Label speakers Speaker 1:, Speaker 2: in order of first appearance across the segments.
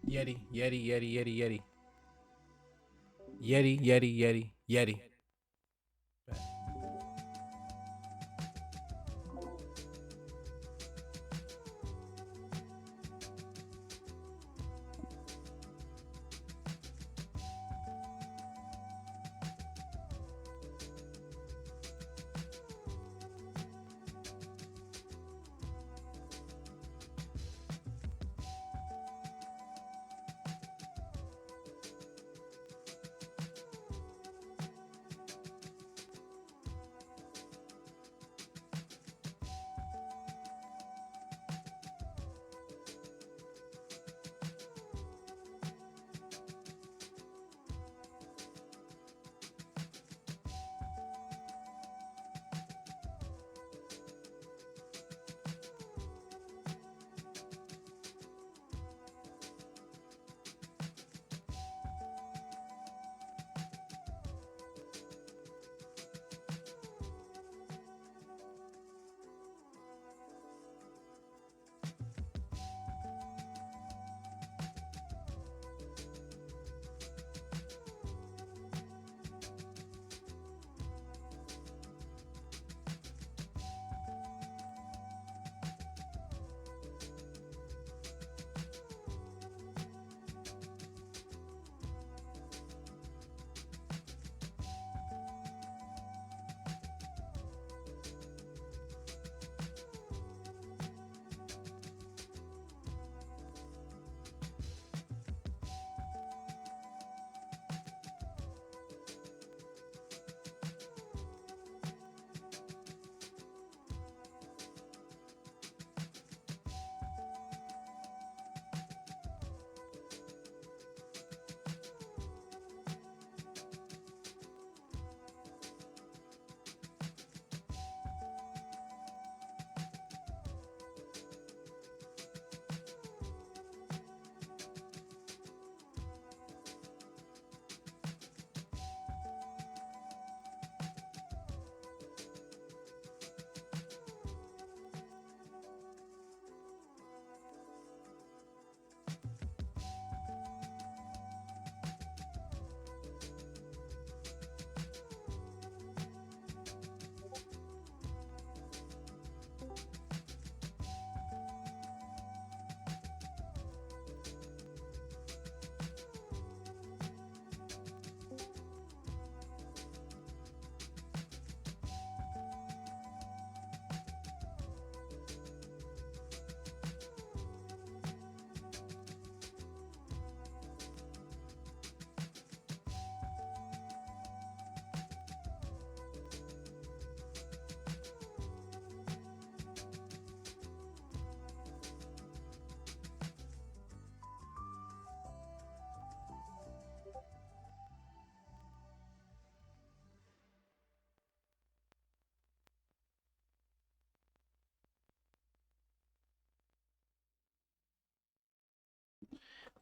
Speaker 1: Yeti, Yeti, Yeti, Yeti, Yeti. Yeti, Yeti, Yeti, Yeti.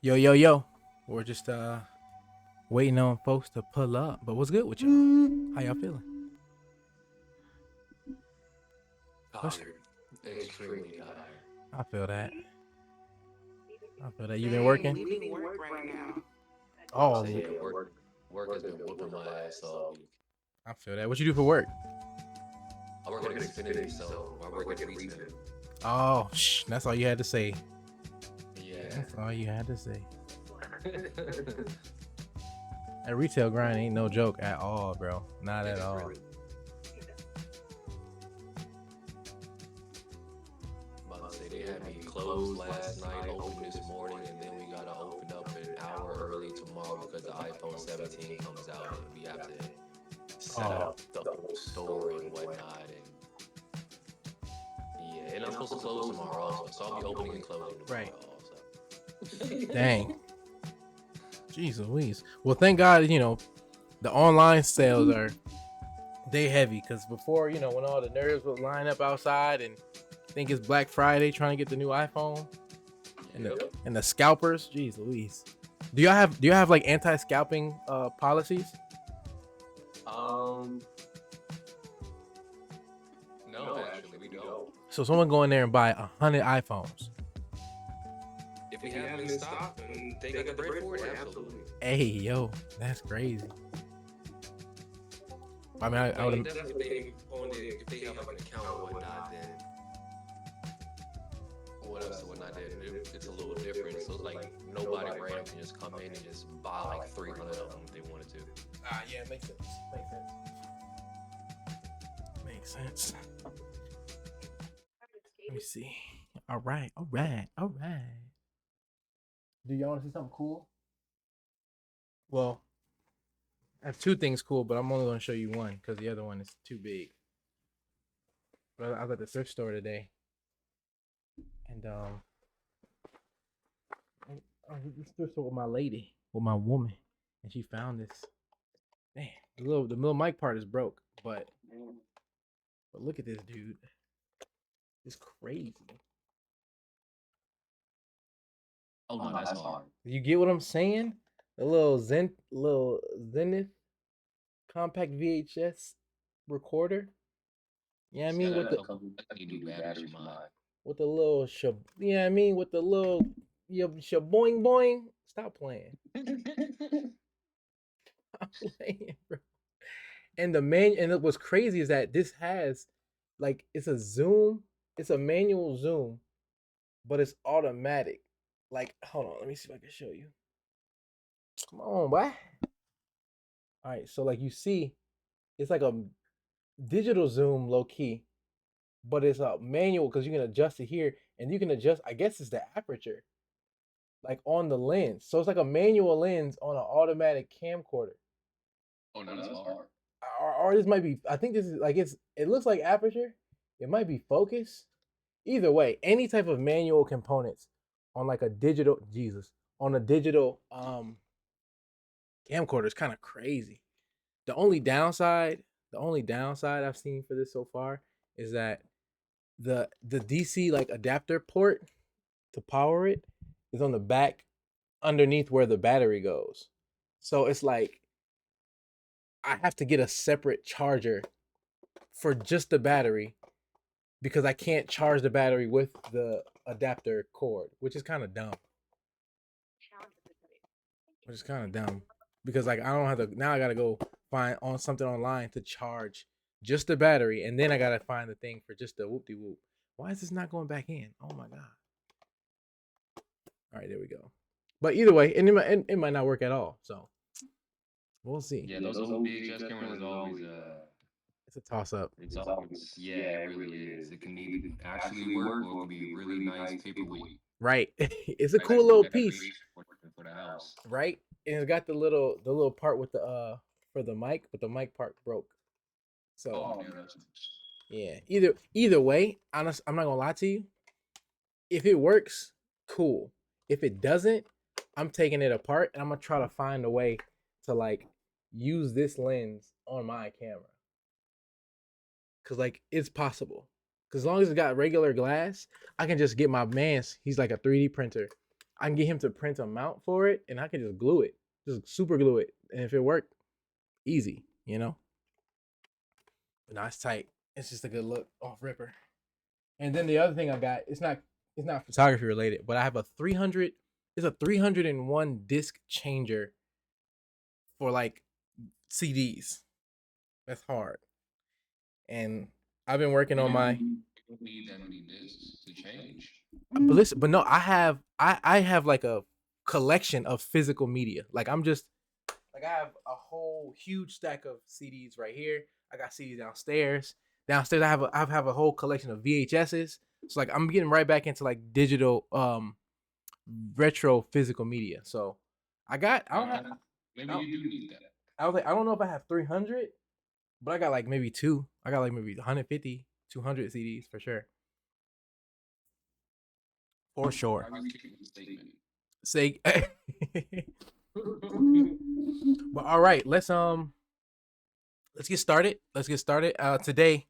Speaker 1: Yo, yo, yo. We're just waiting on folks to pull up. But what's good with y'all? How y'all feeling? What's,
Speaker 2: Tired. Extremely tired.
Speaker 1: I feel that. I feel that. You been
Speaker 3: Same,
Speaker 1: working?
Speaker 3: leaving work right now.
Speaker 1: Oh,
Speaker 2: So yeah, work has been whooping my ass all week.
Speaker 1: I feel that. What you do for work?
Speaker 2: I work at Xfinity, so I work at retail.
Speaker 1: Oh, that's all you had to say.
Speaker 2: Yeah.
Speaker 1: That's all you had to say. That retail grind ain't no joke at all, bro. Not at
Speaker 2: It's
Speaker 1: all.
Speaker 2: really about to say they had me closed last night, open this morning, and then we gotta open up an hour early tomorrow because the iPhone 17 comes out and we have to set
Speaker 1: Oh,
Speaker 2: up the whole store and whatnot. And yeah, and I'm supposed to close tomorrow also, so I'll be opening and closing
Speaker 1: right.
Speaker 2: tomorrow also.
Speaker 1: Dang. Jeez Louise. Well, thank God, the online sales are they heavy because before, when all the nerds would line up outside and think it's Black Friday trying to get the new iPhone and
Speaker 2: Yep.
Speaker 1: the scalpers. Jeez Louise. Do y'all have like anti-scalping policies?
Speaker 2: Um, no, actually, we don't.
Speaker 1: So someone go in there and buy 100 iPhones.
Speaker 2: If we have them in stock and they got the bread for it, absolutely.
Speaker 1: Hey, yo, that's crazy. I mean, I
Speaker 2: Like
Speaker 1: would.
Speaker 2: definitely if they on the if they have like an account or whatnot, then what else or whatnot, then it's a little different. So it's like nobody random can just come in and just buy like 300 of them if they wanted to.
Speaker 1: Yeah, it makes sense. Makes sense. Let me see. All right. Do y'all want to see something cool? Well, I have two things cool, but I'm only going to show you one because the other one is too big. But I was at the thrift store today, and I was at the thrift store with my lady, with my woman, and she found this. Man, the little mic part is broke, but look at this dude. It's crazy.
Speaker 2: Oh no, that's hard.
Speaker 1: You get what I'm saying? A little Zenith compact VHS recorder. Yeah, I mean with the little yeah, I mean with the little shaboing boing. Stop playing. Stop playing, bro. And what's crazy is that this has like it's a zoom, it's a manual zoom, but it's automatic. Like, hold on, let me see if I can show you. Come on, boy. All right, so like you see, it's like a digital zoom low key, but it's a manual because you can adjust it here and you can adjust, I guess it's the aperture, like on the lens. So it's like a manual lens on an automatic camcorder.
Speaker 2: Oh no, that's hard.
Speaker 1: Or this might be, I think this is like it looks like aperture. It might be focus. Either way, any type of manual components on like a digital on a digital camcorder is kind of crazy. The only downside, I've seen for this so far is that the DC like adapter port to power it is on the back underneath where the battery goes. So it's like I have to get a separate charger for just the battery because I can't charge the battery with the adapter cord, which is kind of dumb. Because like I don't have to now. I gotta go find on something online to charge just the battery, and then I gotta find the thing for just the whoop de whoop. Why is this not going back in? Oh my god! All right, there we go. But either way, it might not work at all. So we'll see.
Speaker 2: Yeah, those old VHS cameras is always
Speaker 1: It's a toss up.
Speaker 2: it's always yeah, it really is. It can either actually work or it could be a really nice paperweight.
Speaker 1: Right. It's a
Speaker 2: Nice
Speaker 1: cool little piece.
Speaker 2: decoration for the house.
Speaker 1: Right. And it's got the little part with the for the mic, but the mic part broke. So
Speaker 2: Oh yeah, that's
Speaker 1: yeah. Either way, honest, I'm not gonna lie to you. If it works, cool. If it doesn't, I'm taking it apart and I'm gonna try to find a way to like use this lens on my camera. Cause like it's possible. Cause as long as it's got regular glass, I can just get my man's. He's like a 3D printer. I can get him to print a mount for it, and I can just glue it, just super glue it. And if it worked, easy, you know. But no, it's tight. It's just a good look off ripper. And then the other thing I got, it's not photography related, but I have a 300. It's a 301 disc changer for like CDs. That's hard. And I've been working on my.
Speaker 2: you don't need that many discs to change.
Speaker 1: But listen, but no, I have like a collection of physical media. Like I'm just like I have a whole huge stack of CDs right here. I got CDs downstairs. Downstairs I have a whole collection of VHSs. So like I'm getting right back into like digital retro physical media. So I don't have
Speaker 2: Maybe you do need that.
Speaker 1: I was like I don't know if I have 300, but I got like maybe two. I got like maybe 150, 200 CDs for sure. For sure.
Speaker 2: I was kicking the statement.
Speaker 1: Say but all right, let's get started. Today,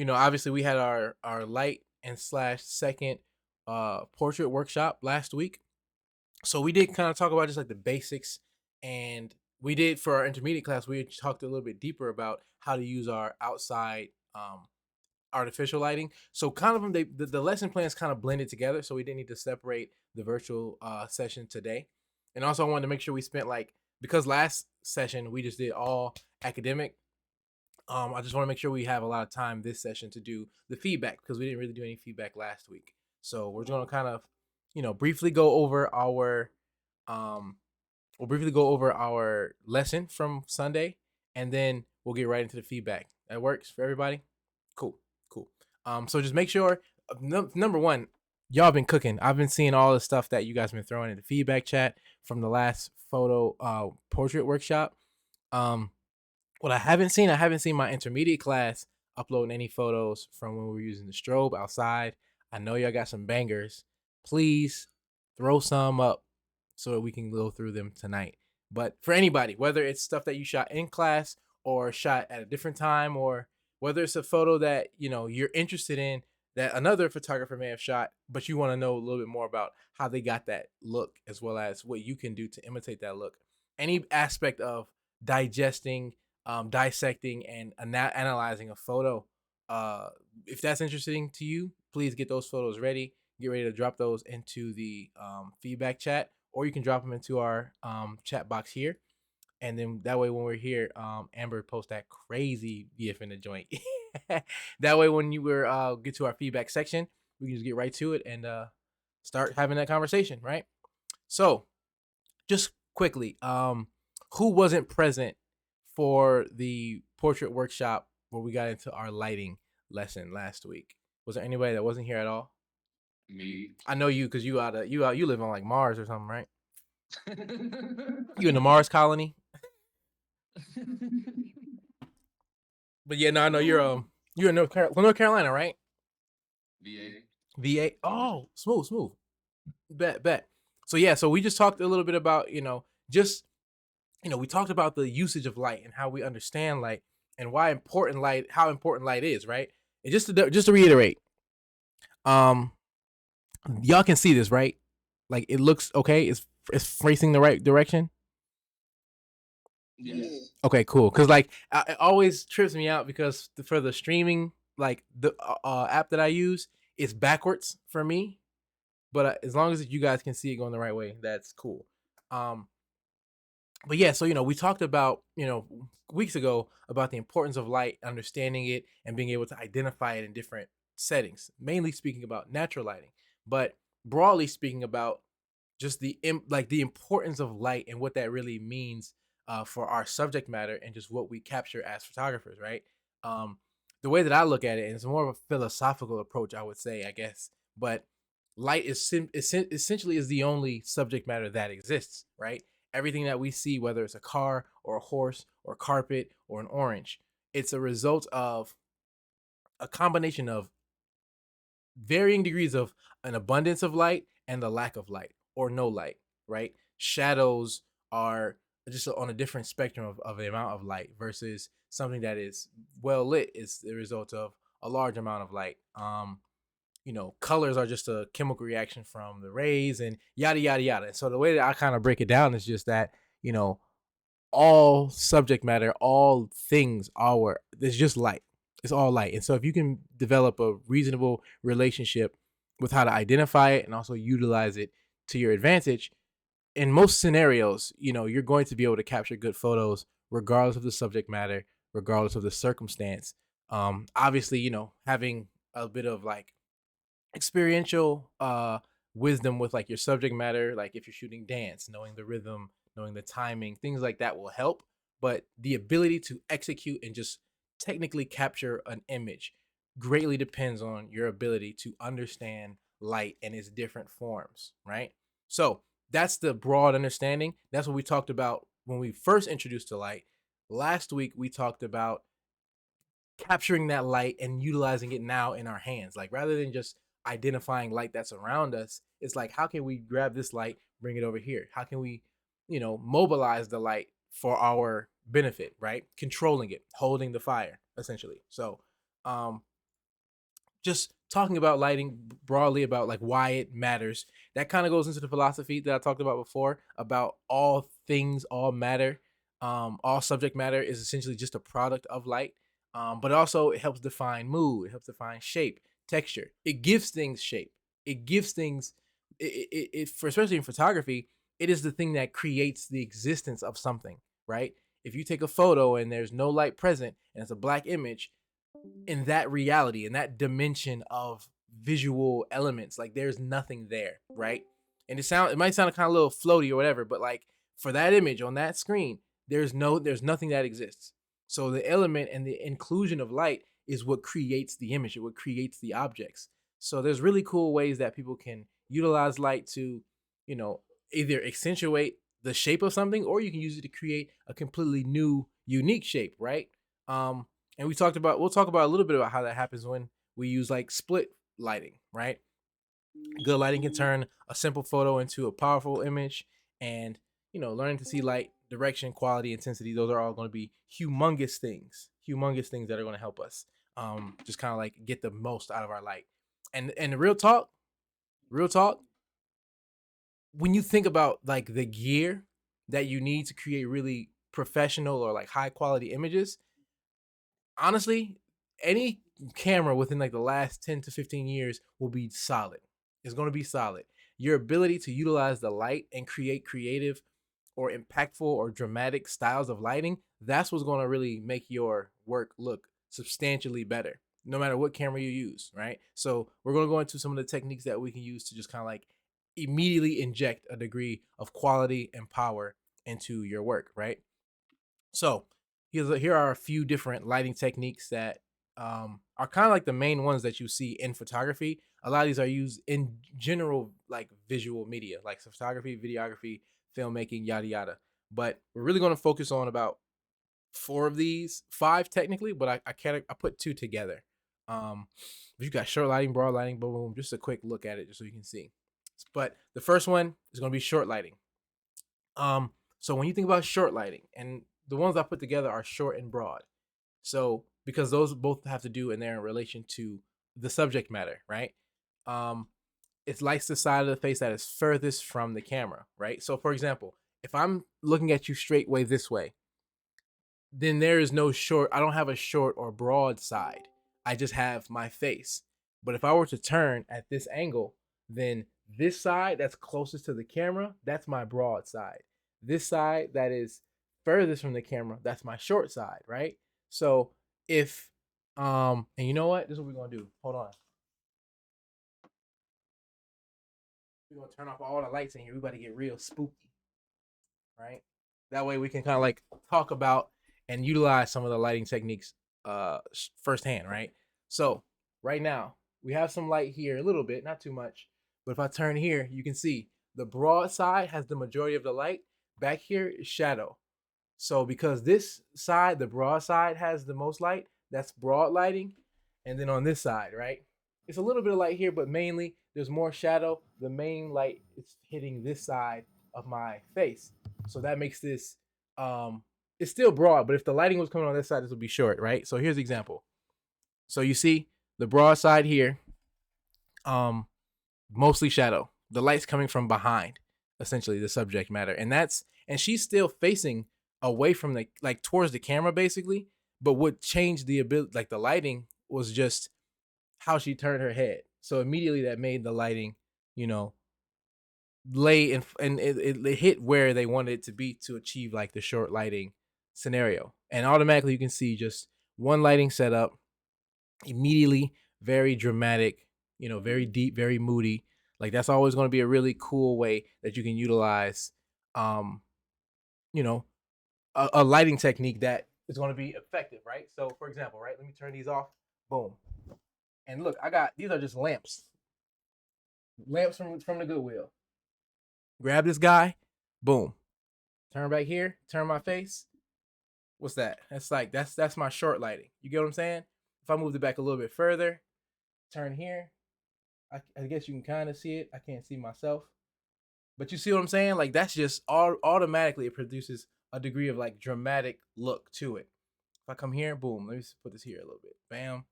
Speaker 1: obviously we had our light and slash second portrait workshop last week. So we did kind of talk about just like the basics, and we did for our intermediate class, we talked a little bit deeper about how to use our artificial lighting. So kind of the lesson plans kind of blended together. So we didn't need to separate the virtual session today. And also I wanted to make sure we spent like, because last session we just did all academic. I just want to make sure we have a lot of time this session to do the feedback because we didn't really do any feedback last week. So we're going to kind of, briefly go over um, we'll briefly go over our lesson from Sunday, and then we'll get right into the feedback. That works for everybody. Cool, cool. So just make sure. Number one, y'all been cooking. I've been seeing all the stuff that you guys been throwing in the feedback chat from the last photo portrait workshop. What I haven't seen my intermediate class uploading any photos from when we were using the strobe outside. I know y'all got some bangers. Please throw some up so that we can go through them tonight. But for anybody, whether it's stuff that you shot in class or shot at a different time, or whether it's a photo that you're interested in that another photographer may have shot, but you want to know a little bit more about how they got that look, as well as what you can do to imitate that look. Any aspect of digesting, dissecting, and analyzing a photo. If that's interesting to you, please get those photos ready. Get ready to drop those into the feedback chat, or you can drop them into our chat box here. And then that way, when we're here, Amber post that crazy GIF in the joint. That way, when you were get to our feedback section, we can just get right to it and start having that conversation, right? So, just quickly, who wasn't present for the portrait workshop where we got into our lighting lesson last week? Was there anybody that wasn't here at all?
Speaker 2: Me.
Speaker 1: I know you because you you live on like Mars or something, right? You in the Mars colony? But yeah, no, I know you're in North Carolina, right?
Speaker 2: VA.
Speaker 1: VA. Oh, smooth. Bet. So yeah, so we just talked a little bit about just we talked about the usage of light and how we understand light and how important light is, right? And just to reiterate, um, y'all can see this, right? Like it looks okay. It's facing the right direction.
Speaker 2: Yes.
Speaker 1: Okay, cool. Because like it always trips me out because for the streaming, like the app that I use, it's backwards for me. But as long as you guys can see it going the right way, that's cool. Um, but yeah, so we talked about weeks ago about the importance of light, understanding it, and being able to identify it in different settings. Mainly speaking about natural lighting, but broadly speaking about just the importance of light and what that really means for our subject matter and just what we capture as photographers, right? Um, the way that I look at it, and it's more of a philosophical approach, I would say, I guess, but light essentially is the only subject matter that exists, right? Everything that we see, whether it's a car or a horse or a carpet or an orange, it's a result of a combination of varying degrees of an abundance of light and the lack of light or no light, right? Shadows are just on a different spectrum of the amount of light versus something that is well lit is the result of a large amount of light. Colors are just a chemical reaction from the rays and yada yada yada. So the way that I kind of break it down is just that, all subject matter, all things are there's just light. It's all light. And so if you can develop a reasonable relationship with how to identify it and also utilize it to your advantage, in most scenarios, you're going to be able to capture good photos regardless of the subject matter, regardless of the circumstance. Obviously, having a bit of like experiential wisdom with like your subject matter, like if you're shooting dance, knowing the rhythm, knowing the timing, things like that will help. But the ability to execute and just technically capture an image greatly depends on your ability to understand light and its different forms, right? So that's the broad understanding. That's what we talked about when we first introduced to light. Last week we talked about capturing that light and utilizing it now in our hands. Like rather than just identifying light that's around us, it's like how can we grab this light, bring it over here? How can we, mobilize the light for our benefit, right? Controlling it, holding the fire, essentially. So, just talking about lighting broadly about like why it matters. That kind of goes into the philosophy that I talked about before about all things, all matter, all subject matter is essentially just a product of light. But also it helps define mood. It helps define shape, texture. It gives things shape. It gives things. For especially in photography, it is the thing that creates the existence of something, right? If you take a photo and there's no light present and it's a black image, in that reality, in that dimension of visual elements, like there's nothing there, right? And it might sound kind of a little floaty or whatever, but like for that image on that screen, there's nothing that exists. So the element and the inclusion of light is what creates the image, it what creates the objects. So there's really cool ways that people can utilize light to, you know, either accentuate the shape of something, or you can use it to create a completely new, unique shape, right? And we'll talk about a little bit about how that happens when we use like split lighting, right? Good lighting can turn a simple photo into a powerful image. And learning to see light, direction, quality, intensity, those are all going to be humongous things that are going to help us just kind of like get the most out of our light. And real talk, when you think about like the gear that you need to create really professional or like high quality images, honestly, any camera within like the last 10 to 15 years will be solid. It's going to be solid. Your ability to utilize the light and create creative or impactful or dramatic styles of lighting, that's what's going to really make your work look substantially better, no matter what camera you use, right? So we're going to go into some of the techniques that we can use to just kind of like immediately inject a degree of quality and power into your work, right? So here are a few different lighting techniques that are kind of like the main ones that you see in photography. A lot of these are used in general, like visual media, like photography, videography, filmmaking, yada yada. But we're really going to focus on about four of these, five technically, but I put two together. Um, you got short lighting, broad lighting, boom, boom. Just a quick look at it, just so you can see. But the first one is going to be short lighting. So when you think about short lighting, and the ones I put together are short and broad. So because those both have to do and they're in relation to the subject matter, right? Um, it's lights the side of the face that is furthest from the camera, right? So for example, if I'm looking at you straight way this way, then there is no short. I don't have a short or broad side. I just have my face. But if I were to turn at this angle, then this side that's closest to the camera, that's my broad side. This side that is furthest from the camera, that's my short side, right? So if and you know what? This is what we're gonna do. Hold on. We're gonna turn off all the lights in here. We're about to get real spooky, right? That way we can kind of like talk about and utilize some of the lighting techniques firsthand, right? So right now we have some light here, a little bit, not too much. But if I turn here, you can see the broad side has the majority of the light. Back here is shadow. So because this side, the broad side, has the most light, that's broad lighting. And then on this side, right? It's a little bit of light here, but mainly there's more shadow. The main light is hitting this side of my face. So that makes this it's still broad, but if the lighting was coming on this side, this would be short, right? So here's the example. So you see the broad side here, um, mostly shadow. The light's coming from behind, essentially the subject matter, and she's still facing away from the like towards the camera basically. But what changed the ability, like the lighting, was just how she turned her head. So immediately that made the lighting, you know, lay in, and it hit where they wanted it to be to achieve like the short lighting scenario. And automatically you can see just one lighting setup, immediately very dramatic, very deep, very moody. Like that's always going to be a really cool way that you can utilize, um, you know, a lighting technique that is going to be effective, right? So for example, right, let me turn these off. Boom. And look, I got these are just lamps from the Goodwill. Grab this guy, boom. Turn back here, turn my face. What's that? That's my short lighting. You get what I'm saying? If I move it back a little bit further, turn here. I guess you can kind of see it. I can't see myself, but you see what I'm saying? Like that's just automatically it produces a degree of like dramatic look to it. If I come here, boom. Let me put this here a little bit. Bam.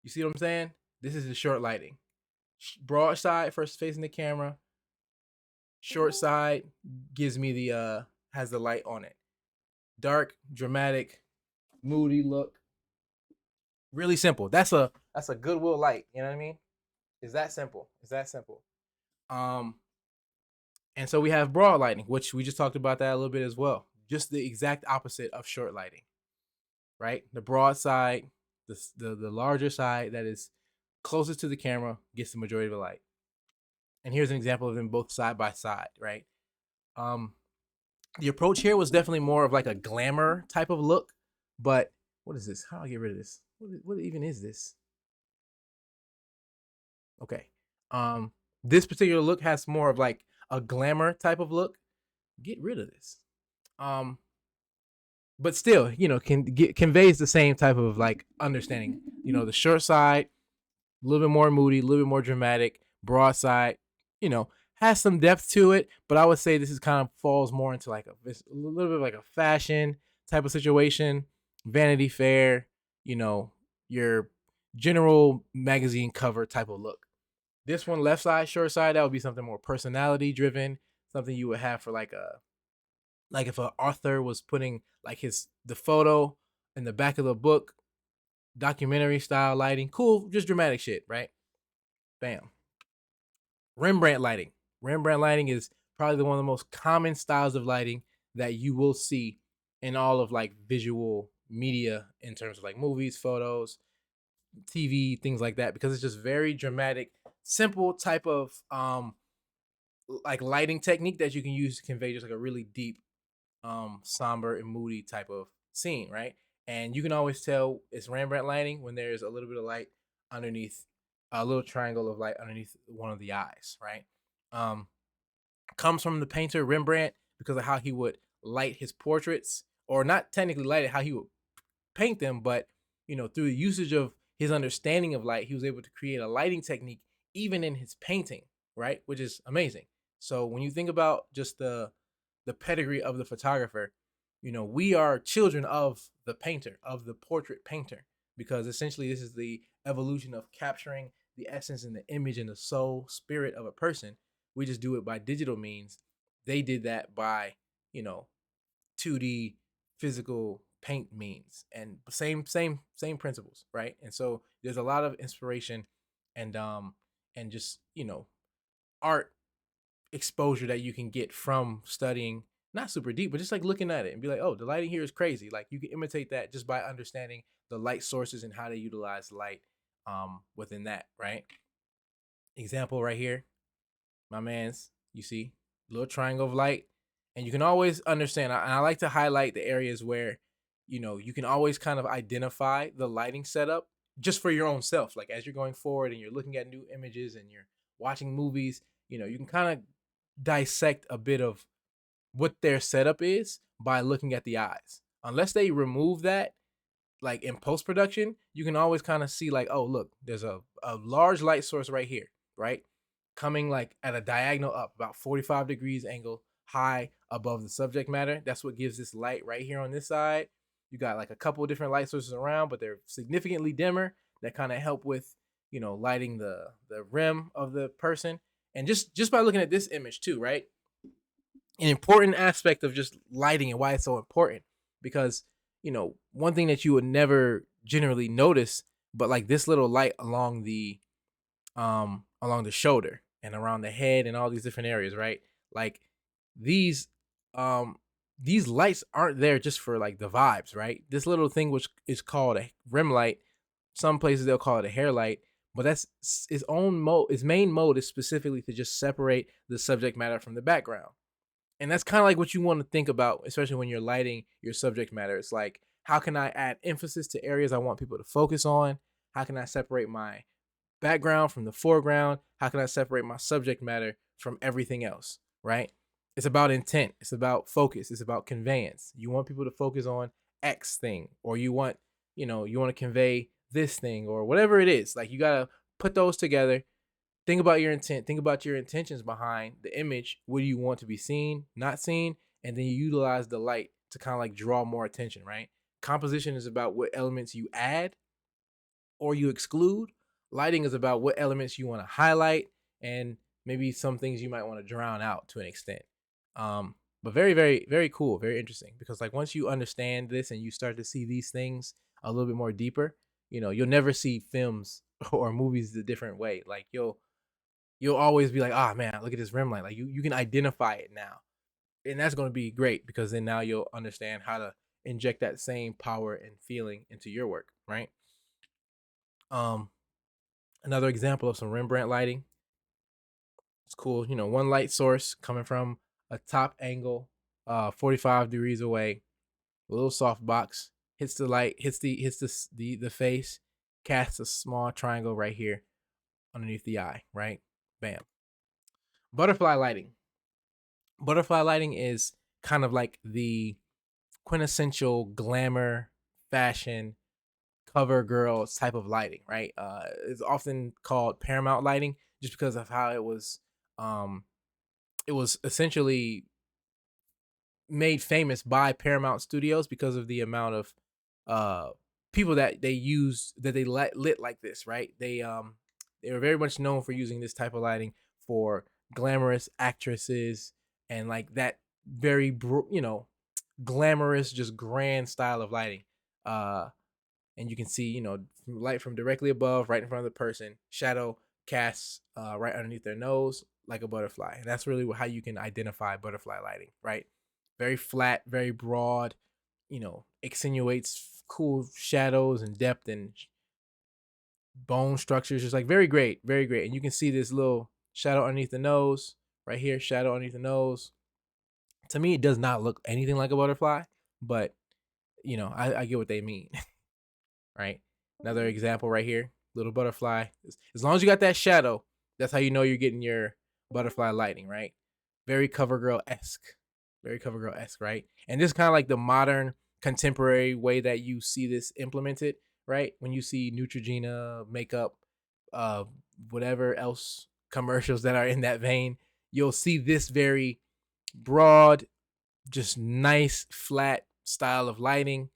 Speaker 1: You see what I'm saying? This is the short lighting. Broad side first facing the camera. Short side gives me the has the light on it. Dark, dramatic, moody look. Really simple. That's a Goodwill light. You know what I mean? It's that simple. It's that simple. Um, and so we have broad lighting, which we just talked about that a little bit as well. Just the exact opposite of short lighting, right? The broad side, the larger side that is closest to the camera gets the majority of the light. And here's an example of them both side by side, right? Um, the approach here was definitely more of like a glamour type of look, but what is this? How do I get rid of this? What even is this? Okay. Um, this particular look has more of like a glamour type of look. Get rid of this. Um, but still, conveys the same type of like understanding. The short side, a little bit more moody, a little bit more dramatic. Broad side, you know, has some depth to it, but I would say this is kind of falls more into like a little bit like a fashion type of situation, Vanity Fair, your general magazine cover type of look. This one, left side, short side, that would be something more personality driven, something you would have for like if an author was putting like the photo in the back of the book, documentary style lighting, cool, just dramatic shit, right? Bam. Rembrandt lighting. Rembrandt lighting is probably one of the most common styles of lighting that you will see in all of like visual media in terms of like movies, photos, TV, things like that, because it's just very dramatic, simple type of like lighting technique that you can use to convey just like a really deep, somber and moody type of scene, right? And you can always tell it's Rembrandt lighting when there's a little bit of light underneath, a little triangle of light underneath one of the eyes, right? Um, Comes from the painter Rembrandt because of how he would light his portraits, or not technically light it, how he would paint them, but through the usage of his understanding of light, he was able to create a lighting technique even in his painting, right? Which is amazing. So when you think about just the pedigree of the photographer, we are children of the painter, of the portrait painter, because essentially this is the evolution of capturing the essence and the image and the soul spirit of a person. We just do it by digital means. They did that by, you know, 2D physical paint means, and same principles, right? And so there's a lot of inspiration and just art exposure that you can get from studying, not super deep, but just like looking at it and be like, oh, the lighting here is crazy. Like you can imitate that just by understanding the light sources and how they utilize light within that, right? Example right here, my man's, you see, little triangle of light. And you can always understand, and I like to highlight the areas where, you can always kind of identify the lighting setup just for your own self. Like as you're going forward and you're looking at new images and you're watching movies, you can kind of dissect a bit of what their setup is by looking at the eyes. Unless they remove that, like in post production, you can always kind of see like, oh, look, there's a large light source right here, right? Coming like at a diagonal up about 45 degrees angle high above the subject matter. That's what gives this light right here on this side. You got like a couple of different light sources around, but they're significantly dimmer that kind of help with, lighting the rim of the person. And just by looking at this image too, right? An important aspect of just lighting and why it's so important, because one thing that you would never generally notice, but like this little light along the shoulder and around the head and all these different areas, right? Like these um these lights aren't there just for like the vibes, right? This little thing which is called a rim light, some places they'll call it a hair light, but that's its own mode. Its main mode is specifically to just separate the subject matter from the background. And that's kind of like what you want to think about, especially when you're lighting your subject matter. It's like, how can I add emphasis to areas I want people to focus on? How can I separate my background from the foreground? How can I separate my subject matter from everything else? Right? It's about intent. It's about focus. It's about conveyance. You want people to focus on X thing, or you want to convey this thing, or whatever it is. Like you gotta put those together. Think about your intent. Think about your intentions behind the image. What do you want to be seen, not seen? And then you utilize the light to kind of like draw more attention, right? Composition is about what elements you add or you exclude. Lighting is about what elements you want to highlight and maybe some things you might want to drown out to an extent. But very, very, very cool, very interesting, because like once you understand this and you start to see these things a little bit more deeper, you'll never see films or movies the different way. Like you'll always be like, ah, man, look at this rim light. Like you can identify it now, and that's going to be great because then now you'll understand how to inject that same power and feeling into your work, right? Um, Another example of some Rembrandt lighting. It's cool. One light source coming from a top angle, 45 degrees away, a little soft box, hits the light, hits the face, casts a small triangle right here underneath the eye, right? Bam. Butterfly lighting. Butterfly lighting is kind of like the quintessential glamour, fashion, cover girl type of lighting, right? It's often called Paramount lighting just because of how um, it was essentially made famous by Paramount Studios because of the amount of uh people that they use that they lit like this, right? They were very much known for using this type of lighting for glamorous actresses and like that very glamorous, just grand style of lighting. Uh and you can see, light from directly above, right in front of the person, shadow casts right underneath their nose like a butterfly. And that's really how you can identify butterfly lighting, right? Very flat, very broad, extenuates cool shadows and depth and bone structures. Just like very great, very great. And you can see this little shadow underneath the nose right here, shadow underneath the nose. To me, it does not look anything like a butterfly, but I get what they mean. Right? Another example right here, little butterfly. As long as you got that shadow, that's how you know you're getting your butterfly lighting, right? Very CoverGirl esque, very CoverGirl esque, right? And this is kind of like the modern, contemporary way that you see this implemented, right? When you see Neutrogena makeup, uh, whatever else commercials that are in that vein, you'll see this very broad, just nice flat style of lighting,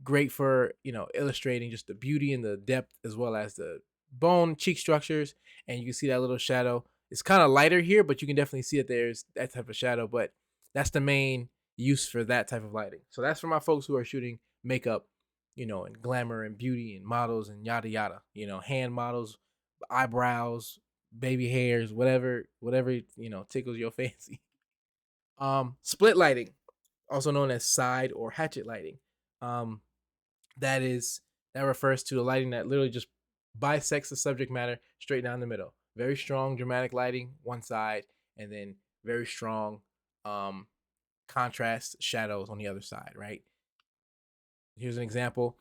Speaker 1: great for illustrating just the beauty and the depth as well as the bone cheek structures. And you can see that little shadow. It's kind of lighter here, but you can definitely see that there's that type of shadow. But that's the main use for that type of lighting. So that's for my folks who are shooting makeup, and glamour and beauty and models and yada yada, hand models, eyebrows, baby hairs, whatever tickles your fancy. Split lighting, also known as side or hatchet lighting. Um, that is that refers to the lighting that literally just bisects the subject matter straight down the middle. Very strong dramatic lighting one side, and then very strong um, contrast shadows on the other side. Right. Here's an example.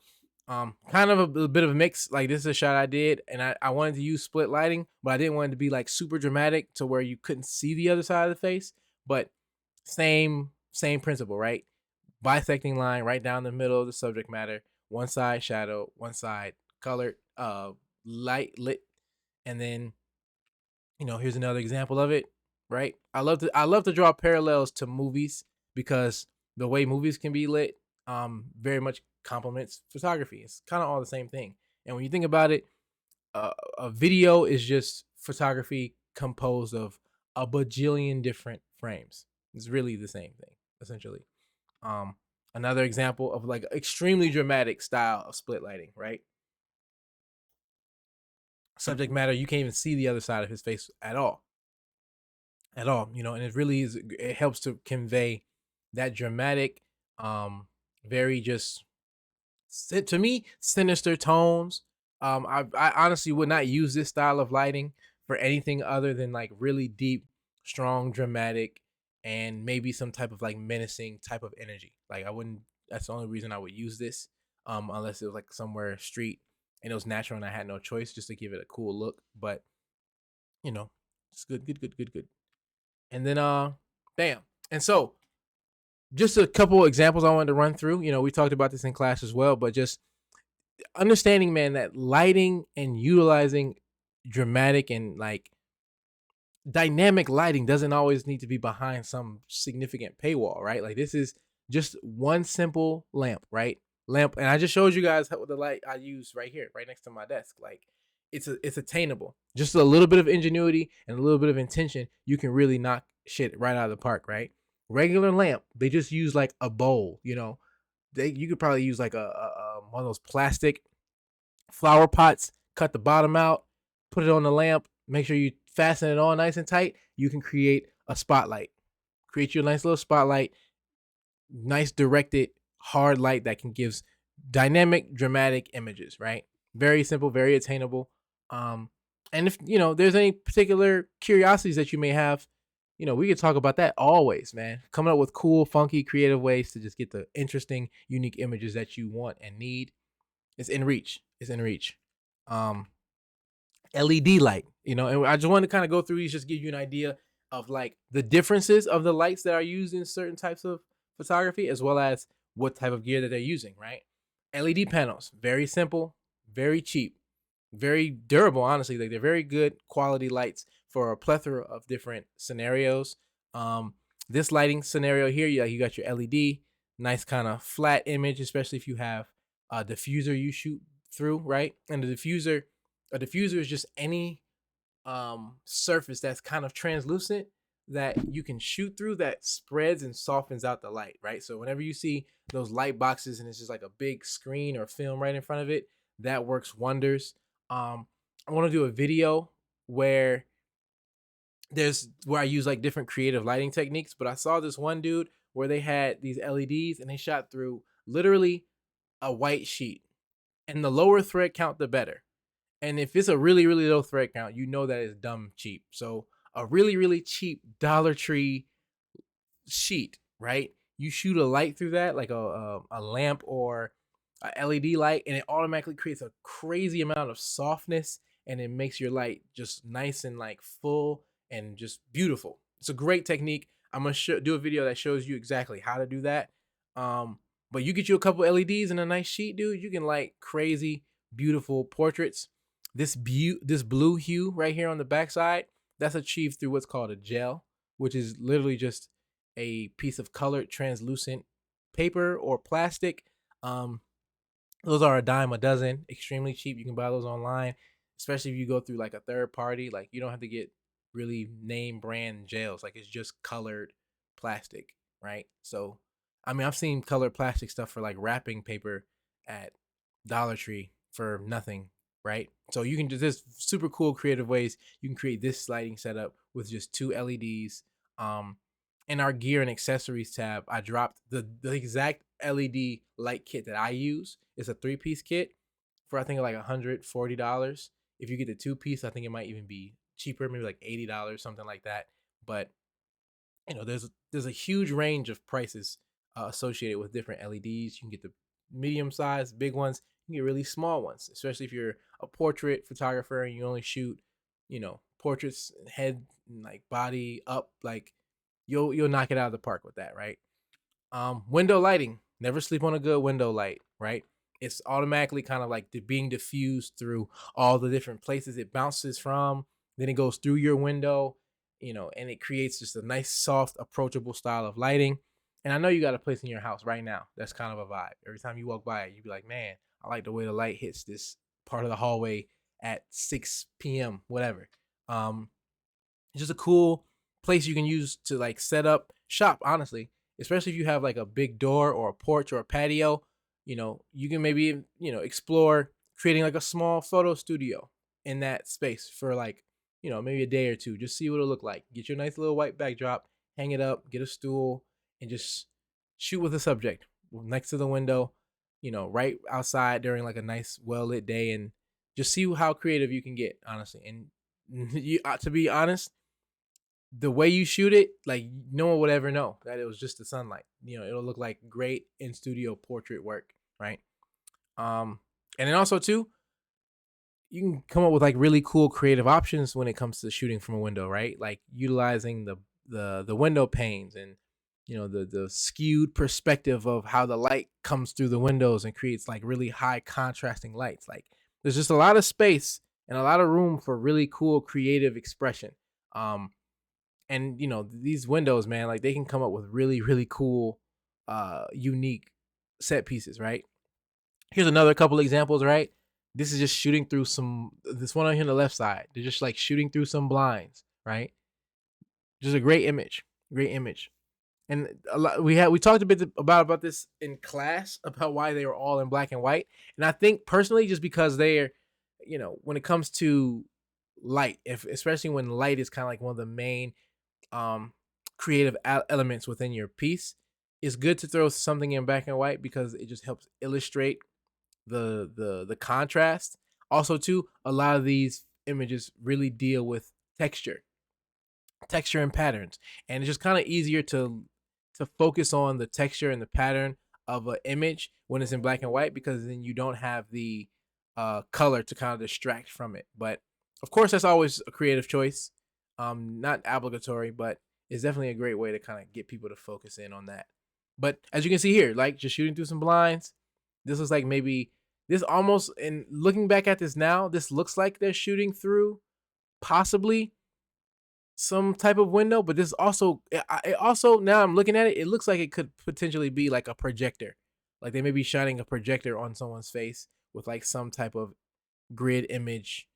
Speaker 1: Kind of a bit of a mix. Like this is a shot I did, and I wanted to use split lighting, but I didn't want it to be like super dramatic to where you couldn't see the other side of the face. But same principle, right? Bisecting line right down the middle of the subject matter. One side shadow, one side colored, light lit, and then here's another example of it. Right? I love to draw parallels to movies because the way movies can be lit, very much complements photography. It's kind of all the same thing. And when you think about it, a video is just photography composed of a bajillion different frames. It's really the same thing, essentially. Um, Another example of like extremely dramatic style of split lighting, right? Subject matter, you can't even see the other side of his face at all, and it really is. It helps to convey that dramatic, very just to me sinister tones. I honestly would not use this style of lighting for anything other than like really deep, strong, dramatic, and maybe some type of like menacing type of energy. Like I wouldn't. That's the only reason I would use this, unless it was like somewhere street and it was natural and I had no choice just to give it a cool look. But you know, it's good, good, good, good, good. And then bam. And so just a couple examples I wanted to run through. We talked about this in class as well, but just understanding, man, that lighting and utilizing dramatic and like dynamic lighting doesn't always need to be behind some significant paywall, right? Like this is just one simple lamp, right? Lamp, and I just showed you guys how the light I use right here, right next to my desk. Like it's attainable. Just a little bit of ingenuity and a little bit of intention, you can really knock shit right out of the park, right? Regular lamp, they just use like a bowl, you could probably use like a one of those plastic Flower pots, cut the bottom out, put it on the lamp, make sure you fasten it on nice and tight. You can create a spotlight. Create you a nice little spotlight, nice directed hard light that can give dynamic dramatic images, right? Very simple, very attainable. And if there's any particular curiosities that you may have, we could talk about that always, man. Coming up with cool, funky, creative ways to just get the interesting, unique images that you want and need. It's in reach. It's in reach. um LED light, and I just wanted to kind of go through these, just give you an idea of like the differences of the lights that are used in certain types of photography, as well as what type of gear that they're using, right? LED panels, very simple, very cheap, very durable, honestly. Like, they're very good quality lights for a plethora of different scenarios. Um, this lighting scenario here, you got your LED, nice kind of flat image, especially if you have a diffuser you shoot through, right? And a diffuser is just any surface that's kind of translucent that you can shoot through, that spreads and softens out the light, right? So whenever you see those light boxes and it's just like a big screen or film right in front of it, that works wonders. I want to do a video where I use like different creative lighting techniques, but I saw this one dude where they had these LEDs and they shot through literally a white sheet, and the lower thread count the better. And if it's a really, really low thread count, that it's dumb cheap. So a really, really cheap Dollar Tree sheet, right? You shoot a light through that, like a lamp or a LED light, and it automatically creates a crazy amount of softness, and it makes your light just nice and like full and just beautiful. It's a great technique. I'm gonna do a video that shows you exactly how to do that. But you get you a couple LEDs and a nice sheet, dude. You can light crazy, beautiful portraits. This blue hue right here on the backside, that's achieved through what's called a gel, which is literally just a piece of colored translucent paper or plastic. Um, those are a dime a dozen, extremely cheap. You can buy those online, especially if you go through like a third party. Like, you don't have to get really name brand gels. Like, it's just colored plastic, right? So, I mean, I've seen colored plastic stuff for like wrapping paper at Dollar Tree for nothing, right? So you can just, there's super cool creative ways you can create this lighting setup with just two LEDs. In our gear and accessories tab, I dropped the exact LED light kit that I use. It's a 3-piece kit for I think like $140. If you get the 2-piece, I think it might even be cheaper, maybe like $80, something like that. But there's a huge range of prices associated with different LEDs. You can get the medium size, big ones. You can get really small ones, especially if you're a portrait photographer and you only shoot, portraits, head and like body up. Like, you'll knock it out of the park with that, right? Window lighting. Never sleep on a good window light, right? It's automatically kind of like being diffused through all the different places it bounces from. Then it goes through your window, and it creates just a nice, soft, approachable style of lighting. And I know you got a place in your house right now that's kind of a vibe. Every time you walk by it, you be like, man, I like the way the light hits this part of the hallway at 6 p.m., whatever. Just a cool place you can use to like set up shop, honestly, especially if you have like a big door or a porch or a patio. You can maybe explore creating like a small photo studio in that space for like maybe a day or two. Just see what it'll look like. Get your nice little white backdrop, hang it up, get a stool, and just shoot with a subject next to the window, right outside during like a nice well lit day, and just see how creative you can get, honestly. And to be honest, the way you shoot it, like, no one would ever know that it was just the sunlight. It'll look like great in studio portrait work, right? And then also too, you can come up with like really cool creative options when it comes to shooting from a window, right? Like utilizing the window panes and the skewed perspective of how the light comes through the windows and creates like really high contrasting lights. Like, there's just a lot of space and a lot of room for really cool creative expression. And these windows, man, like, they can come up with really, really cool unique set pieces, right? Here's another couple examples, right? This is just shooting through this one on here on the left side, they're just like shooting through some blinds, right? Just a great image. And a lot, we talked a bit about this in class about why they were all in black and white. And I think personally, just because they're, when it comes to light, if especially when light is kind of like one of the main um creative elements within your piece, it's good to throw something in black and white because it just helps illustrate the contrast. Also, too, a lot of these images really deal with texture and patterns, and it's just kind of easier to focus on the texture and the pattern of an image when it's in black and white, because then you don't have the color to kind of distract from it. But of course, that's always a creative choice, not obligatory, but it's definitely a great way to kind of get people to focus in on that. But as you can see here, like just shooting through some blinds, this is like maybe this almost, and looking back at this now, this looks like they're shooting through possibly some type of window, but this also, it also, now I'm looking at it, it looks like it could potentially be like a projector. Like they may be shining a projector on someone's face with like some type of grid image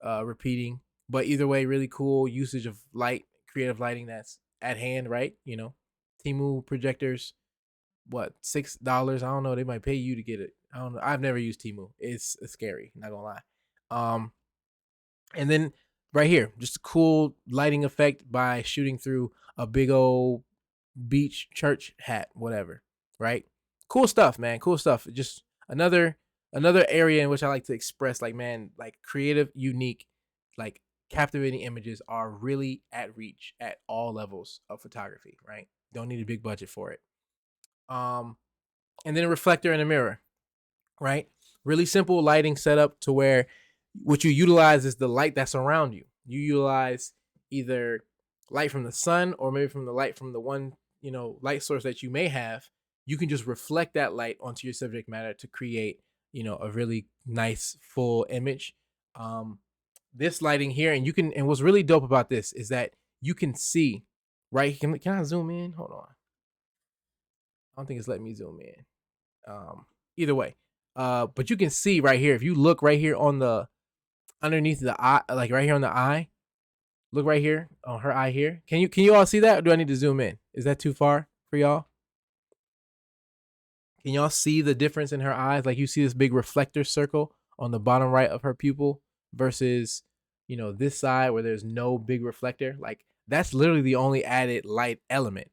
Speaker 1: repeating. But either way, really cool usage of light, creative lighting that's at hand, right? Timu projectors, what, $6? I don't know. They might pay you to get it. I don't know. I've never used Timu. It's scary, not gonna lie. And then right here, just a cool lighting effect by shooting through a big old beach church hat, whatever. Right? Cool stuff, man. Cool stuff. Just another area in which I like to express, like, man, like creative, unique, like captivating images are really at reach at all levels of photography, right? Don't need a big budget for it. Um, and then a reflector and a mirror, right? Really simple lighting setup to where what you utilize is the light that's around you. You utilize either light from the sun or maybe from the light from the one, light source that you may have. You can just reflect that light onto your subject matter to create, a really nice full image. Um, this lighting here, and what's really dope about this is that you can see, right? Can I zoom in? Hold on. I don't think it's letting me zoom in. Either way, but you can see right here, if you look right here on the underneath the eye, like right here on the eye, look right here on her eye here. Can you all see that, or do I need to zoom in? Is that too far for y'all? Can y'all see the difference in her eyes? Like, you see this big reflector circle on the bottom right of her pupil versus, this side where there's no big reflector. Like, that's literally the only added light element.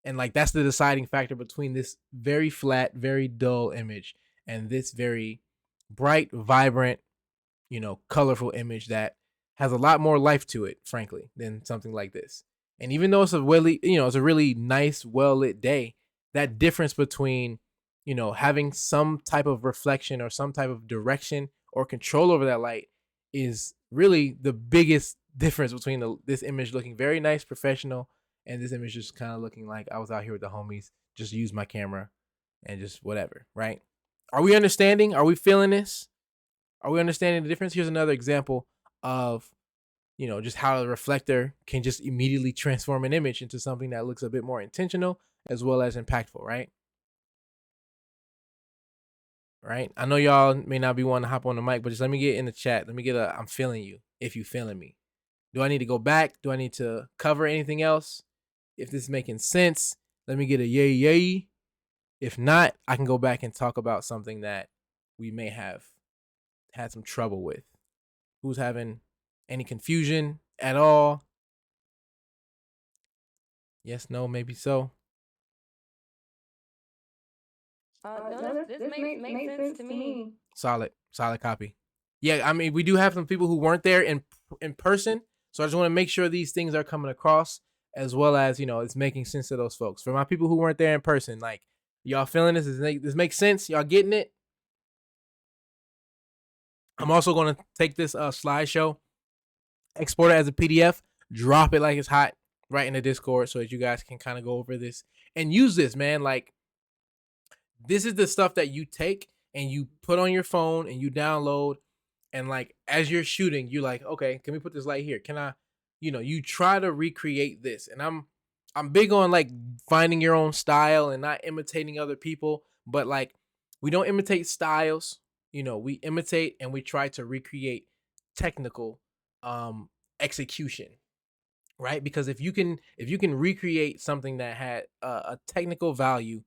Speaker 1: And like that's the deciding factor between this very flat, very dull image and this very bright, vibrant, colorful image that has a lot more life to it, frankly, than something like this. And even though it's a really nice, well lit day, that difference between, having some type of reflection or some type of direction or control over that light is really the biggest difference between this image looking very nice, professional, and this image just kind of looking like I was out here with the homies, just use my camera and just whatever, right? Are we understanding? Are we feeling this? Are we understanding the difference? Here's another example of, just how a reflector can just immediately transform an image into something that looks a bit more intentional as well as impactful, right? Right? I know y'all may not be wanting to hop on the mic, but just let me get in the chat. Let me get I'm feeling you if you feeling me. Do I need to go back? Do I need to cover anything else? If this is making sense, let me get a yay yay. If not, I can go back and talk about something that we may have had some trouble with. Who's having any confusion at all? Yes, no, maybe so.
Speaker 3: No, this makes sense to me.
Speaker 1: Solid copy. Yeah, I mean, we do have some people who weren't there in person, so I just want to make sure these things are coming across, as well as it's making sense to those folks. For my people who weren't there in person, like, y'all feeling this? This makes sense? Y'all getting it? I'm also going to take this slideshow, export it as a PDF, drop it like it's hot right in the Discord so that you guys can kind of go over this and use this, man. Like, this is the stuff that you take and you put on your phone and you download, and like as you're shooting, you're like, okay, can we put this light here? Can I, you try to recreate this. And I'm big on like finding your own style and not imitating other people, but like we don't imitate styles, we imitate and we try to recreate technical execution, right? Because if you can recreate something that had a technical value,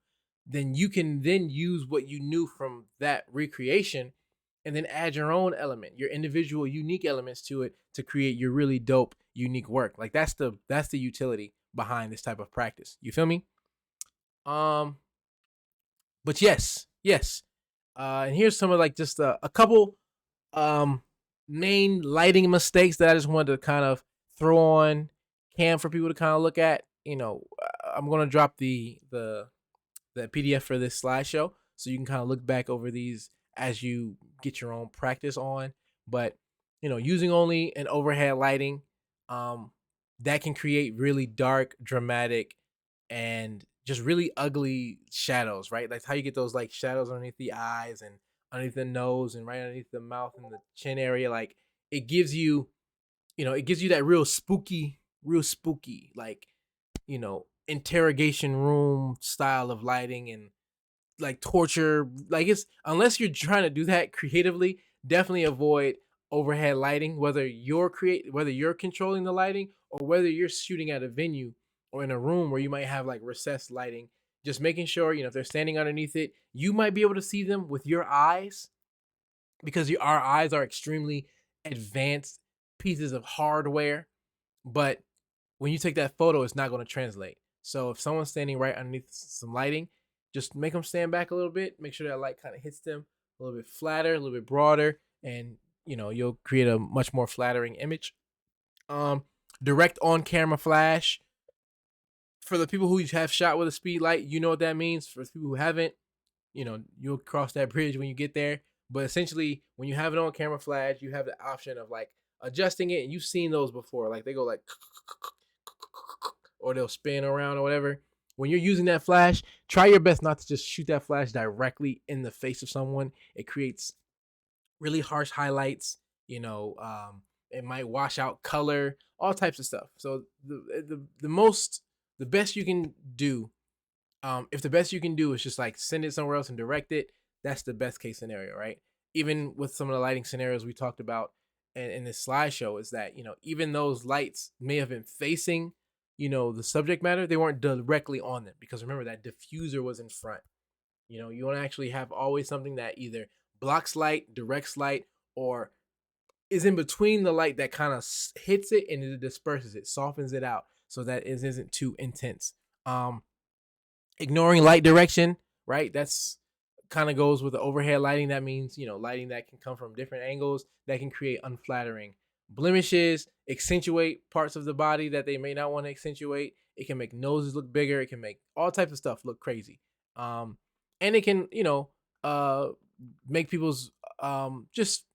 Speaker 1: then you can then use what you knew from that recreation and then add your own element, your individual unique elements to it to create your really dope unique work. Like that's the utility behind this type of practice. You feel me? Um but yes. And here's some of like just a couple um main lighting mistakes that I just wanted to kind of throw on cam for people to kind of look at. I'm gonna drop the PDF for this slideshow, so you can kind of look back over these as you get your own practice on. But using only an overhead lighting, um, that can create really dark, dramatic, and just really ugly shadows, right? Like how you get those like shadows underneath the eyes and underneath the nose and right underneath the mouth and the chin area. Like it gives you, it gives you that real spooky, like interrogation room style of lighting and like torture. Like it's unless you're trying to do that creatively, definitely avoid overhead lighting. Whether you're controlling the lighting or whether you're shooting at a venue or in a room where you might have like recessed lighting, just making sure if they're standing underneath it, you might be able to see them with your eyes because our eyes are extremely advanced pieces of hardware. But when you take that photo, it's not going to translate. So if someone's standing right underneath some lighting, just make them stand back a little bit. Make sure that light kind of hits them a little bit flatter, a little bit broader, and you'll create a much more flattering image. Um, Direct on camera flash. For the people who have shot with a speed light, you know what that means. For people who haven't, you'll cross that bridge when you get there. But essentially, when you have it on camera flash, you have the option of like adjusting it, and you've seen those before. Like they go like or they'll spin around or whatever. When you're using that flash, try your best not to just shoot that flash directly in the face of someone. It creates really harsh highlights. It might wash out color, all types of stuff. So the best you can do, if the best you can do is just like send it somewhere else and direct it, that's the best case scenario, right? Even with some of the lighting scenarios we talked about in this slideshow, is that even those lights may have been facing the subject matter, they weren't directly on them because remember that diffuser was in front. You want to actually have always something that either blocks light, directs light, or is in between the light that kind of hits it and it disperses it, softens it out so that it isn't too intense. um Ignoring light direction, right? That's kind of goes with the overhead lighting. That means, lighting that can come from different angles that can create unflattering blemishes, accentuate parts of the body that they may not want to accentuate. It can make noses look bigger. It can make all types of stuff look crazy. Um, and it can, uh, make people's, just,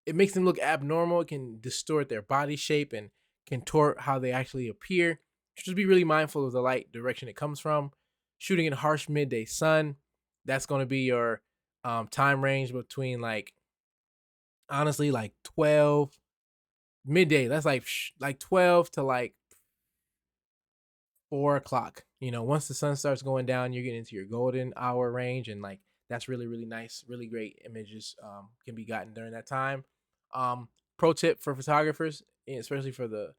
Speaker 1: it makes them look abnormal. It can distort their body shape and contort how they actually appear. Just be really mindful of the light direction it comes from. Shooting in harsh midday sun, that's going to be your time range between like honestly like 12 midday. That's like 12 to like 4 o'clock. Once the sun starts going down, you're getting into your golden hour range, and like that's really really nice, really great images can be gotten during that time. Pro tip for photographers, especially for the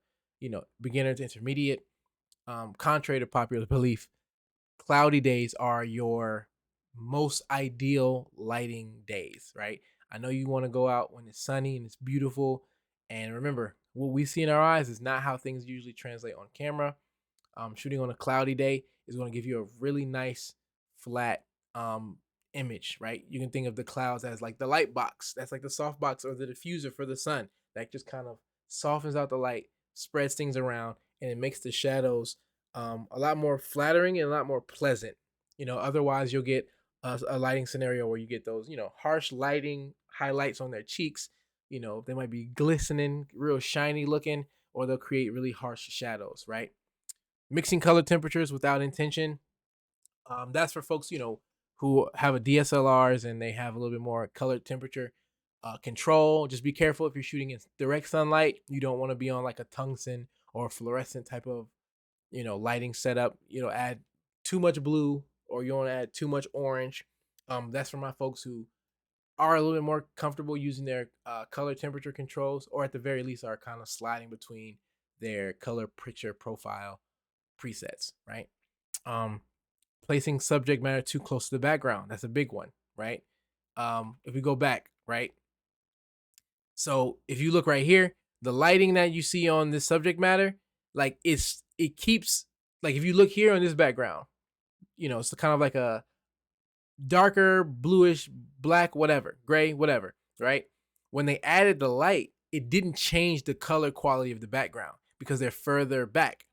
Speaker 1: beginner to intermediate. Contrary to popular belief, cloudy days are your most ideal lighting days, right? I know you want to go out when it's sunny and it's beautiful. And remember, what we see in our eyes is not how things usually translate on camera. Shooting on a cloudy day is going to give you a really nice flat um, image, right? You can think of the clouds as like the light box. That's like the soft box or the diffuser for the sun that just kind of softens out the light, spreads things around, and it makes the shadows a lot more flattering and a lot more pleasant. Otherwise you'll get a lighting scenario where you get those, harsh lighting highlights on their cheeks. They might be glistening, real shiny looking, or they'll create really harsh shadows, right? Mixing color temperatures without intention. That's for folks, who have a DSLRs and they have a little bit more color temperature control. Just be careful if you're shooting in direct sunlight. You don't want to be on like a tungsten or fluorescent type of lighting setup. Add too much blue or you want to add too much orange. That's for my folks who are a little bit more comfortable using their color temperature controls, or at the very least are kind of sliding between their color picture profile presets, right? Um, Placing subject matter too close to the background. That's a big one, right? If we go back, right? So if you look right here, the lighting that you see on this subject matter, like it keeps, like if you look here on this background, it's kind of like a darker bluish black, whatever, gray, whatever, right? When they added the light, it didn't change the color quality of the background because they're further back.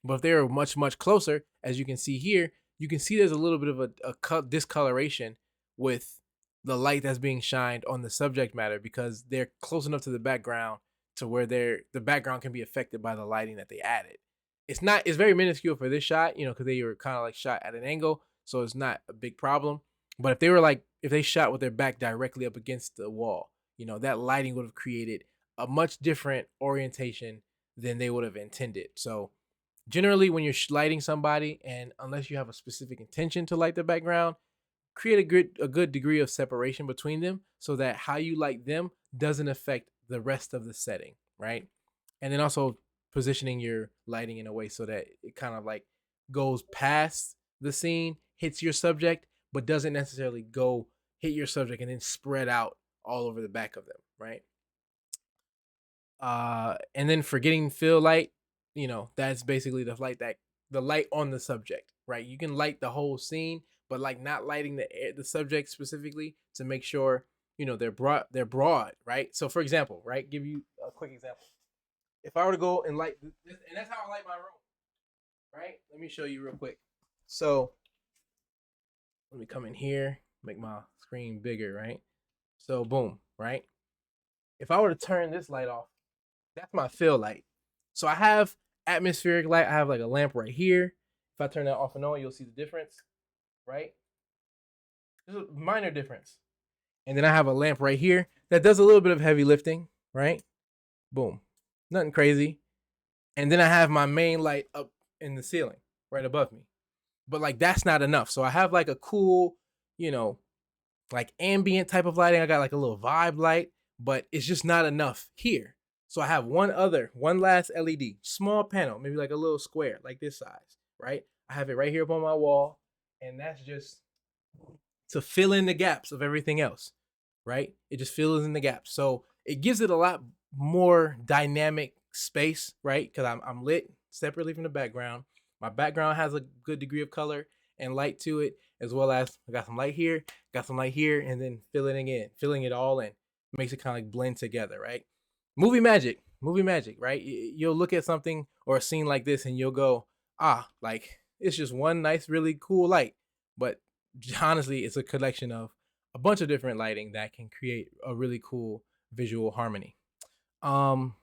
Speaker 1: But if they were much, much closer, as you can see here, you can see there's a little bit of a discoloration with the light that's being shined on the subject matter because they're close enough to the background to where the background can be affected by the lighting that they added. It's very minuscule for this shot, because they were kind of like shot at an angle, so it's not a big problem. But if they shot with their back directly up against the wall, that lighting would have created a much different orientation than they would have intended. So generally when you're lighting somebody, and unless you have a specific intention to light the background, create a good degree of separation between them so that how you light them doesn't affect the rest of the setting, right? And then also positioning your lighting in a way so that it kind of like goes past the scene, hits your subject, but doesn't necessarily go hit your subject and then spread out all over the back of them, right? And then for getting fill light, that's basically the light on the subject, right? You can light the whole scene, but like not lighting the subject specifically to make sure they're broad, right? So for example, right, give you a quick example. If I were to go and light this, and that's how I light my room, right? Let me show you real quick. So let me come in here, make my screen bigger, right? So boom, right? If I were to turn this light off, that's my fill light. So I have atmospheric light. I have like a lamp right here. If I turn that off and on, you'll see the difference, right? There's a minor difference. And then I have a lamp right here that does a little bit of heavy lifting, right? Boom. Nothing crazy. And then I have my main light up in the ceiling right above me. But like that's not enough. So I have like a cool, like ambient type of lighting. I got like a little vibe light, but it's just not enough here. So I have one last LED, small panel, maybe like a little square, like this size, right? I have it right here up on my wall, and that's just to fill in the gaps of everything else, right? It just fills in the gaps. So it gives it a lot more dynamic space, right? Because I'm lit separately from the background. My background has a good degree of color and light to it, as well as I got some light here, and then filling it all in. Makes it kind of like blend together, right? Movie magic, right? You'll look at something or a scene like this and you'll go, like it's just one nice, really cool light. But honestly, it's a collection of a bunch of different lighting that can create a really cool visual harmony. Um,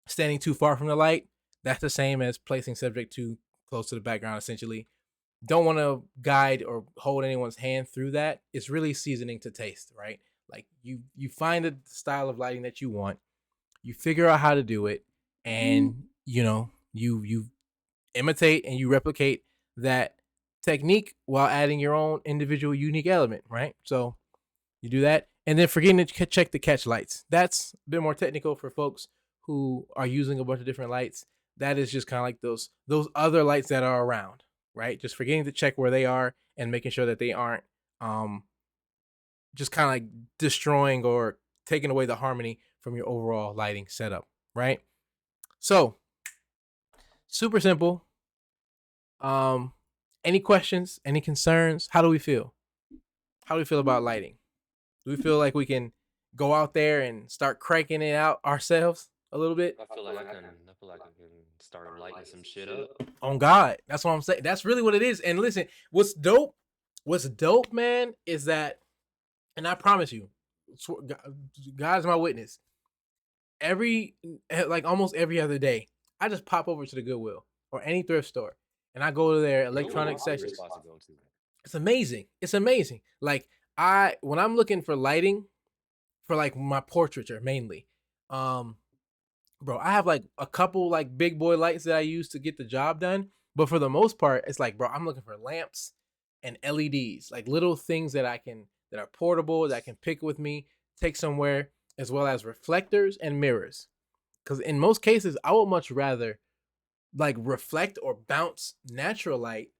Speaker 1: Standing too far from the light, that's the same as placing subject too close to the background, essentially. Don't want to guide or hold anyone's hand through that. It's really seasoning to taste, right? Like you find the style of lighting that you want, you figure out how to do it, and you imitate and you replicate that technique while adding your own individual unique element, right? So you do that, and then forgetting to check the catch lights. That's a bit more technical for folks who are using a bunch of different lights. That is just kind of like those other lights that are around, right? Just forgetting to check where they are and making sure that they aren't um just kind of like destroying or taking away the harmony from your overall lighting setup, right? So super simple. Um, any questions? Any concerns? How do we feel? How do we feel about lighting? Do we feel like we can go out there and start cranking it out ourselves a little bit?
Speaker 2: I feel like I can start lighting some shit up.
Speaker 1: On God, that's what I'm saying. That's really what it is. And listen, what's dope, man, is that, and I promise you, God's my witness. Almost every other day, I just pop over to the Goodwill or any thrift store, and I go to their electronic section. It's amazing. It's amazing. Like when I'm looking for lighting for like my portraiture mainly, um, bro, I have like a couple like big boy lights that I use to get the job done. But for the most part, it's like, bro, I'm looking for lamps and LEDs, like little things that are portable that I can pick with me, take somewhere, as well as reflectors and mirrors. Because in most cases, I would much rather like reflect or bounce natural light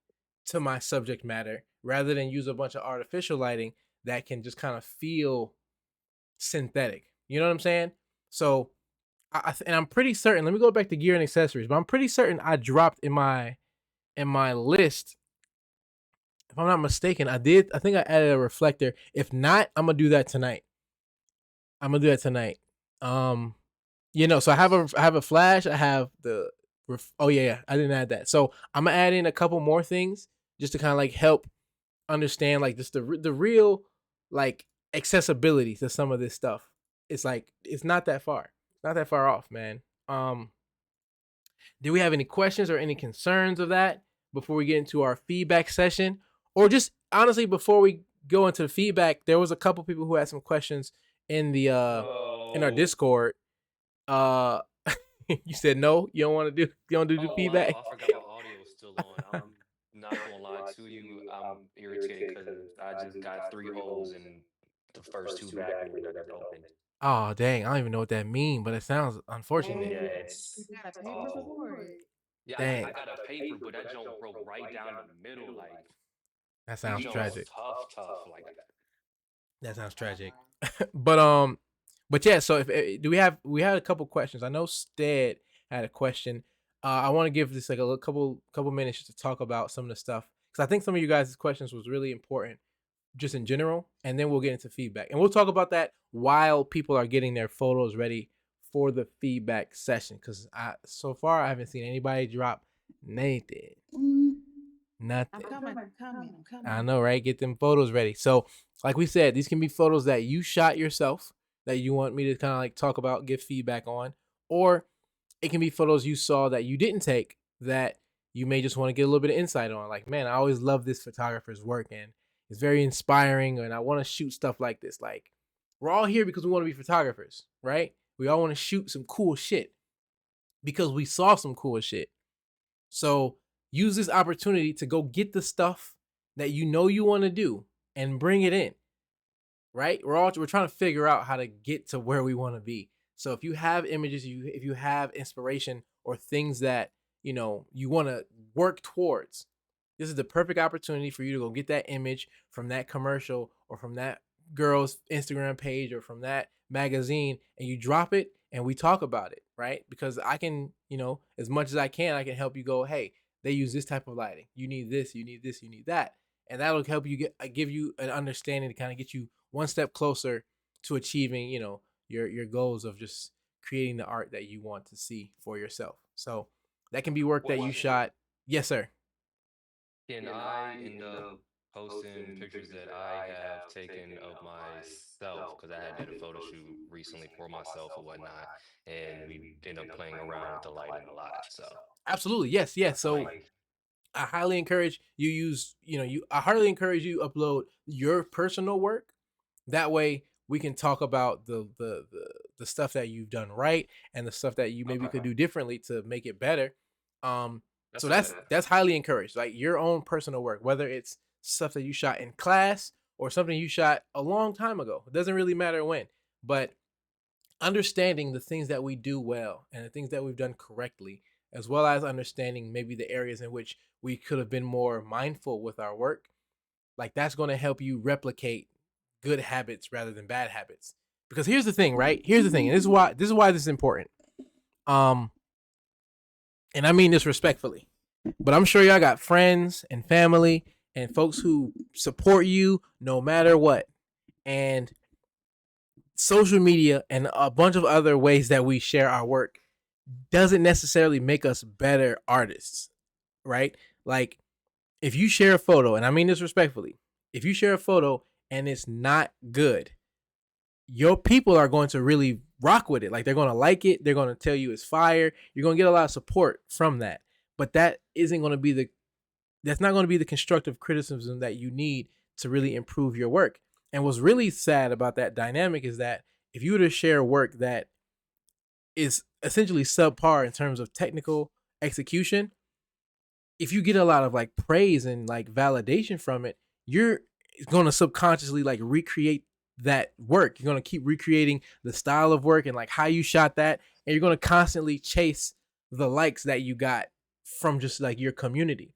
Speaker 1: to my subject matter rather than use a bunch of artificial lighting that can just kind of feel synthetic. You know what I'm saying? So, and I'm pretty certain. Let me go back to gear and accessories, but I'm pretty certain I dropped in my list. If I'm not mistaken, I did. I think I added a reflector. If not, I'm gonna do that tonight. I'm gonna do that tonight. Um, so I have a flash. I have the oh yeah, I didn't add that. So I'm gonna add in a couple more things just to kind of like help understand like just the real like accessibility to some of this stuff. It's like it's not that far, not that far off, man. Do we have any questions or any concerns of that before we get into our feedback session, or just honestly before we go into the feedback? There was a couple people who had some questions in the in our
Speaker 2: No.
Speaker 1: Discord. uh you said no, you don't do the
Speaker 2: Oh,
Speaker 1: feedback.
Speaker 2: I forgot my audio was still on. I'm not gonna lie to you. I'm irritated because I just got three holes in the first two vacuum cleaners I just opened.
Speaker 1: Oh dang, I don't even know what that means, but it sounds unfortunate.
Speaker 2: Yeah,
Speaker 4: You
Speaker 2: it's
Speaker 4: gotta pay
Speaker 2: awful.
Speaker 4: for it.
Speaker 2: Yeah, I
Speaker 1: Dang,
Speaker 2: got a paper, but that joint broke right down the middle. Like
Speaker 1: that
Speaker 2: these
Speaker 1: sounds
Speaker 2: joints
Speaker 1: tragic.
Speaker 2: tough. Like
Speaker 1: That sounds tragic. but yeah. So if do we had a couple questions? I know Stead had a question. I want to give this like a couple minutes just to talk about some of the stuff because I think some of you guys' questions was really important just in general, and then we'll get into feedback and we'll talk about that while people are getting their photos ready for the feedback session. Because I so far I haven't seen anybody drop anything,
Speaker 4: I'm
Speaker 1: nothing.
Speaker 4: coming. I'm coming. I'm
Speaker 1: I
Speaker 4: coming.
Speaker 1: know, right? Get them photos ready. So, like we said, these can be photos that you shot yourself that you want me to kind of like talk about, give feedback on, or it can be photos you saw that you didn't take that you may just want to get a little bit of insight on. Like, man, I always love this photographer's work and it's very inspiring, and I want to shoot stuff like this. Like, we're all here because we want to be photographers, right? We all want to shoot some cool shit because we saw some cool shit. So use this opportunity to go get the stuff that you know you want to do and bring it in. Right? We're trying to figure out how to get to where we want to be. So if you have images, if you have inspiration or things that you want to work towards, this is the perfect opportunity for you to go get that image from that commercial or from that girl's Instagram page or from that magazine, and you drop it and we talk about it, right? Because I can, as much as I can, I can help you go, hey, they use this type of lighting. You need this, you need this, you need that. And that'll help you give you an understanding to kind of get you one step closer to achieving, your goals of just creating the art that you want to see for yourself. So that can be work that you
Speaker 2: question.
Speaker 1: shot. Yes, sir.
Speaker 2: Can I end up posting pictures that I have taken of myself? Because I had did a photo shoot recently for myself or whatnot, and we end up playing around with the lighting a lot. So,
Speaker 1: Absolutely. Yes, yes. So
Speaker 2: like,
Speaker 1: I highly encourage you use, I highly encourage you upload your personal work. That way we can talk about the stuff that you've done right and the stuff that you maybe
Speaker 2: okay,
Speaker 1: could do differently to make it better. Um so
Speaker 2: that's a bet.
Speaker 1: that's highly encouraged. Like your own personal work, whether it's stuff that you shot in class or something you shot a long time ago. It doesn't really matter when. But understanding the things that we do well and the things that we've done correctly, as well as understanding maybe the areas in which we could have been more mindful with our work, like that's going to help you replicate good habits rather than bad habits. Because here's the thing, right? Here's the thing, and this is important. Um, and I mean this respectfully, but I'm sure y'all got friends and family and folks who support you no matter what. And social media and a bunch of other ways that we share our work doesn't necessarily make us better artists, right? Like if you share a photo, and I mean this respectfully, if you share a photo and it's not good, your people are going to really rock with it. Like they're going to like it. They're going to tell you it's fire. You're going to get a lot of support from that. But that's not going to be the constructive criticism that you need to really improve your work. And what's really sad about that dynamic is that if you were to share work that is essentially subpar in terms of technical execution, if you get a lot of like praise and like validation from it, you're going to subconsciously like recreate that work. You're going to keep recreating the style of work and like how you shot that. And you're going to constantly chase the likes that you got from just like your community.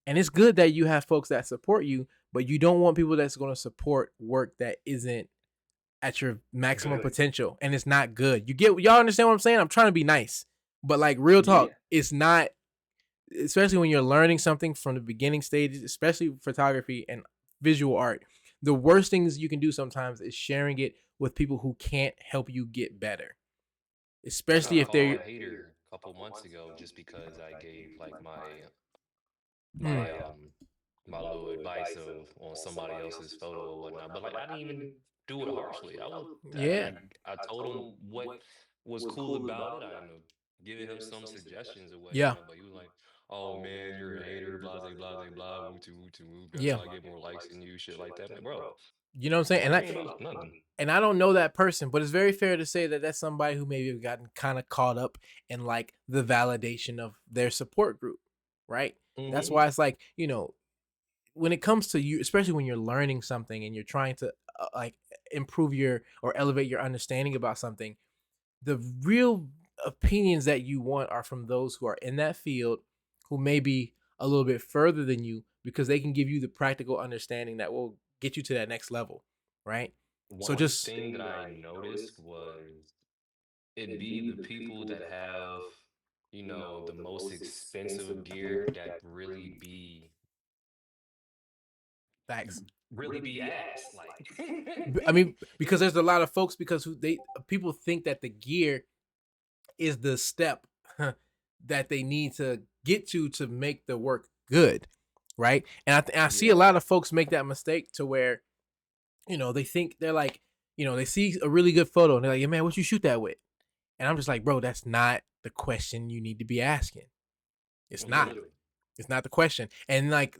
Speaker 1: And it's good that you have folks that support you, but you don't want people that's going to support work that isn't at your maximum
Speaker 2: Good.
Speaker 1: potential and it's not good. Y'all understand what I'm saying? I'm trying to be nice. But like real talk, it's not, especially when you're learning something from the beginning stages, especially photography and visual art. The worst things you can do sometimes is sharing it with people who can't help you get better.
Speaker 2: I
Speaker 1: Especially
Speaker 2: got
Speaker 1: if
Speaker 2: called a
Speaker 1: they're
Speaker 2: hater a couple months ago just because I gave like
Speaker 1: mm,
Speaker 2: my my little advice of on somebody else's photo or whatnot. But like I didn't even do it harshly.
Speaker 1: yeah.
Speaker 2: I told him what was cool about it. I ended up giving him some suggestions or
Speaker 1: Yeah.
Speaker 2: whatnot. But he was like, "Oh man, you're a hater, blah blah blah blah blah, woo to woo to woo. That's
Speaker 1: Yeah.
Speaker 2: why I get more likes than you, shit like that." I'm like, bro,
Speaker 1: You know what I'm saying?
Speaker 2: likes ain't about nothing.
Speaker 1: And I don't know that person, but it's very fair to say that that's somebody who maybe have gotten kind of caught up in like the validation of their support group, right? That's
Speaker 2: Hmm.
Speaker 1: why it's like, when it comes to you, especially when you're learning something and you're trying to like improve your or elevate your understanding about something, the real opinions that you want are from those who are in that field, who may be a little bit further than you, because they can give you the practical understanding that will get you to that next level, right? So
Speaker 2: One
Speaker 1: just
Speaker 2: thing that I noticed was it'd be the people that have, the most expensive gear that
Speaker 1: facts.
Speaker 2: really be ass. Like,
Speaker 1: I mean, because there's a lot of folks because who they people think that the gear is the step that they need to get to make the work good, right? And I see a
Speaker 2: yeah.
Speaker 1: lot of folks make that mistake to where they think they're like they see a really good photo and they're like, yeah, man, what you shoot that with? And I'm just like, bro, that's not the question you need to be asking. It's not.
Speaker 2: Literally.
Speaker 1: It's not the question. And like,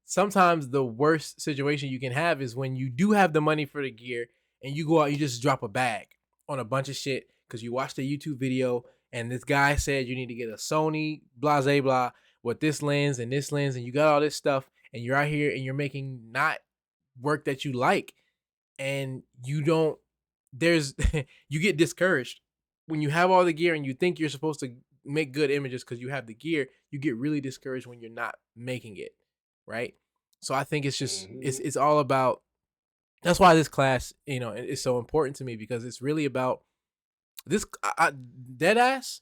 Speaker 1: sometimes the worst situation you can have is when you do have the money for the gear and you go out, you just drop a bag on a bunch of shit because you watched a YouTube video and this guy said you need to get a Sony blah blah blah with this lens and you got all this stuff and you're out here and you're making not work that you like, and you don't there's you get discouraged when you have all the gear and you think you're supposed to make good images because you have the gear. You get really discouraged when you're not making it right. So I think it's just
Speaker 2: Hmm.
Speaker 1: it's all about, that's why this class is so important to me, because it's really about this dead ass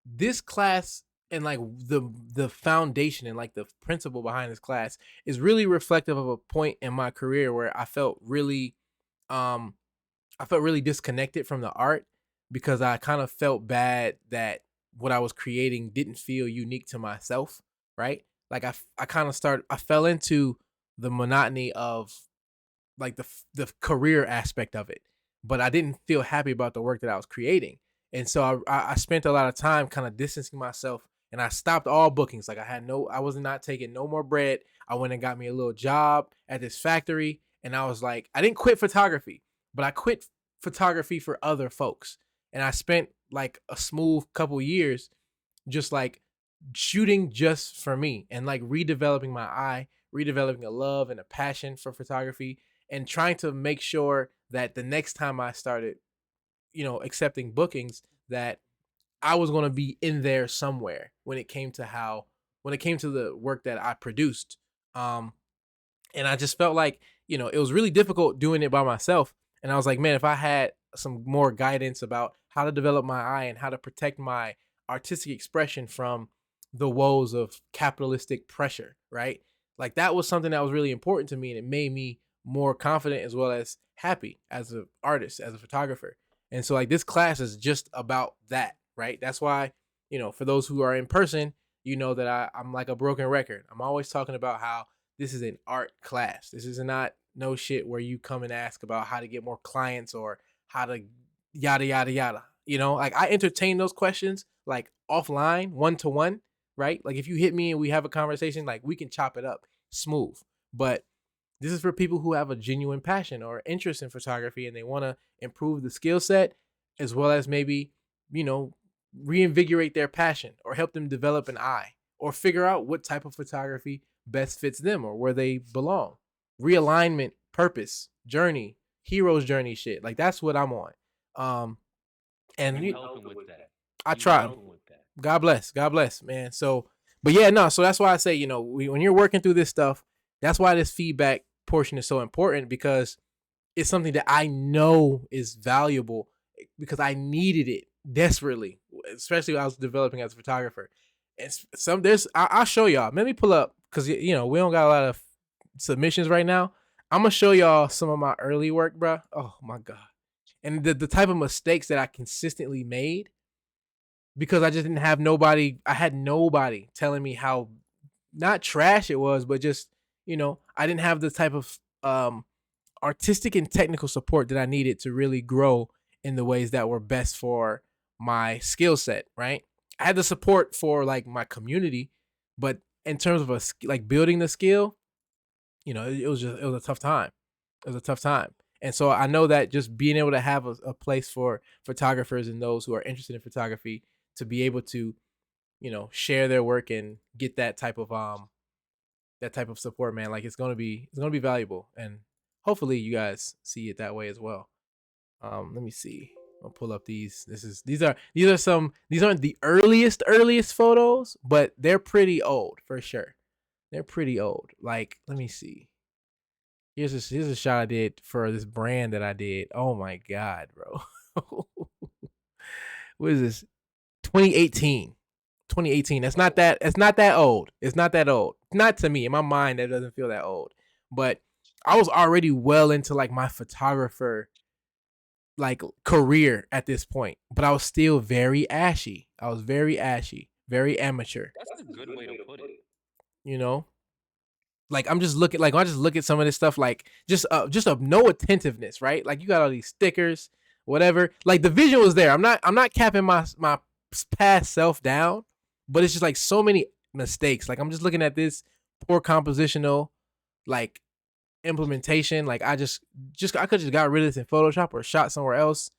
Speaker 1: this class, and like the foundation and like the principle behind this class is really reflective of a point in my career where um I felt really disconnected from the art because I kind of felt bad that what I was creating didn't feel unique to myself, right? Like I fell into the monotony of like the career aspect of it, but I didn't feel happy about the work that I was creating, and so I spent a lot of time kind of distancing myself, and I stopped all bookings. Like I was not taking no more bread. I went and got me a little job at this factory, and I was like, I didn't quit photography, but I quit photography for other folks, and I spent like a smooth couple years just like shooting just for me and like redeveloping my eye, redeveloping a love and a passion for photography, and trying to make sure that the next time I started, accepting bookings, that I was going to be in there somewhere when it came to the work that I produced. Um, and I just felt like, it was really difficult doing it by myself. And I was like, man, if I had some more guidance about how to develop my eye and how to protect my artistic expression from the woes of capitalistic pressure, right? Like that was something that was really important to me, and it made me more confident as well as happy as an artist, as a photographer. And so like this class is just about that, right? That's why, for those who are in person, that I'm like a broken record. I'm always talking about how this is an art class. This is not no shit where you come and ask about how to get more clients or how to yada yada yada. Like I entertain those questions like offline, one to one, right? Like if you hit me and we have a conversation, like we can chop it up smooth. But this is for people who have a genuine passion or interest in photography and they want to improve the skill set as well as maybe, you know, reinvigorate their passion or help them develop an eye or figure out what type of photography best fits them or where they belong. Realignment purpose, journey, hero's journey shit. Like that's what I'm on. And
Speaker 2: You helping with that.
Speaker 1: I
Speaker 2: You
Speaker 1: try.
Speaker 2: helping with that.
Speaker 1: God bless, man. So, but yeah, no. So that's why I say, you know, when you're working through this stuff, that's why this feedback portion is so important, because it's something that I know is valuable, because I needed it desperately, especially when I was developing as a photographer. And I'll show y'all. Let me pull up, because you know we don't got a lot of submissions right now. I'm gonna show y'all some of my early work, bro. Oh my god, and the type of mistakes that I consistently made, because I just didn't have nobody. I had nobody telling me how not trash it was, but just, you know, I didn't have the type of artistic and technical support that I needed to really grow in the ways that were best for my skill set, right? I had the support for like my community, but in terms of like building the skill, you know, it was a tough time. It was a tough time. And so I know that just being able to have a place for photographers and those who are interested in photography to be able to, you know, share their work and get that type of support, man, like it's gonna be valuable, and hopefully you guys see it that way as well. Let me see. I'll pull up these aren't the earliest photos, but they're pretty old for sure. They're pretty old. Like, let me see. Here's a shot I did for this brand that I did. Oh my god, bro. What is this? 2018. 2018. It's not that old. It's not that old. Not to me. In my mind, that doesn't feel that old. But I was already well into like my photographer like career at this point. But I was still very ashy. I was very ashy, very amateur.
Speaker 2: That's a good way to put it.
Speaker 1: You know? Like I'm just looking, like I just look at some of this stuff, like just a no attentiveness, right? Like you got all these stickers, whatever. Like the vision was there. I'm not capping my past self down, but it's just like so many mistakes. Like I'm just looking at this poor compositional like implementation. Like I could just got rid of this in Photoshop or shot somewhere else.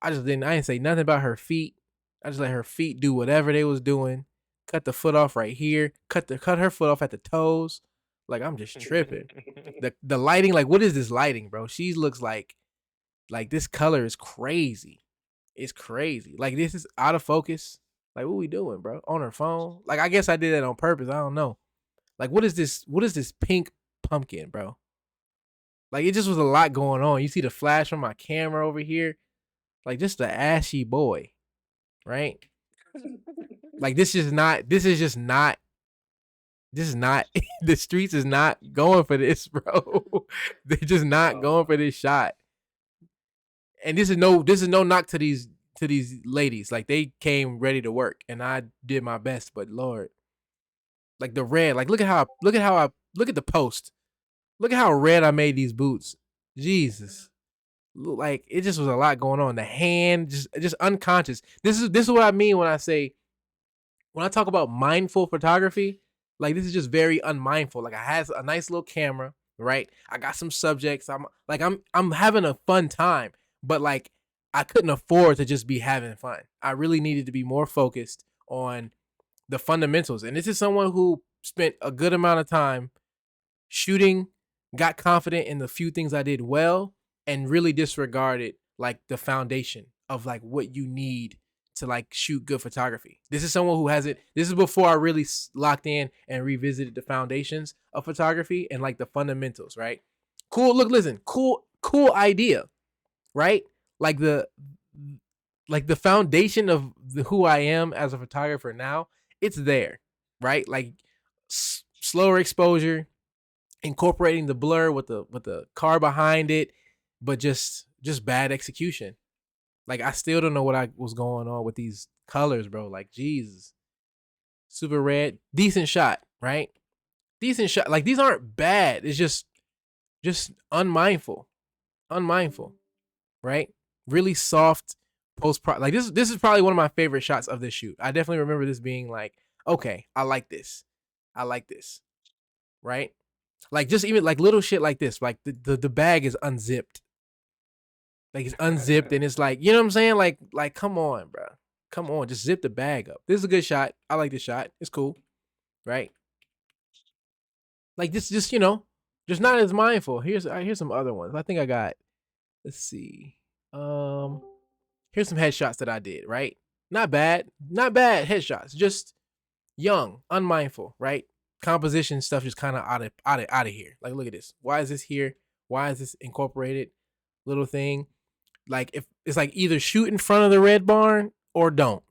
Speaker 1: I didn't say nothing about her feet. I just let her feet do whatever they was doing. Cut the foot off right here. Cut her foot off at the toes. Like I'm just tripping. The lighting, like what is this lighting, bro? She looks like this color is crazy. It's crazy. Like this is out of focus. Like what we doing, bro? On her phone? Like I guess I did that on purpose. I don't know. Like what is this? What is this pink pumpkin, bro? Like it just was a lot going on. You see the flash from my camera over here. Like just the ashy boy, right? Like this is just not the streets is not going for this, bro. They're just not going for this shot. And this is no knock to these ladies. Like they came ready to work and I did my best, but Lord, like the red, like look at how I look at the post. Look at how red I made these boots. Jesus. Like it just was a lot going on. The hand just unconscious. This is what I mean when I talk about mindful photography. Like this is just very unmindful. Like I had a nice little camera, right? I got some subjects. I'm having a fun time, but like I couldn't afford to just be having fun. I really needed to be more focused on the fundamentals. And this is someone who spent a good amount of time shooting, got confident in the few things I did well, and really disregarded like the foundation of like what you need to like shoot good photography. This is someone who hasn't. This is before I really locked in and revisited the foundations of photography and like the fundamentals, right? Cool. Look, listen, cool idea, right? Like the foundation of who I am as a photographer now, it's there, right? Like slower exposure, incorporating the blur with the car behind it, but just bad execution. Like I still don't know what I was going on with these colors, bro. Like Jesus, super red, decent shot, right? Decent shot. Like these aren't bad. It's just unmindful, right? Really soft post pro. Like this is probably one of my favorite shots of this shoot. I definitely remember this being like, okay, I like this, right? Like just even like little shit like this. Like the bag is unzipped. Like it's unzipped and it's like, you know what I'm saying? Like come on, bro. Come on, just zip the bag up. This is a good shot. I like this shot. It's cool. Right? Like this just, you know, just not as mindful. Here's some other ones. I think I got. Let's see. Um, here's some headshots that I did. Right, not bad headshots. Just young, unmindful. Right, composition stuff just kind of out of here. Like, look at this. Why is this here? Why is this incorporated? Little thing. Like, if it's like either shoot in front of the red barn or don't.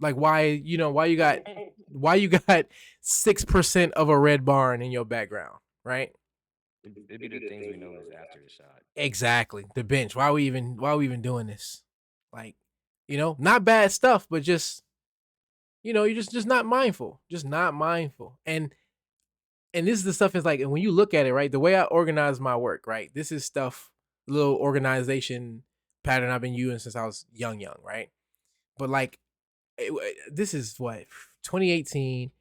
Speaker 1: Like, why why you got 6% of a red barn in your background, right?
Speaker 2: It'd be the things we notice after the shot.
Speaker 1: Exactly. The bench. Why are we even doing this? Like, not bad stuff, but just you're just not mindful. Just not mindful. And this is the stuff is like, and when you look at it, right, the way I organize my work, right? This is stuff, little organization pattern I've been using since I was young, right? But like this is what 2018,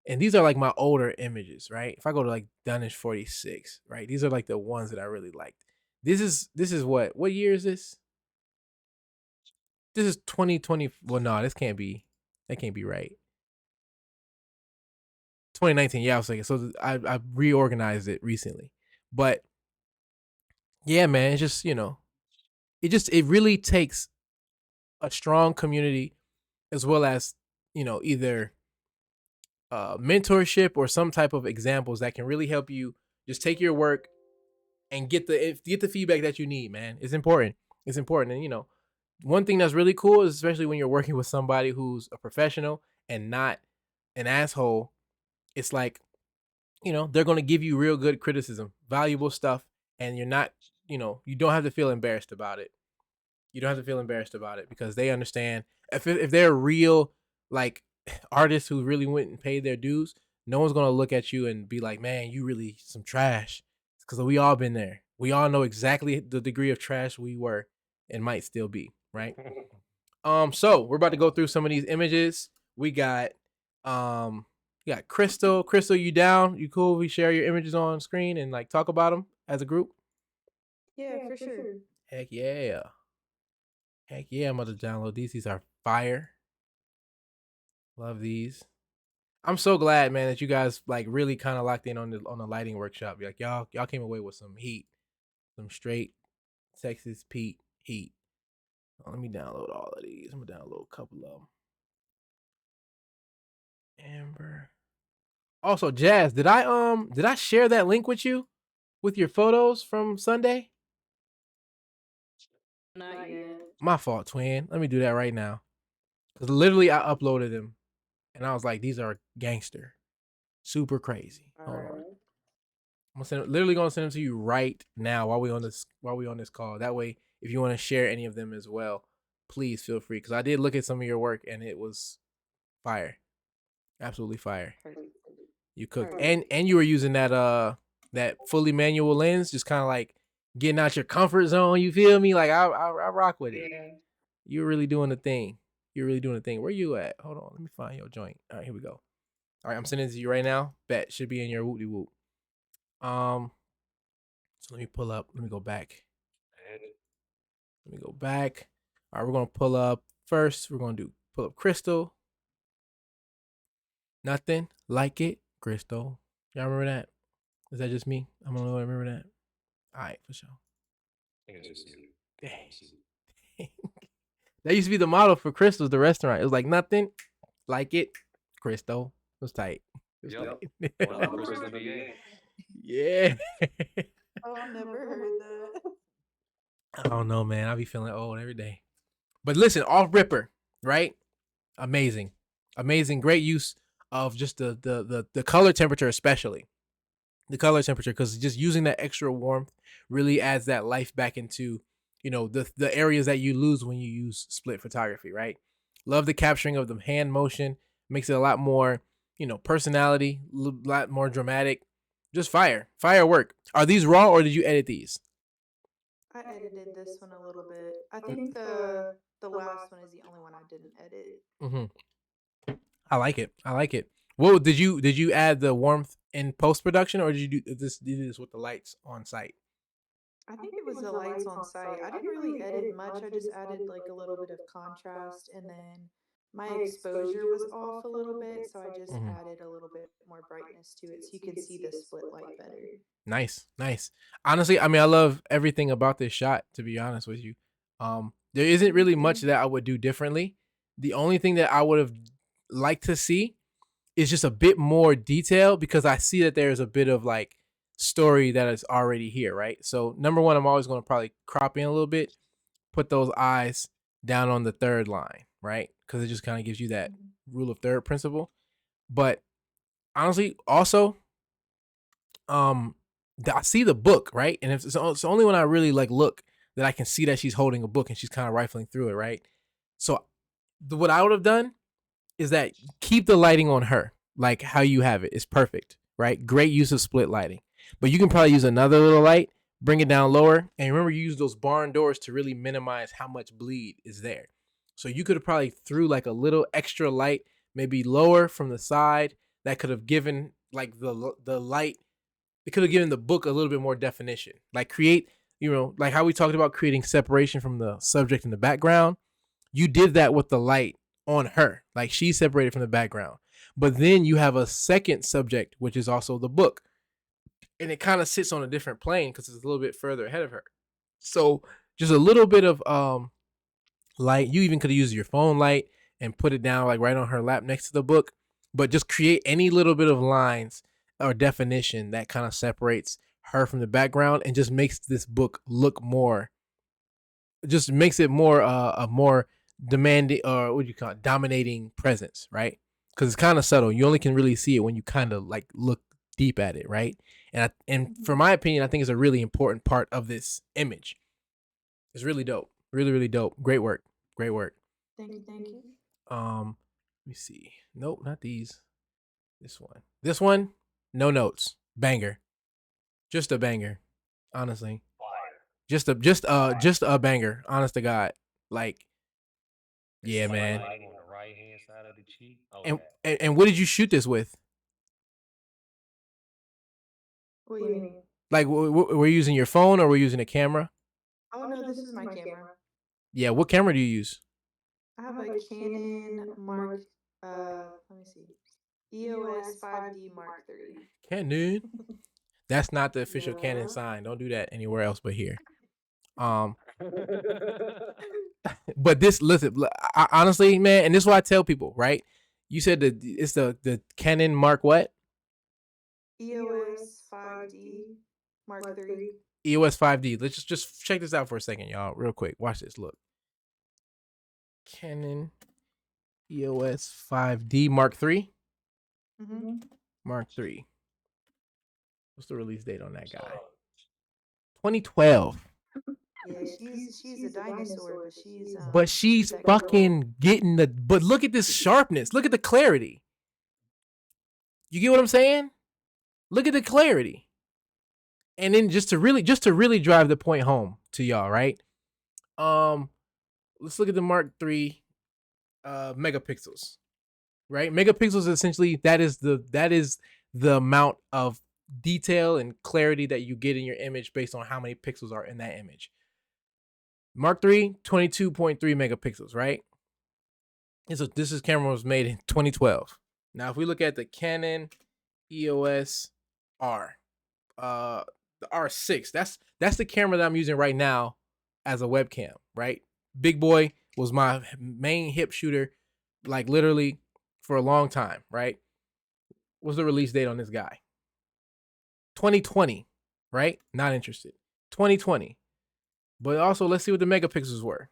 Speaker 1: and these are like my older images, right? If I go to like Dunish 46, right? These are like the ones that I really liked. This is what year is this? This is 2020. Well, no, this can't be. That can't be right. 2019. Yeah, I was thinking. So I reorganized it recently, but yeah, man, it's just it really takes a strong community as well as either mentorship or some type of examples that can really help you just take your work and get the feedback that you need, man. It's important. It's important. And one thing that's really cool is, especially when you're working with somebody who's a professional and not an asshole, it's like, they're going to give you real good criticism, valuable stuff, and you're not, you don't have to feel embarrassed about it. You don't have to feel embarrassed about it because they understand if they're real, like, artists who really went and paid their dues. No one's gonna look at you and be like, "Man, you really some trash," because we all been there. We all know exactly the degree of trash we were and might still be, right? So we're about to go through some of these images. We got Crystal. Crystal, you down? You cool? We share your images on screen and like talk about them as a group.
Speaker 3: Yeah, for sure.
Speaker 1: Heck yeah. Heck yeah, I'm about to download these. These are fire. Love these. I'm so glad, man, that you guys like really kind of locked in on the lighting workshop. Like, y'all came away with some heat, some straight Texas Pete heat. Let me download all of these. I'm gonna download a couple of them. Amber. Also, Jazz, did I share that link with you with your photos from Sunday?
Speaker 3: Not yet.
Speaker 1: My fault, twin. Let me do that right now. Cause literally I uploaded them and I was like, these are gangster. Super crazy. Hold on. Literally gonna send them to you right now while we on this call. That way, if you want to share any of them as well, please feel free. Because I did look at some of your work and it was fire, absolutely fire.
Speaker 3: Perfect.
Speaker 1: You cooked, and you were using that fully manual lens, just kind of like getting out your comfort zone. You feel me? Like I rock with it.
Speaker 3: Yeah.
Speaker 1: You're really doing the thing. You're really doing the thing. Where you at? Hold on, let me find your joint. All right, here we go. All right, I'm sending it to you right now. Bet should be in your whoop de whoop. So let me pull up. Let me go back. Let me go back. All right, we're gonna pull up first. We're gonna pull up Crystal. Nothing like it, Crystal. Y'all remember that? Is that just me? I'm the only one remember that. All right, for sure.
Speaker 2: I think it's just you.
Speaker 1: Dang. That used to be the model for Crystal's, the restaurant. It was like nothing like it, Crystal. It was tight. It was
Speaker 2: Yep.
Speaker 1: tight.
Speaker 2: One of Crystal's NBA.
Speaker 1: Yeah.
Speaker 3: Oh, I've never heard that.
Speaker 1: I don't know, man. I be feeling old every day. But listen, off ripper, right? Amazing, amazing, great use of just the color temperature, especially the color temperature, because just using that extra warmth really adds that life back into the areas that you lose when you use split photography, right? Love the capturing of the hand motion, makes it a lot more personality, a lot more dramatic. Just firework. Are these raw or did you edit these?
Speaker 3: I edited this one a little bit. I think the last one is the only one I didn't edit.
Speaker 1: Mm-hmm. I like it. I like it. What did you add the warmth in post production, or did you do this with the lights on site?
Speaker 3: I think it was the lights on site. I didn't really edit much. I just added like a little bit of contrast and then my exposure was off a little bit, so I just
Speaker 1: Mhm.
Speaker 3: added a little bit more brightness to it so you can see the split light better.
Speaker 1: Nice, nice. Honestly, I mean, I love everything about this shot. To be honest with you, there isn't really much that I would do differently. The only thing that I would have liked to see is just a bit more detail because I see that there's a bit of like story that is already here, right? So number one, I'm always going to probably crop in a little bit, put those eyes down on the third line, right? Because it just kind of gives you that rule of third principle. But honestly, also, um, I see the book, right? And it's only when I really like look that I can see that she's holding a book and she's kind of rifling through it, right? So what I would have done is that keep the lighting on her, like how you have it. It's perfect, right? Great use of split lighting. But you can probably use another little light, bring it down lower, and remember you use those barn doors to really minimize how much bleed is there. So you could have probably threw like a little extra light, maybe lower from the side, that could have given like the light. It could have given the book a little bit more definition. Like create, like how we talked about creating separation from the subject in the background. You did that with the light on her. Like she's separated from the background. But then you have a second subject, which is also the book. And it kind of sits on a different plane because it's a little bit further ahead of her. So just a little bit of light. You even could have used your phone light and put it down like right on her lap next to the book. But just create any little bit of lines or definition that kind of separates her from the background and just makes this book look more, just makes it more a more demanding, or what do you call it, dominating presence, right? Because it's kind of subtle. You only can really see it when you kind of like look deep at it, right? And for my opinion, I think it's a really important part of this image. It's really dope, really really dope. Great work, great work.
Speaker 3: Thank you, thank you.
Speaker 1: Let me see. Nope, not these. This one, no notes. Banger, just a banger. Honestly, just a banger. Honest to God, like yeah,
Speaker 2: Slight
Speaker 1: man.
Speaker 2: lighting on the right hand side of the cheek.
Speaker 1: And,
Speaker 2: Okay.
Speaker 1: and what did you shoot this with?
Speaker 3: What do you mean?
Speaker 1: Like, were you using your phone or were you using a camera?
Speaker 3: Oh no, this is my camera.
Speaker 1: Yeah, what camera do you use?
Speaker 3: I have a Canon Mark, let me see, EOS 5D Mark III.
Speaker 1: Canon. That's not the official Canon
Speaker 3: Yeah.
Speaker 1: sign. Don't do that anywhere else but here. But this, listen, honestly, man, and this is what I tell people, right? You said that it's the Canon Mark what?
Speaker 3: EOS 5D Mark III.
Speaker 1: EOS 5D. Let's just check this out for a second, y'all, real quick. Watch this. Look, Canon EOS 5D Mark III.
Speaker 3: Mm-hmm.
Speaker 1: Mark III. What's the release date on that guy? 2012.
Speaker 3: Yeah, she's a dinosaur, but
Speaker 1: But she's
Speaker 3: that girl.
Speaker 1: fucking getting the. But look at this sharpness. Look at the clarity. You get what I'm saying? Look at the clarity. And then just to really drive the point home to y'all, right? Let's look at the Mark III megapixels. Right? Megapixels essentially that is the amount of detail and clarity that you get in your image based on how many pixels are in that image. Mark III, 22.3 megapixels, right? This camera was made in 2012. Now, if we look at the Canon EOS R, the R6, that's the camera that I'm using right now as a webcam, right? Big boy was my main hip shooter, like literally for a long time, right? What's the release date on this guy? 2020, right? Not interested. 2020. But also, let's see what the megapixels were.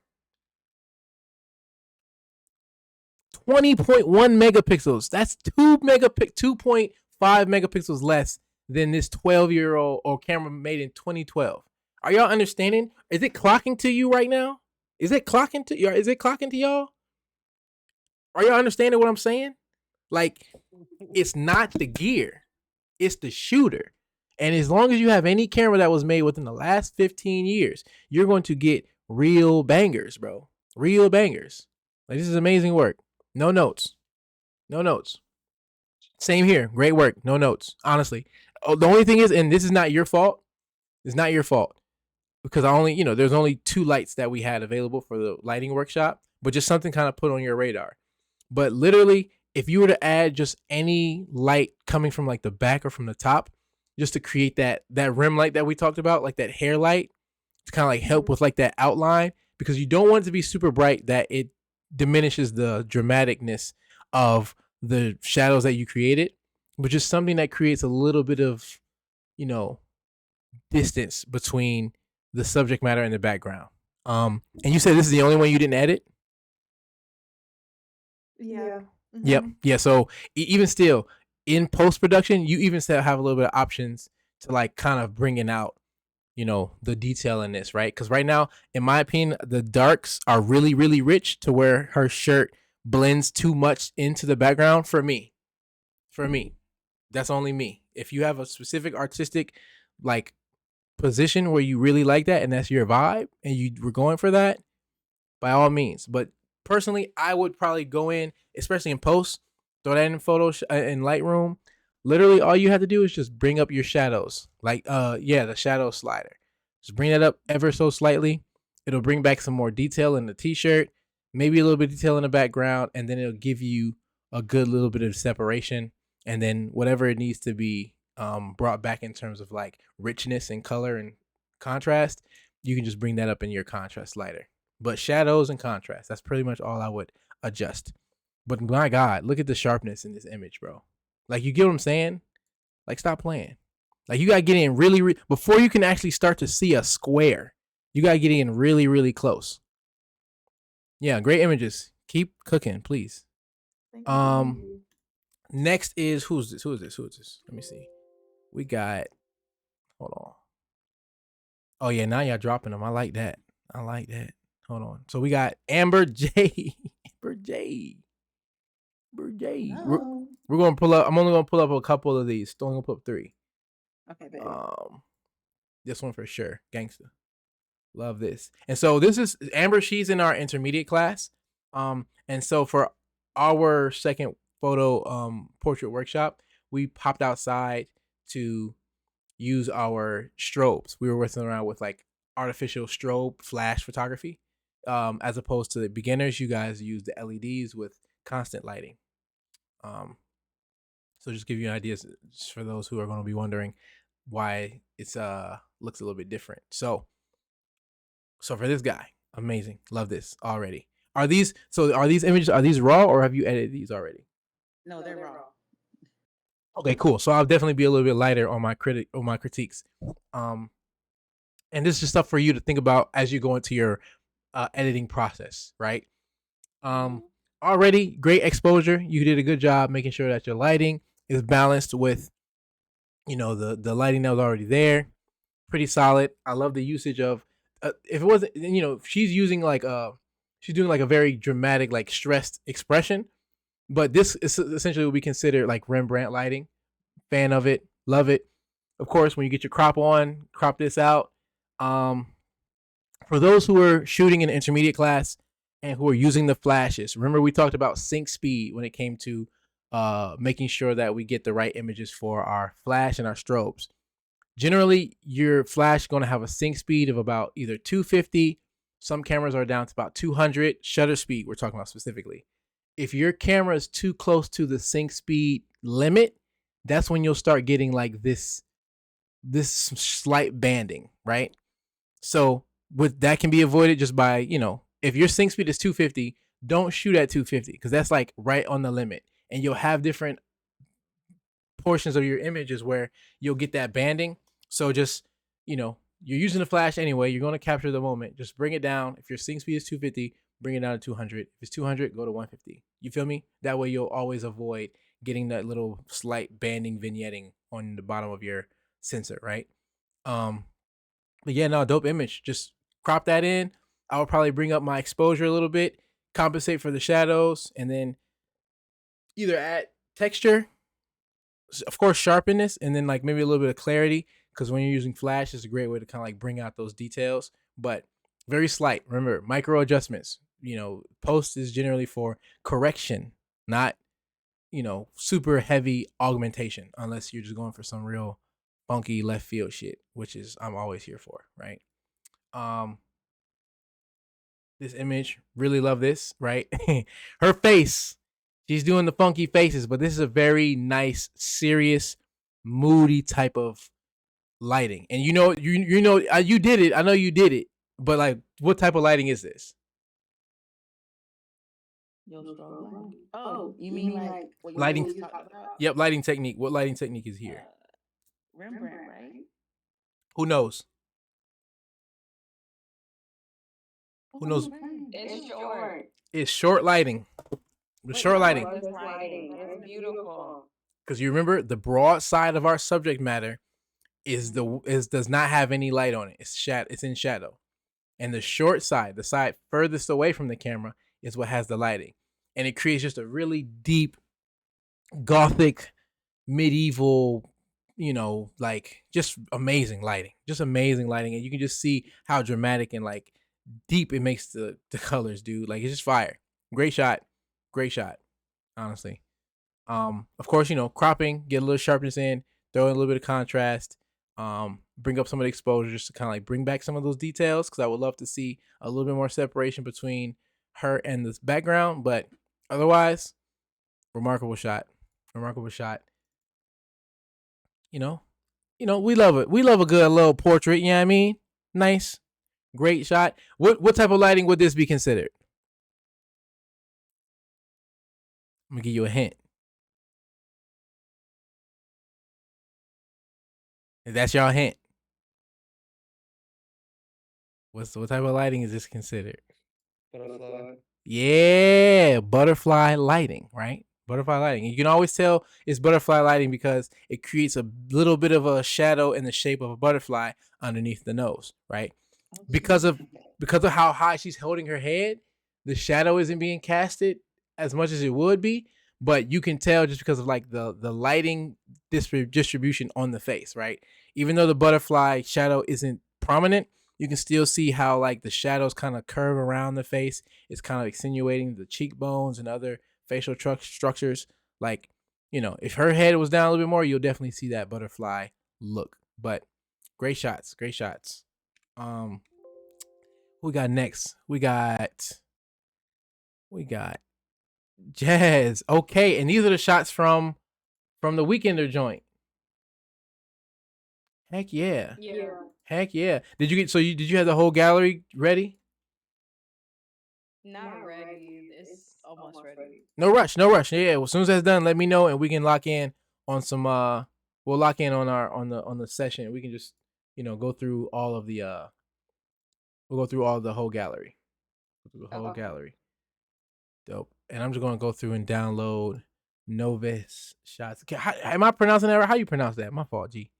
Speaker 1: 20.1 megapixels. That's 2.5 megapixels less than this 12-year-old or camera made in 2012. Are y'all understanding? Is it clocking to you right now? Is it clocking to y'all? Are y'all understanding what I'm saying? Like, it's not the gear, it's the shooter. And as long as you have any camera that was made within the last 15 years, you're going to get real bangers, bro. Real bangers. Like, this is amazing work. No notes. No notes. Same here. Great work. No notes. Honestly. Oh, the only thing is, and this is not your fault. It's not your fault. Because there's only 2 lights that we had available for the lighting workshop, but just something kind of put on your radar. But literally, if you were to add just any light coming from like the back or from the top, just to create that rim light that we talked about, like that hair light, to kind of like help with like that outline, because you don't want it to be super bright that it diminishes the dramaticness of the shadows that you created, but just something that creates a little bit of, you know, distance between the subject matter and the background. And you said this is the only one you didn't edit?
Speaker 3: Yeah.
Speaker 1: Yep. Yeah. So even still, in post production, you even still have a little bit of options to like kind of bringing out, you know, the detail in this, right? Because right now, in my opinion, the darks are really, really rich to where her shirt blends too much into the background for me. For me, that's only me. If you have a specific artistic like position where you really like that and that's your vibe and you were going for that, by all means. But personally, I would probably go in, especially in post, throw that in in Lightroom. Literally, all you have to do is just bring up your shadows, like yeah, the shadow slider. Just bring that up ever so slightly. It'll bring back some more detail in the t-shirt, maybe a little bit of detail in the background, and then it'll give you a good little bit of separation. And then whatever it needs to be brought back in terms of like richness and color and contrast, you can just bring that up in your contrast slider. But shadows and contrast, that's pretty much all I would adjust. But my God, look at the sharpness in this image, bro. Like, you get what I'm saying? Like, stop playing. Like, you gotta get in before you can actually start to see a square. You gotta get in really, really close. Yeah, great images. Keep cooking, please.
Speaker 3: Thank
Speaker 1: Um,
Speaker 3: you.
Speaker 1: Next is who's this? Who is this? Who is this? Let me see. We got. Hold on. Oh yeah, now y'all dropping them. I like that. I like that. Hold on. So we got Amber J. Amber J. Amber J.
Speaker 4: No.
Speaker 1: We're gonna pull up. I'm only gonna pull up a couple of these. Only gonna pull up 3.
Speaker 4: Okay, baby.
Speaker 1: This one for sure. Gangsta. Love this. And so this is Amber. She's in our intermediate class. And so for our second photo portrait workshop, we popped outside to use our strobes. We were working around with like artificial strobe flash photography. As opposed to the beginners, you guys use the LEDs with constant lighting. So just give you an idea just for those who are going to be wondering why it's looks a little bit different. So for this guy, amazing. Love this already. Are these images, are these raw or have you edited these already?
Speaker 4: No, they're raw.
Speaker 1: Okay, cool. So I'll definitely be a little bit lighter on my critiques. And this is just stuff for you to think about as you go into your editing process, right? Already great exposure. You did a good job making sure that your lighting is balanced with, you know, the lighting that was already there. Pretty solid. I love the usage of if it wasn't, you know, she's using like she's doing like a very dramatic, like stressed expression, but this is essentially what we consider like Rembrandt lighting. Fan of it, love it. Of course, when you get your crop on, crop this out. For those who are shooting in intermediate class and who are using the flashes, remember we talked about sync speed when it came to making sure that we get the right images for our flash and our strobes. Generally, your flash is going to have a sync speed of about either 250. Some cameras are down to about 200. Shutter speed, we're talking about specifically. If your camera is too close to the sync speed limit, that's when you'll start getting like this slight banding, right? So with that can be avoided just by, you know, if your sync speed is 250, don't shoot at 250 because that's like right on the limit. And you'll have different portions of your images where you'll get that banding. So just, you know, you're using the flash anyway, you're going to capture the moment. Just bring it down. If your sync speed is 250, bring it down to 200. If it's 200, go to 150. You feel me? That way you'll always avoid getting that little slight banding vignetting on the bottom of your sensor, right? But yeah, no, dope image. Just crop that in. I would probably bring up my exposure a little bit, compensate for the shadows, and then either add texture, of course, sharpness, and then like maybe a little bit of clarity. Because when you're using flash, it's a great way to kind of like bring out those details, but very slight. Remember, micro adjustments. You know, post is generally for correction, not, you know, super heavy augmentation, unless you're just going for some real funky left field shit, which is I'm always here for, right? This image, really love this, right? Her face She's doing the funky faces, but this is a very nice, serious, moody type of lighting. And you know, you did it. I know you did it. But like, what type of lighting is this?
Speaker 4: Your strobe lighting. Oh, you mean like what you
Speaker 1: Lighting.
Speaker 4: just talked about?
Speaker 1: Yep, lighting technique. What lighting technique is
Speaker 4: Uh,
Speaker 1: here?
Speaker 4: Rembrandt, right?
Speaker 1: Who knows?
Speaker 4: What's
Speaker 1: Who
Speaker 4: on
Speaker 1: knows?
Speaker 4: the frame?
Speaker 5: It's short.
Speaker 1: It's short lighting. The
Speaker 4: Wait,
Speaker 1: short
Speaker 4: I
Speaker 1: lighting.
Speaker 4: love
Speaker 5: This lighting. That's beautiful.
Speaker 1: Because you remember the broad side of our subject matter is does not have any light on it. It's in shadow. And the short side, the side furthest away from the camera, is what has the lighting. And it creates just a really deep, gothic, medieval, like just amazing lighting. Just amazing lighting. And you can just see how dramatic and like deep it makes the colors, dude. Like it's just fire. Great shot. Great shot. Honestly. Of course, cropping, get a little sharpness in, throw in a little bit of contrast, bring up some of the exposure just to kind of like bring back some of those details because I would love to see a little bit more separation between her and this background. But otherwise, remarkable shot. Remarkable shot. We love it. We love a good little portrait, you know what I mean? Nice. Great shot. What type of lighting would this be considered? I'm gonna give you a hint. If that's your hint. What type of lighting is this considered?
Speaker 2: Butterfly.
Speaker 1: Yeah, butterfly lighting, right? Butterfly lighting. You can always tell it's butterfly lighting because it creates a little bit of a shadow in the shape of a butterfly underneath the nose, right?
Speaker 4: Oh,
Speaker 1: Because of
Speaker 4: okay.
Speaker 1: because of how high she's holding her head, the shadow isn't being casted as much as it would be, but you can tell just because of like the lighting distribution on the face, right? Even though the butterfly shadow isn't prominent, you can still see how like the shadows kind of curve around the face. It's kind of insinuating the cheekbones and other facial structures. Like, if her head was down a little bit more, you'll definitely see that butterfly look. But great shots, great shots. Who we got next? We got Jazz. Okay, and these are the shots from the Weekender joint. Heck yeah.
Speaker 5: Yeah.
Speaker 1: Heck yeah. Did you have the whole gallery ready?
Speaker 5: Not ready. It's almost ready.
Speaker 1: No rush, no rush. Yeah, well, as soon as that's done, let me know and we can lock in on some we'll lock in on our on the session. We can just, go through all of the we'll go through all of the whole gallery. Go through the whole
Speaker 5: Okay.
Speaker 1: gallery. Dope. And I'm just gonna go through and download Novis shots. Am I pronouncing that right? How you pronounce that? My fault, G.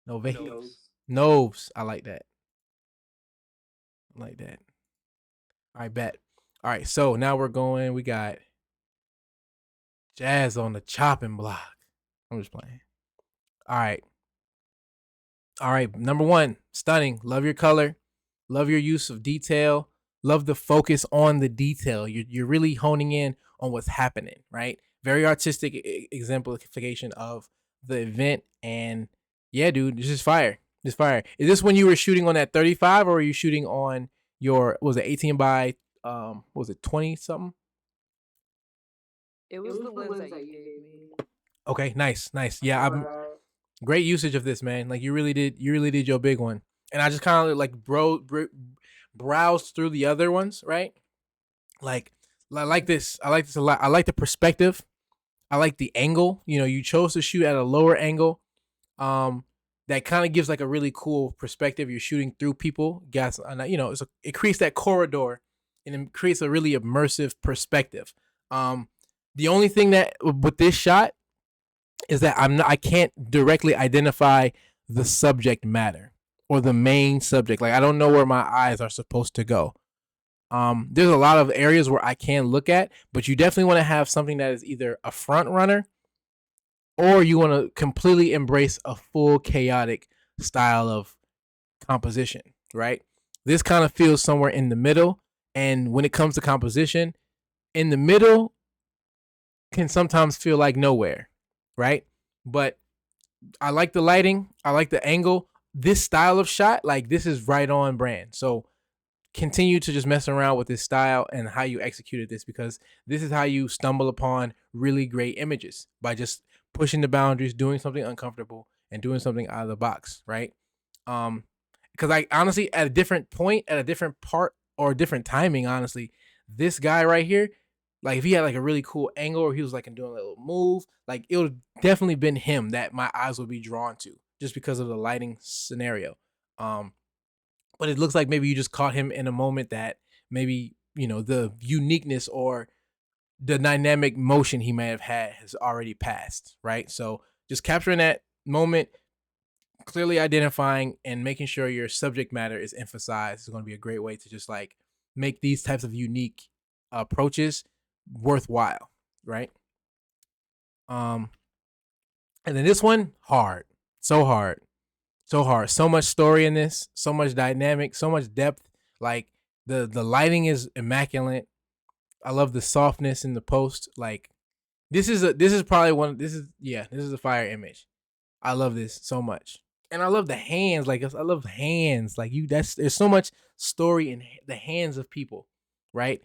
Speaker 1: Novis. Noves. I like that. I like that. I bet. All right, so now we're going. We got Jazz on the chopping block. I'm just playing. All right. All right. Number one, stunning. Love your color. Love your use of detail. Love the focus on the detail. You're really honing in on what's happening, right? Very artistic exemplification of the event. And yeah, dude, it's just fire. Just fire. Is this when you were shooting on that 35 or were you shooting on your, was it 18 by, what was it 20 something?
Speaker 5: It was the lens that you gave me.
Speaker 1: Okay, nice. Yeah, great usage of this, man. Like you really did your big one. And I just kind of like browsed through the other ones, right? Like I like this. I like this a lot. I like the perspective. I like the angle. You chose to shoot at a lower angle. That kind of gives like a really cool perspective. You're shooting through people. Gas, it creates that corridor, and it creates a really immersive perspective. The only thing that with this shot is that I can't directly identify the subject matter or the main subject. Like I don't know where my eyes are supposed to go. There's a lot of areas where I can look at, but you definitely want to have something that is either a front runner or you want to completely embrace a full chaotic style of composition, right? This kind of feels somewhere in the middle. And when it comes to composition, in the middle can sometimes feel like nowhere, right? But I like the lighting. I like the angle. This style of shot, like this is right on brand. So continue to just mess around with this style and how you executed this, because this is how you stumble upon really great images, by just pushing the boundaries, doing something uncomfortable, and doing something out of the box, right? Um, because I honestly, at a different point, at a different part, or a different timing, honestly, this guy right here, like if he had like a really cool angle, or he was like doing a little move, like it would definitely been him that my eyes would be drawn to, just because of the lighting scenario. Um, but it looks like maybe you just caught him in a moment that maybe, the uniqueness or the dynamic motion he may have had has already passed, right? So just capturing that moment, clearly identifying and making sure your subject matter is emphasized is going to be a great way to just like make these types of unique approaches worthwhile, right? Um, and then this one, hard, so hard, so hard, so much story in this, so much dynamic, so much depth. Like the lighting is immaculate. I love the softness in the post. Like this is probably one. This is a fire image. I love this so much, and I love the hands. Like I love hands. Like there's so much story in the hands of people, right?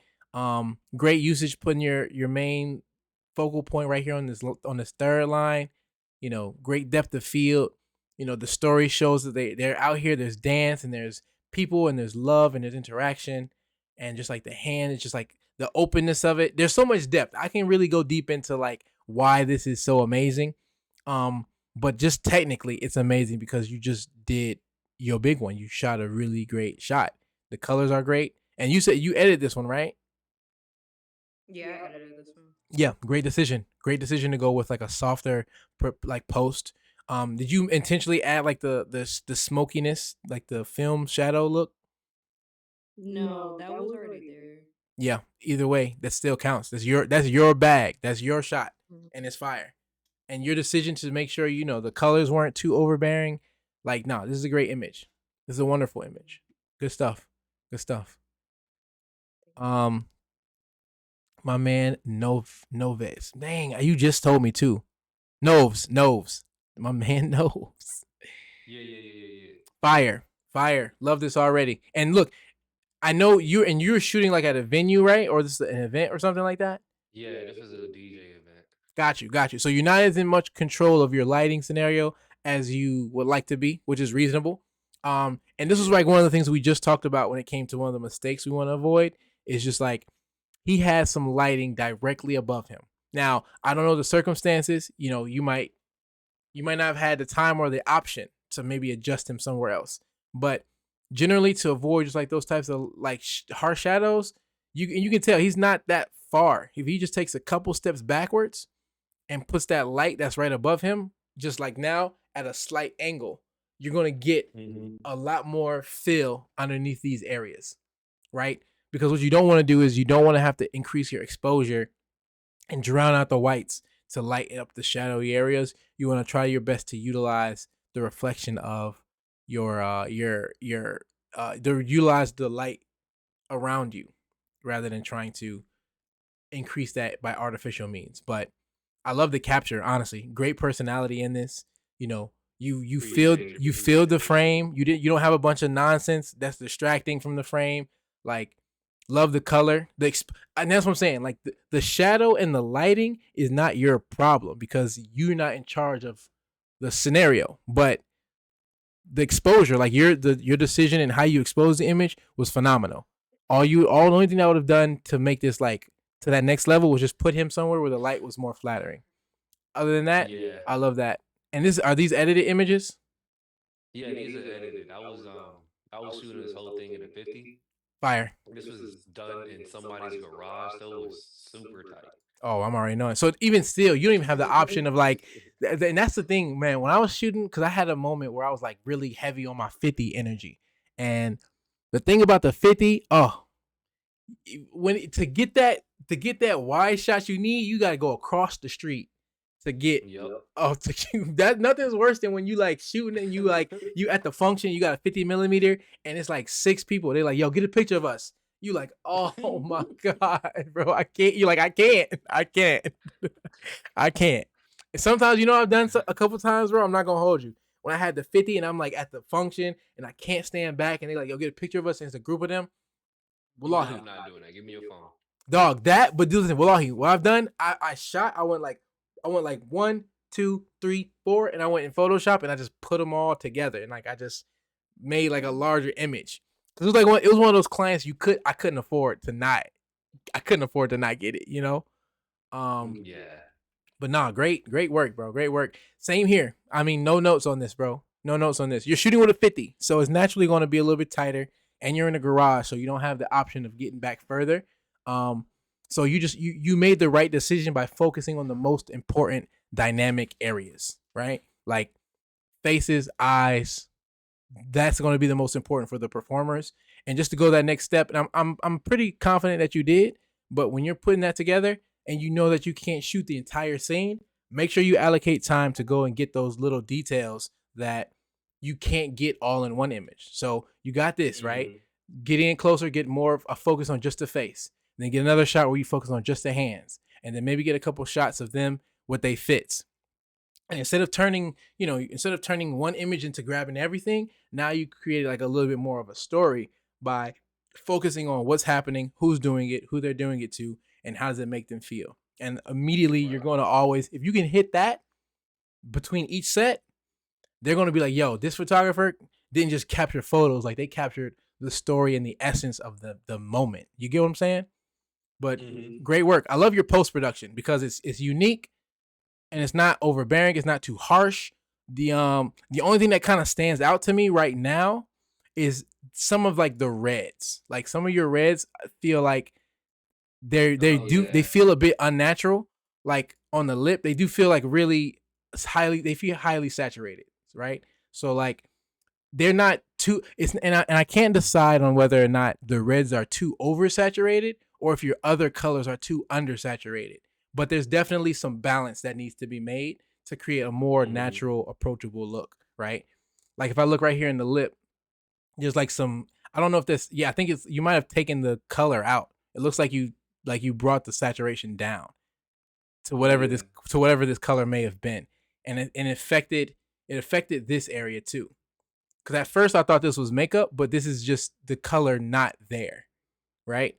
Speaker 1: Great usage putting your main focal point right here on this third line. Great depth of field. The story shows that they're out here. There's dance and there's people and there's love and there's interaction, and just like the hand, it's just like the openness of it. There's so much depth. I can really go deep into like why this is so amazing. But just technically, it's amazing because you just did your big one. You shot a really great shot. The colors are great, and you said you edited this one, right?
Speaker 5: Yeah, I edited this one.
Speaker 1: Yeah, great decision. Great decision to go with like a softer, like post. Did you intentionally add like the smokiness, like the film shadow look?
Speaker 5: No, that was already there.
Speaker 1: Yeah. Either way, that still counts. That's your bag. That's your shot,
Speaker 3: Mhm.
Speaker 1: and it's fire. And your decision to make sure the colors weren't too overbearing. Like, no, this is a great image. This is a wonderful image. Good stuff. Good stuff. Um, my man Noves. Dang, you just told me too. Noves. My man Noves.
Speaker 2: Yeah.
Speaker 1: Fire. Fire. Love this already. And look, I know you're shooting like at a venue, right? Or this is an event or something like that?
Speaker 2: Yeah, this was a DJ event.
Speaker 1: Got you. So you're not as in much control of your lighting scenario as you would like to be, which is reasonable. And this was like one of the things we just talked about when it came to one of the mistakes we want to avoid is just like he has some lighting directly above him. Now, I don't know the circumstances. You might not have had the time or the option to maybe adjust him somewhere else. But generally, to avoid just like those types of like harsh shadows, you can tell he's not that far. If he just takes a couple steps backwards and puts that light that's right above him, just like now at a slight angle, you're gonna get a lot more fill underneath these areas, right? Because what you don't want to do is you don't want to have to increase your exposure and drown out the whites to light up the shadowy areas. You want to try your best to utilize the reflection of utilize the light around you rather than trying to increase that by artificial means. But I love the capture, honestly. Great personality in this. You filled the frame. You don't have a bunch of nonsense that's distracting from the frame. Like, love the color. And that's what I'm saying. Like the shadow and the lighting is not your problem because you're not in charge of the scenario. But the exposure, like your decision and how you expose the image was phenomenal. The only thing I would have done to make this like to that next level was just put him somewhere where the light was more flattering. Other than that,
Speaker 2: Yeah.
Speaker 1: I love that. And are these edited images?
Speaker 2: Yeah, these are edited. I was shooting this whole thing in a 50.
Speaker 1: Fire.
Speaker 2: This was done in somebody's garage, so it was super tight.
Speaker 1: Oh, I'm already knowing. So even still, you don't even have the option of like, and that's the thing, man. When I was shooting, because I had a moment where I was like really heavy on my 50 energy, and the thing about the 50, to get that wide shot you need, you gotta go across the street to get.
Speaker 2: Yep.
Speaker 1: That nothing's worse than when you like shooting and you at the function, you got a 50 millimeter and it's like 6 people. They're like, yo, get a picture of us. You like, oh my God, bro, I can't. You're like, I can't. I can't. And sometimes, I've done a couple times, bro. I'm not gonna hold you. When I had the 50 and I'm like at the function and I can't stand back and they're like, yo, get a picture of us and it's a group of them. Wallahi.
Speaker 2: I'm not doing that. Give me your phone.
Speaker 1: Dog, that, but listen, wallahi, what I've done, I went like 1, 2, 3, 4, and I went in Photoshop and I just put them all together and like I just made like a larger image. Cause it was like it was one of those clients I couldn't afford to not get it, you know?
Speaker 2: Yeah.
Speaker 1: But nah, great work, bro. Great work. Same here. I mean, no notes on this, bro. No notes on this. You're shooting with a 50, so it's naturally going to be a little bit tighter, and you're in a garage, so you don't have the option of getting back further. So you made the right decision by focusing on the most important dynamic areas, right? Like faces, eyes. That's going to be the most important for the performers. And just to go that next step, and I'm pretty confident that you did. But when you're putting that together, and you know that you can't shoot the entire scene, make sure you allocate time to go and get those little details that you can't get all in one image. So you got this, right? Get in closer, get more of a focus on just the face. Then get another shot where you focus on just the hands. And then maybe get a couple shots of them with they fits. And instead of turning one image into grabbing everything, now you create like a little bit more of a story by focusing on what's happening, who's doing it, who they're doing it to, and how does it make them feel. And immediately you're going to always, if you can hit that between each set, they're going to be like, yo, this photographer didn't just capture photos, like they captured the story and the essence of the moment. You get what I'm saying? But great work. I love your post-production because it's unique and it's not overbearing. It's not too harsh. The only thing that kind of stands out to me right now is some of like the reds. Like some of your reds feel like they feel a bit unnatural. Like on the lip, they do feel like really highly saturated, right? So like they're not too and I can't decide on whether or not the reds are too oversaturated or if your other colors are too undersaturated. But there's definitely some balance that needs to be made to create a more natural, approachable look, right? Like if I look right here in the lip, there's like some, I don't know if this, I think you might have taken the color out. It looks like you brought the saturation down to whatever this color may have been. And it affected this area too. Because at first I thought this was makeup, but this is just the color not there, right?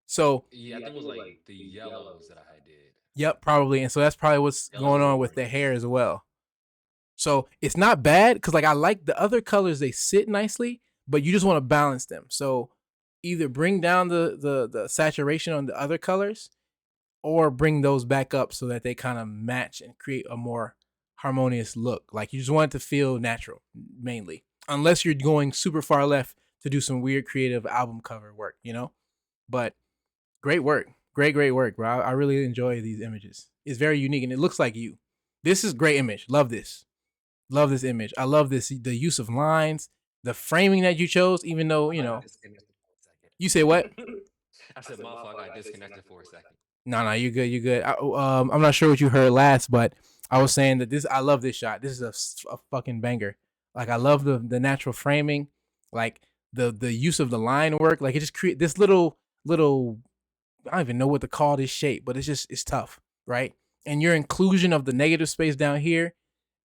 Speaker 1: So
Speaker 2: yeah, I think it was like the yellows that I did.
Speaker 1: Yep, probably. And so that's probably what's going on with the hair as well. So it's not bad because like I like the other colors, they sit nicely, but you just want to balance them. So either bring down the saturation on the other colors or bring those back up so that they kind of match and create a more harmonious look. Like you just want it to feel natural mainly, unless you're going super far left to do some weird creative album cover work, you know? But great work. Great work, bro. I really enjoy these images. It's very unique and it looks like you. This is great image. Love this. Love this image. I love this. The use of lines, the framing that you chose, even though, you know. You say what?
Speaker 2: I said, motherfucker, I got disconnected for a second.
Speaker 1: No, you're good. You're good. I'm not sure what you heard last, but I was saying that I love this shot. This is a fucking banger. Like I love the natural framing, like the use of the line work. Like it just create this little I don't even know what to call this shape, but it's tough, right? And your inclusion of the negative space down here,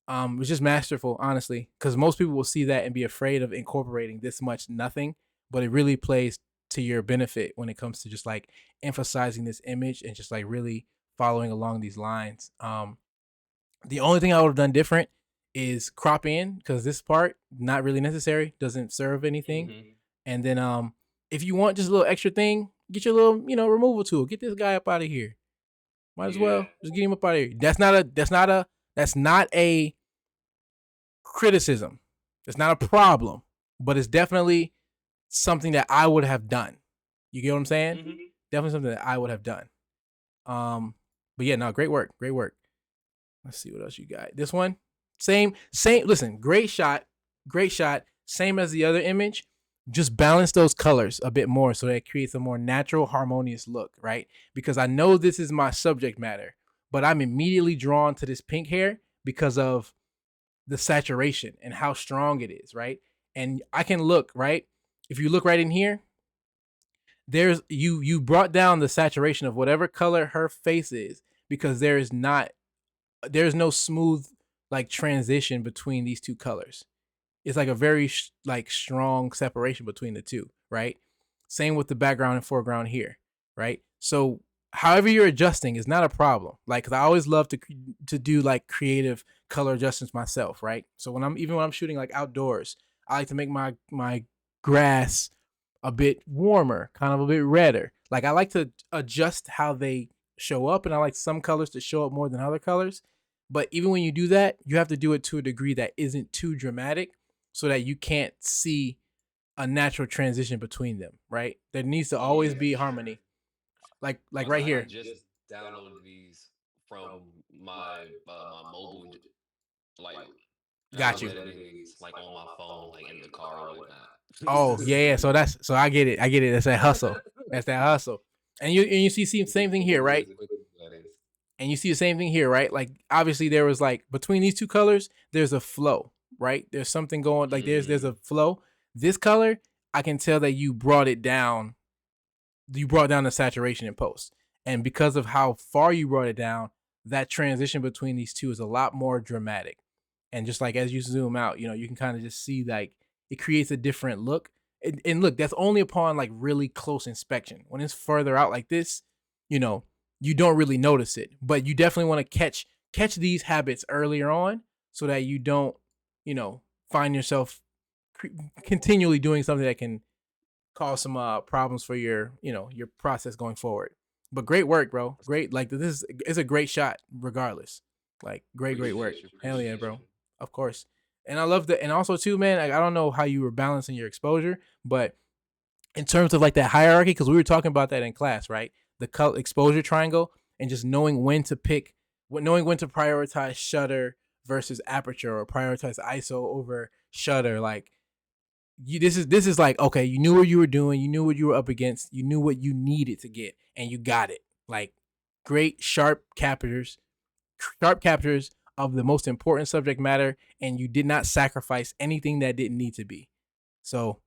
Speaker 1: was just masterful, honestly, because most people will see that and be afraid of incorporating this much nothing, but it really plays to your benefit when it comes to just like emphasizing this image and just like really following along these lines. The only thing I would have done different is crop in because this part not really necessary, doesn't serve anything. And then if you want just a little extra thing, get your little removal tool. Get this guy up out of here. Might as well just get him up out of here. That's not a criticism. It's not a problem, but it's definitely something that I would have done. You get what I'm saying? Definitely something that I would have done. But yeah, no, great work. Let's see what else you got. This one, same. Listen, great shot. Same as the other image. Just balance those colors a bit more so that it creates a more natural, harmonious look, right? Because I know this is my subject matter, but I'm immediately drawn to this pink hair because of the saturation and how strong it is, right? And I can look, right? If you look right in here, there's you brought down the saturation of whatever color her face is because there's no smooth like transition between these two colors. It's like a very strong separation between the two, right? Same with the background and foreground here, right? So however you're adjusting is not a problem. Like, cause I always love to do like creative color adjustments myself, right? So when I'm shooting like outdoors, I like to make my grass a bit warmer, kind of a bit redder. Like I like to adjust how they show up, and I like some colors to show up more than other colors. But even when you do that, you have to do it to a degree that isn't too dramatic, so that you can't see a natural transition between them. Right? There needs to always
Speaker 2: Yeah,
Speaker 1: be harmony. Like right
Speaker 2: I
Speaker 1: here.
Speaker 2: just downloaded these from my mobile, like I
Speaker 1: Got
Speaker 2: was
Speaker 1: you.
Speaker 2: editing these like on my phone, like in the car or whatnot.
Speaker 1: Oh yeah. So I get it. I get it. That's that hustle. That's that hustle. And you see same thing here, right?
Speaker 2: It's a quick edit.
Speaker 1: And you see the same thing here, right? Like obviously there was like between these two colors, there's a flow, right? There's something going like there's a flow. This color, I can tell that you brought down the saturation in post. And because of how far you brought it down, that transition between these two is a lot more dramatic. And just like as you zoom out, you can kind of just see like it creates a different look. And look, that's only upon like really close inspection. When it's further out like this, you know, you don't really notice it. But you definitely want to catch these habits earlier on so that you don't, find yourself continually doing something that can cause some problems for your process going forward. But great work, bro. Great. Like this is a great shot regardless. Like great work. Hell yeah,
Speaker 2: Appreciate
Speaker 1: bro.
Speaker 2: you.
Speaker 1: Of course. And I love that. And also too, man, like, I don't know how you were balancing your exposure, but in terms of like that hierarchy, because we were talking about that in class, right? The color exposure triangle and just knowing knowing when to prioritize shutter versus aperture or prioritize ISO over shutter. Like this is like, okay, you knew what you were doing, you knew what you were up against, you knew what you needed to get, and you got it. Like great sharp captures of the most important subject matter, and you did not sacrifice anything that didn't need to be. So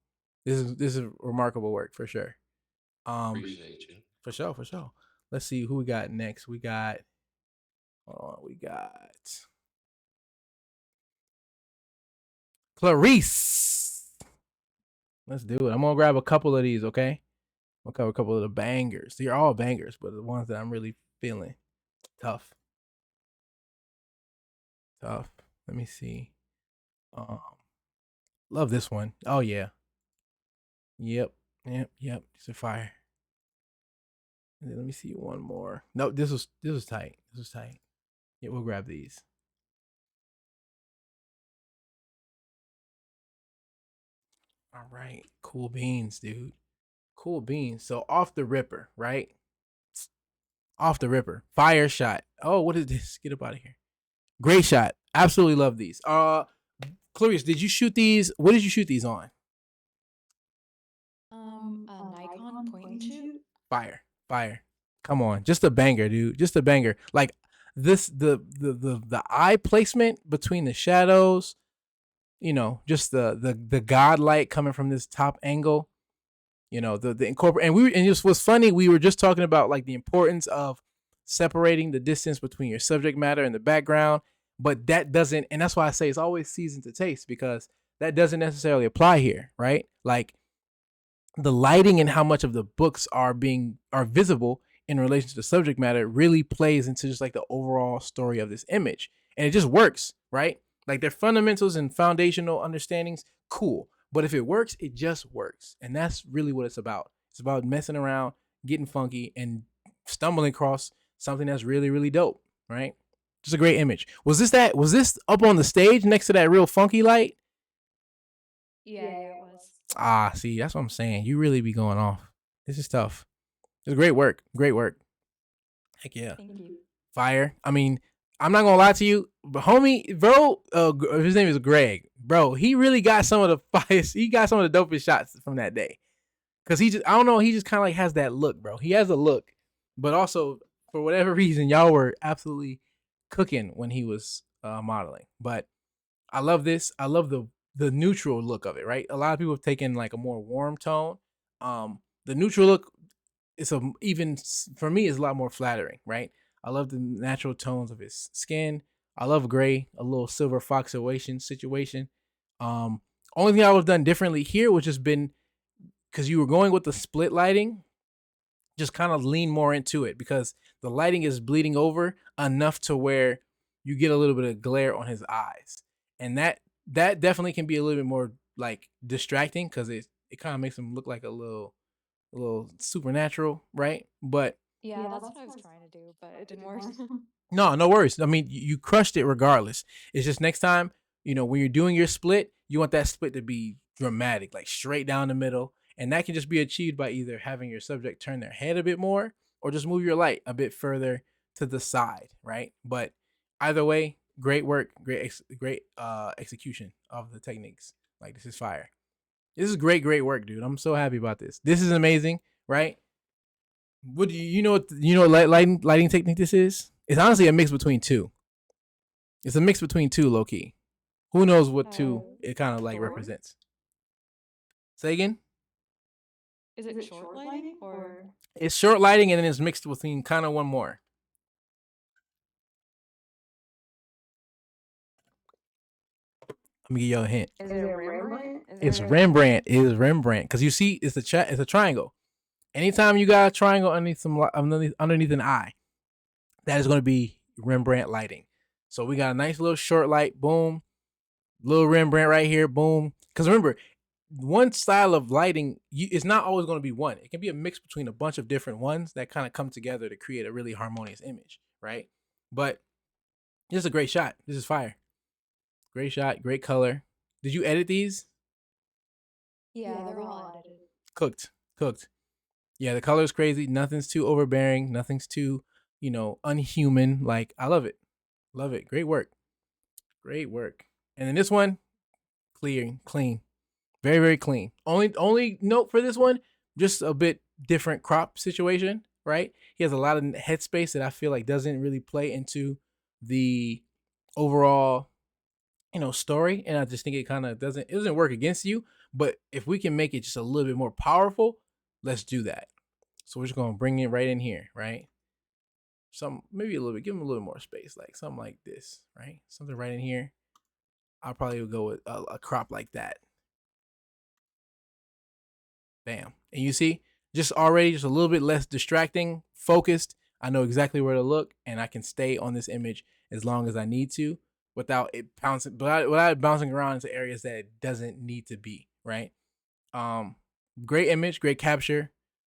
Speaker 1: this is remarkable work for sure. Um,
Speaker 2: Appreciate you.
Speaker 1: for sure. Let's see who we got next. We got Clarice. Let's do it. I'm gonna grab a couple of these, okay? I'll cover a couple of the bangers. They're all bangers, but the ones that I'm really feeling tough. Tough. Let me see. Um, love this one. Oh yeah. Yep. It's a fire. And then let me see one more. No, this was tight. This was tight. Yeah, we'll grab these. All right. Cool beans, dude. Cool beans. So off the ripper, right? Off the ripper. Fire shot. Oh, what is this? Get up out of here. Great shot. Absolutely love these. Clarice, did you shoot these? What did you shoot these on?
Speaker 5: A Nikon point and shoot.
Speaker 1: Fire. Come on, just a banger, dude. Just a banger. Like this, the eye placement between the shadows. Just the godlight coming from this top angle. The incorporate, and it just was funny. We were just talking about like the importance of separating the distance between your subject matter and the background, but that doesn't, and that's why I say it's always season to taste, because that doesn't necessarily apply here, right? Like the lighting and how much of the books are visible in relation to the subject matter really plays into just like the overall story of this image, and it just works, right? Like their fundamentals and foundational understandings, cool, but if it works, it just works, and that's really what it's about. It's about messing around, getting funky, and stumbling across something that's really really dope, right? Just a great image. Was this up on the stage next to that real funky light?
Speaker 5: Yeah, it was.
Speaker 1: Ah, see, that's what I'm saying. You really be going off. This is tough. It's great work. Great work. Heck yeah.
Speaker 5: Thank you.
Speaker 1: Fire. I mean, I'm not gonna lie to you, but homie, bro, his name is Greg. Bro, he really got some of the fires. He got some of the dopest shots from that day. Cause I don't know, he just kind of like has that look, bro. He has a look, but also for whatever reason, y'all were absolutely cooking when he was modeling. But I love this. I love the neutral look of it, right? A lot of people have taken like a more warm tone. The neutral look is for me is a lot more flattering, right? I love the natural tones of his skin. I love gray, a little silver foxuation situation. Only thing I would have done differently here would just been because you were going with the split lighting, just kind of lean more into it because the lighting is bleeding over enough to where you get a little bit of glare on his eyes, and that definitely can be a little bit more like distracting because it kind of makes him look like a little supernatural, right? But
Speaker 5: Yeah, that's what I was trying to do, but it didn't work.
Speaker 1: no, no worries. I mean, you crushed it regardless. It's just next time, when you're doing your split, you want that split to be dramatic, like straight down the middle. And that can just be achieved by either having your subject turn their head a bit more or just move your light a bit further to the side, right? But either way, great work, great execution of the techniques. Like this is fire. This is great work, dude. I'm so happy about this. This is amazing, right? What do you know? What lighting technique this is? It's honestly a mix between two. It's a mix between two, low key. Who knows what two it kind of like
Speaker 5: Short?
Speaker 1: represents? Say again.
Speaker 5: Is it short lighting or?
Speaker 1: It's short lighting and then it's mixed between kind of one more. Let me give you a hint.
Speaker 4: Is it Rembrandt?
Speaker 1: It's Rembrandt. It is Rembrandt because you see, it's a triangle. Anytime you got a triangle underneath an eye, that is going to be Rembrandt lighting. So we got a nice little short light, boom, little Rembrandt right here, boom. Because remember, one style of lighting it's not always going to be one. It can be a mix between a bunch of different ones that kind of come together to create a really harmonious image, right? But this is a great shot. This is fire. Great shot, great color. Did you edit these?
Speaker 5: Yeah, they're all edited.
Speaker 1: Cooked. Yeah, the color's crazy. Nothing's too overbearing. Nothing's too, unhuman. Like, I love it. Love it. Great work. And then this one, clean. Very, very clean. Only note for this one, just a bit different crop situation, right? He has a lot of headspace that I feel like doesn't really play into the overall, story. And I just think it doesn't work against you. But if we can make it just a little bit more powerful, let's do that. So we're just gonna bring it right in here, right? Maybe a little bit, give him a little more space, like something like this, right? Something right in here. I'll probably go with a crop like that. Bam. And you see, just a little bit less distracting, focused. I know exactly where to look, and I can stay on this image as long as I need to without it bouncing around into areas that it doesn't need to be, right? Great image, great capture.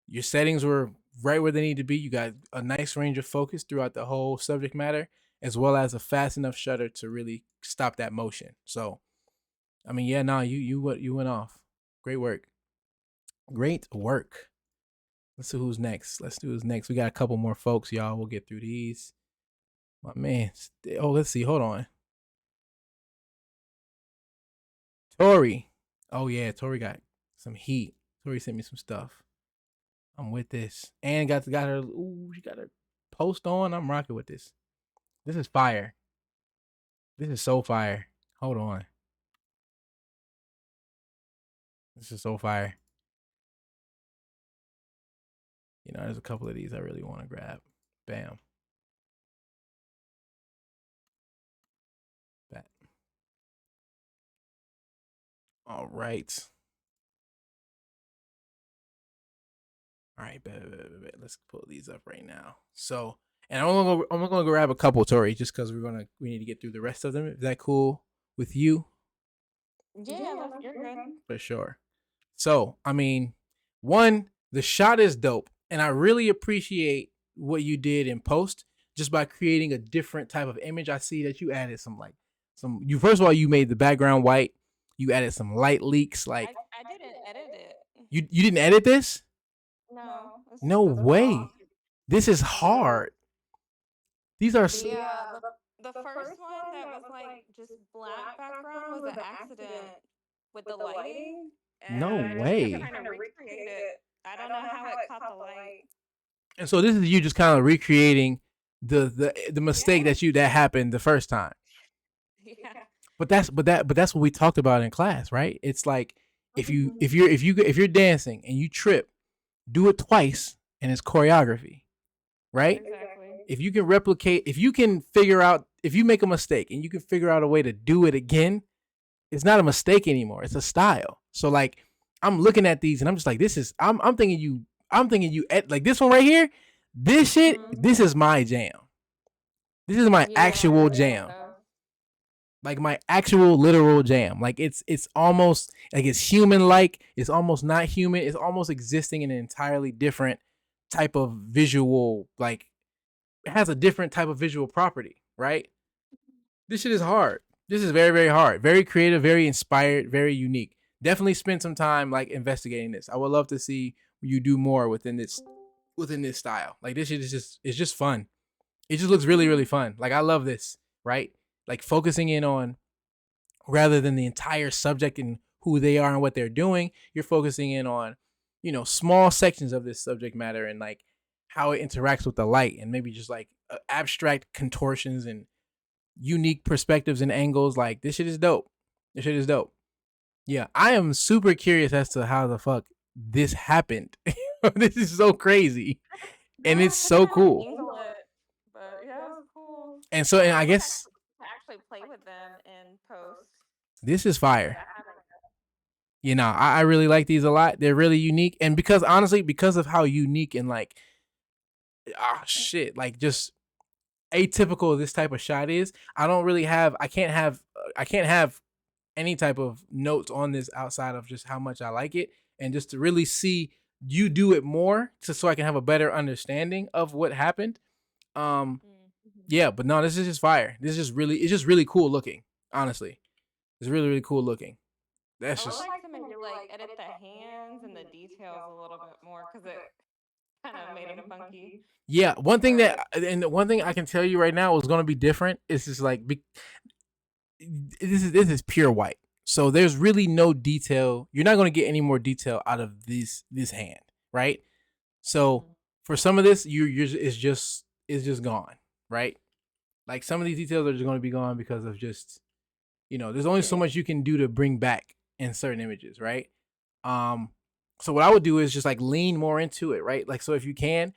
Speaker 1: Your settings were right where they need to be. You got a nice range of focus throughout the whole subject matter, as well as a fast enough shutter to really stop that motion. So, I mean, yeah, no, you went off. Great work. Let's see who's next. We got a couple more folks, y'all. We'll get through these. My man. Oh, let's see. Hold on. Tori. Oh yeah, Tori got some heat. Tori sent me some stuff. I'm with this. And got her. Ooh, she got her post on. I'm rocking with this. This is fire. This is so fire. Hold on. This is so fire. There's a couple of these I really want to grab. Bam. That. All right. Bet. Let's pull these up right now. So, and I'm gonna go grab a couple, Tori, just because we need to get through the rest of them. Is that cool with you?
Speaker 4: Yeah, you're good.
Speaker 1: For sure. So, I mean, one, the shot is dope, and I really appreciate what you did in post just by creating a different type of image. I see that you added first of all, you made the background white. You added some light leaks. Like
Speaker 4: I didn't edit it.
Speaker 1: You didn't edit this? No
Speaker 4: Those are
Speaker 1: way.
Speaker 4: raw.
Speaker 1: This is hard. These are
Speaker 4: Yeah, the first one that was like just black background was an accident with the lighting.
Speaker 1: No
Speaker 4: And I just
Speaker 1: way.
Speaker 4: kept trying to recreate it. I don't know how it caught the light.
Speaker 1: And so this is you just kind of recreating the mistake that happened the first time.
Speaker 4: Yeah.
Speaker 1: But that's what we talked about in class, right? It's like if you're dancing and you trip, do it twice and it's choreography, right?
Speaker 4: Exactly.
Speaker 1: If you can replicate, if you can figure out, if you make a mistake and you can figure out a way to do it again, it's not a mistake anymore. It's a style. So like I'm looking at these and I'm just like, this is I'm thinking you like this one right here. This shit, this is my jam. This is my actual jam. Like my actual literal jam. Like it's almost like it's human like. It's almost not human. It's almost existing in an entirely different type of visual, like it has a different type of visual property, right? This shit is hard. This is very, very hard. Very creative, very inspired, very unique. Definitely spend some time like investigating this. I would love to see you do more within this style. Like this shit is just it's just fun. It just looks really, really fun. Like I love this, right? Like focusing in on rather than the entire subject and who they are and what they're doing, you're focusing in on, small sections of this subject matter and like how it interacts with the light and maybe just like abstract contortions and unique perspectives and angles. Like this shit is dope. This shit is dope. Yeah, I am super curious as to how the fuck this happened. This is so crazy, and it's so cool.
Speaker 4: But yeah, it was cool.
Speaker 1: And so, and I guess
Speaker 4: to actually play with them in post.
Speaker 1: this is fire. I really like these a lot. They're really unique, and because honestly, because of how unique and like, like just atypical this type of shot is, I can't have any type of notes on this outside of just how much I like it and just to really see you do it more so I can have a better understanding of what happened. Yeah, but no, this is just fire. It's just really cool looking. Honestly, it's really, really cool looking. That's
Speaker 4: I would
Speaker 1: just
Speaker 4: like to maybe like edit the hands and the details a little bit more because it kind of made them funky.
Speaker 1: yeah. One thing I can tell you right now is going to be different. It's just like this is pure white. So there's really no detail. You're not going to get any more detail out of this hand, right? So for some of this, it's just gone, right? Like some of these details are just going to be gone because of just there's only so much you can do to bring back in certain images, right? So what I would do is just like lean more into it, right? Like so if you can,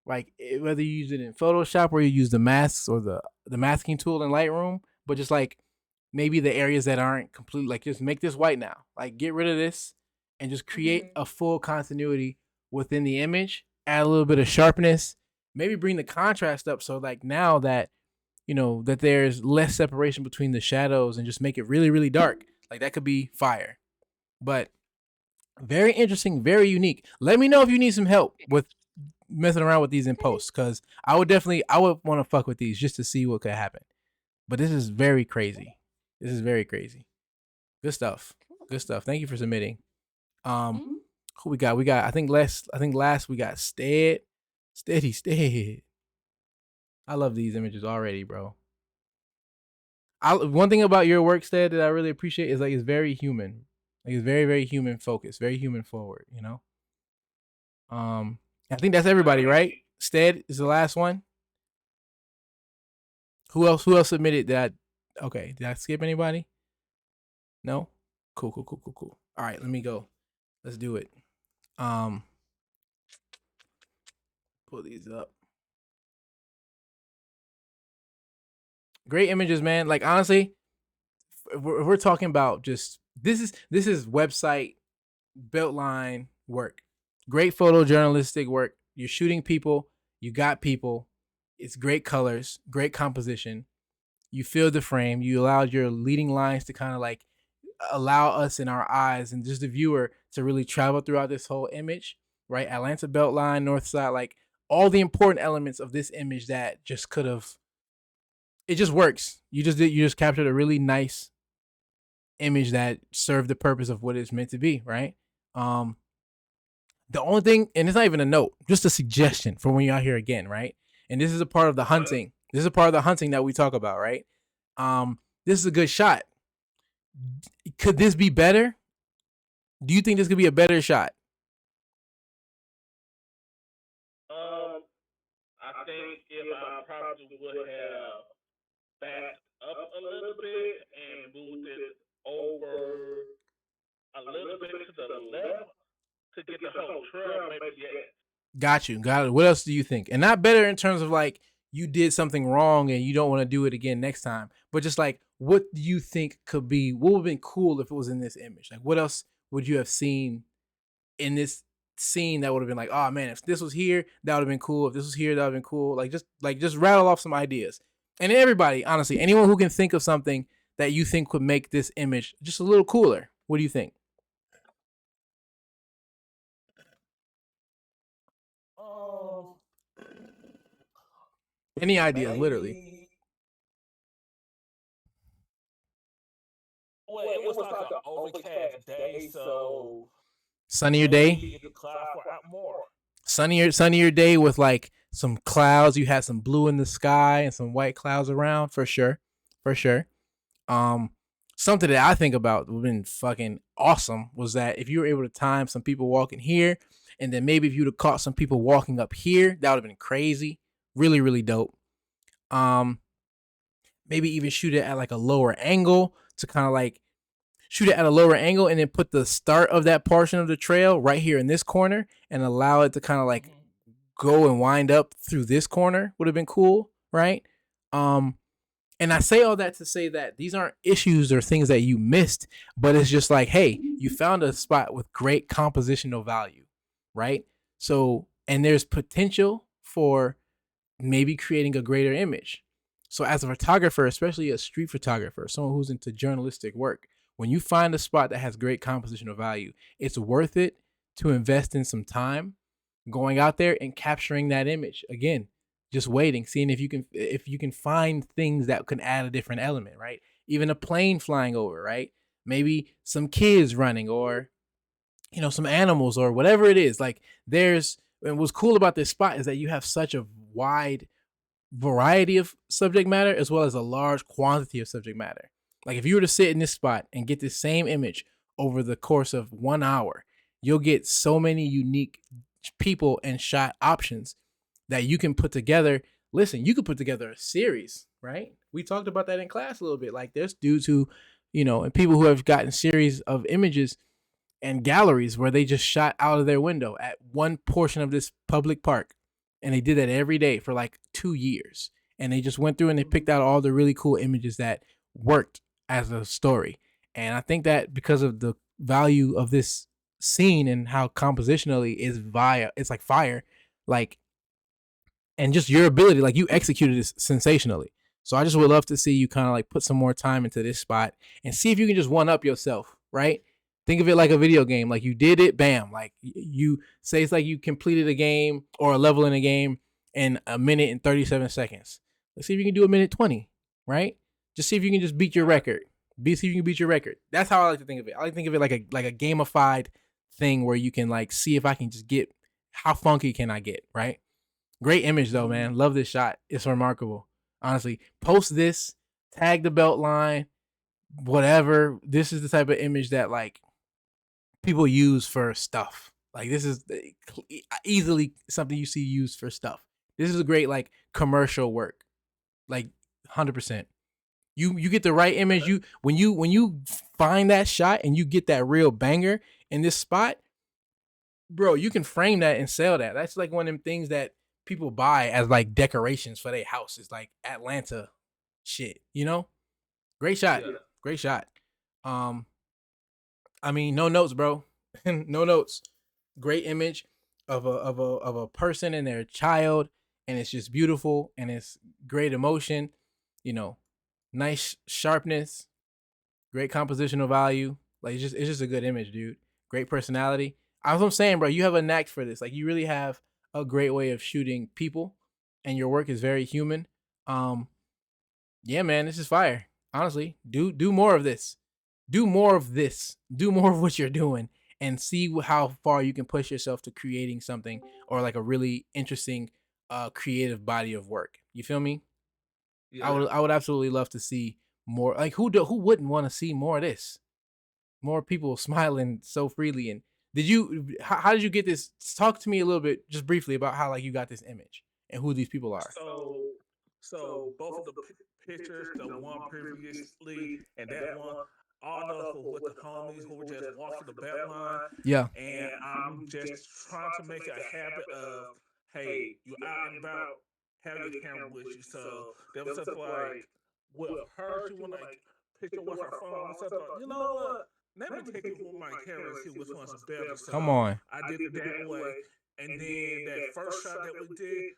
Speaker 1: like whether you use it in Photoshop or you use the masks or the masking tool in Lightroom, but just like maybe the areas that aren't complete, like just make this white now. Like get rid of this and just create a full continuity within the image. Add a little bit of sharpness. Maybe bring the contrast up so like now that that there's less separation between the shadows and just make it really, really dark. Like that could be fire. But very interesting, very unique. Let me know if you need some help with messing around with these in post, because I would want to fuck with these just to see what could happen. But this is very crazy. This is very crazy. Good stuff. Good stuff. Thank you for submitting. Who we got? I think last we got Stead. Steady. I love these images already, bro. One thing about your work, Stead, that I really appreciate is like it's very human. Like it's very, very human focused, very human forward, I think that's everybody, right? Stead is the last one. Who else submitted that? Okay, did I skip anybody? No? Cool. All right, let me go. Let's do it. Pull these up. Great images, man. Like honestly, if we're talking about just this is website Beltline work. Great photojournalistic work. You're shooting people. You got people. It's great colors, great composition. You filled the frame. You allowed your leading lines to kind of like allow us in our eyes and just the viewer to really travel throughout this whole image, right? Atlanta Beltline, North Side, like all the important elements of this image that just could have. It just works. You just captured a really nice image that served the purpose of what it's meant to be, right? The only thing, and it's not even a note, just a suggestion for when you're out here again, right? And this is a part of the hunting. This is a part of the hunting that we talk about, right? This is a good shot. Could this be better? Do you think this could be a better shot?
Speaker 6: I think if I probably would have backed up a little bit and moved it over a little bit to the left to get the whole trail, maybe yes.
Speaker 1: Got it. What else do you think? And not better in terms of like you did something wrong and you don't want to do it again next time, but just like what do you think could be? What would have been cool if it was in this image? Like what else would you have seen in this scene that would have been like, oh man, if this was here, that would have been cool. If this was here, that would have been cool. Just rattle off some ideas. And everybody, honestly, anyone who can think of something that you think would make this image just a little cooler. What do you think?
Speaker 6: Um,
Speaker 1: Any ideas, literally.
Speaker 6: maybe. Well, it was like an overcast day, so
Speaker 1: Sunnier day,
Speaker 6: maybe it could cloud for out more.
Speaker 1: sunnier day with like some clouds. You had some blue in the sky and some white clouds around for sure, for sure. Um, Something that I think about would have been fucking awesome was that if you were able to time some people walking here, and then maybe if you'd have caught some people walking up here, that would have been crazy. Really, really dope. Um, Maybe even shoot it at like a lower angle to kind of like shoot it at a lower angle and then put the start of that portion of the trail right here in this corner and allow it to kind of like go and wind up through this corner would have been cool, right? Um, and I say all that to say that these aren't issues or things that you missed, but it's just like, hey, you found a spot with great compositional value, right? So, and there's potential for maybe creating a greater image. So, as a photographer, especially a street photographer, someone who's into journalistic work, when you find a spot that has great compositional value, it's worth it to invest in some time going out there and capturing that image. Again, just waiting, seeing if you can find things that can add a different element, right? Even a plane flying over, right? Maybe some kids running or some animals or whatever it is. Like there's and what's cool about this spot is that you have such a wide variety of subject matter as well as a large quantity of subject matter. Like if you were to sit in this spot and get the same image over the course of 1 hour, you'll get so many unique people and shot options that you can put together. Listen, you could put together a series, right? We talked about that in class a little bit. Like there's dudes who, and people who have gotten series of images and galleries where they just shot out of their window at one portion of this public park. And they did that every day for like 2 years. And they just went through and they picked out all the really cool images that worked as a story. And I think that because of the value of this scene and how compositionally it's like fire, like, and just your ability, like you executed this sensationally. So I just would love to see you kind of like put some more time into this spot and see if you can just one up yourself, right? Think of it like a video game. Like you did it, bam. Like you say it's like you completed a game or a level in a game in a minute and 37 seconds. Let's see if you can do a minute 20, right? Just see if you can just beat your record. See if you can beat your record. That's how I like to think of it. I like to think of it like a gamified thing where you can like see if I can just get how funky can I get, right? Great image though, man. Love this shot. It's remarkable. Honestly, post this, tag the belt line, whatever. This is the type of image that like people use for stuff. Like this is easily something you see used for stuff. This is a great like commercial work. Like 100%. You get the right image. When you find that shot and you get that real banger in this spot, bro, you can frame that and sell that. That's like one of them things that people buy as like decorations for their house. It's like Atlanta shit. Great shot.
Speaker 6: Yeah.
Speaker 1: Great shot. I mean, no notes, bro. No notes. Great image of a person and their child, and it's just beautiful and it's great emotion, you know, nice sharpness, great compositional value. Like it's just a good image, dude. Great personality. I was saying, bro, you have a knack for this. Like you really have a great way of shooting people, and your work is very human. Um, yeah, man, this is fire. Honestly, do more of this. Do more of this. Do more of what you're doing, and see how far you can push yourself to creating something or like a really interesting, creative body of work. You feel me? I
Speaker 6: Yeah.
Speaker 1: would absolutely love to see more. Like who wouldn't want to see more of this? More people smiling so freely. And how did you get this? Talk to me a little bit, just briefly, about how like you got this image and who these people are.
Speaker 6: So both of the pictures, the one previously and that one, all those were with the homies who were just walking the belt line.
Speaker 1: Yeah.
Speaker 6: And I'm just trying to make it a habit of, hey, you out and about, have your camera with you. So there was stuff like with her, she want like picture with her phone and stuff like, you know what? let me take you who my camera and see which one's better. So
Speaker 1: Come on.
Speaker 6: I did it that way. And then that first shot that we did,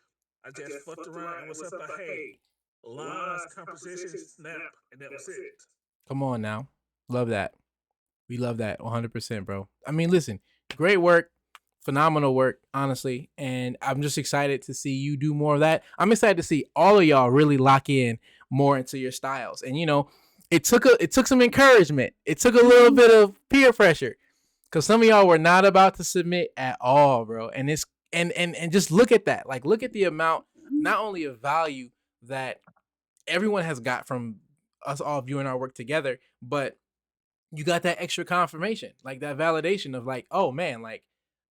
Speaker 6: I just fucked around and was up a hey, lines, composition, snap, and that was it.
Speaker 1: Come on now. Love that. We love that 100%, bro. I mean, listen, great work, phenomenal work, honestly. And I'm just excited to see you do more of that. I'm excited to see all of y'all really lock in more into your styles. And it took some encouragement. It took a little bit of peer pressure because some of y'all were not about to submit at all, bro. And it's and just look at that. Like, look at the amount, not only of value that everyone has got from us all viewing our work together, but you got that extra confirmation, like that validation of like, oh man, like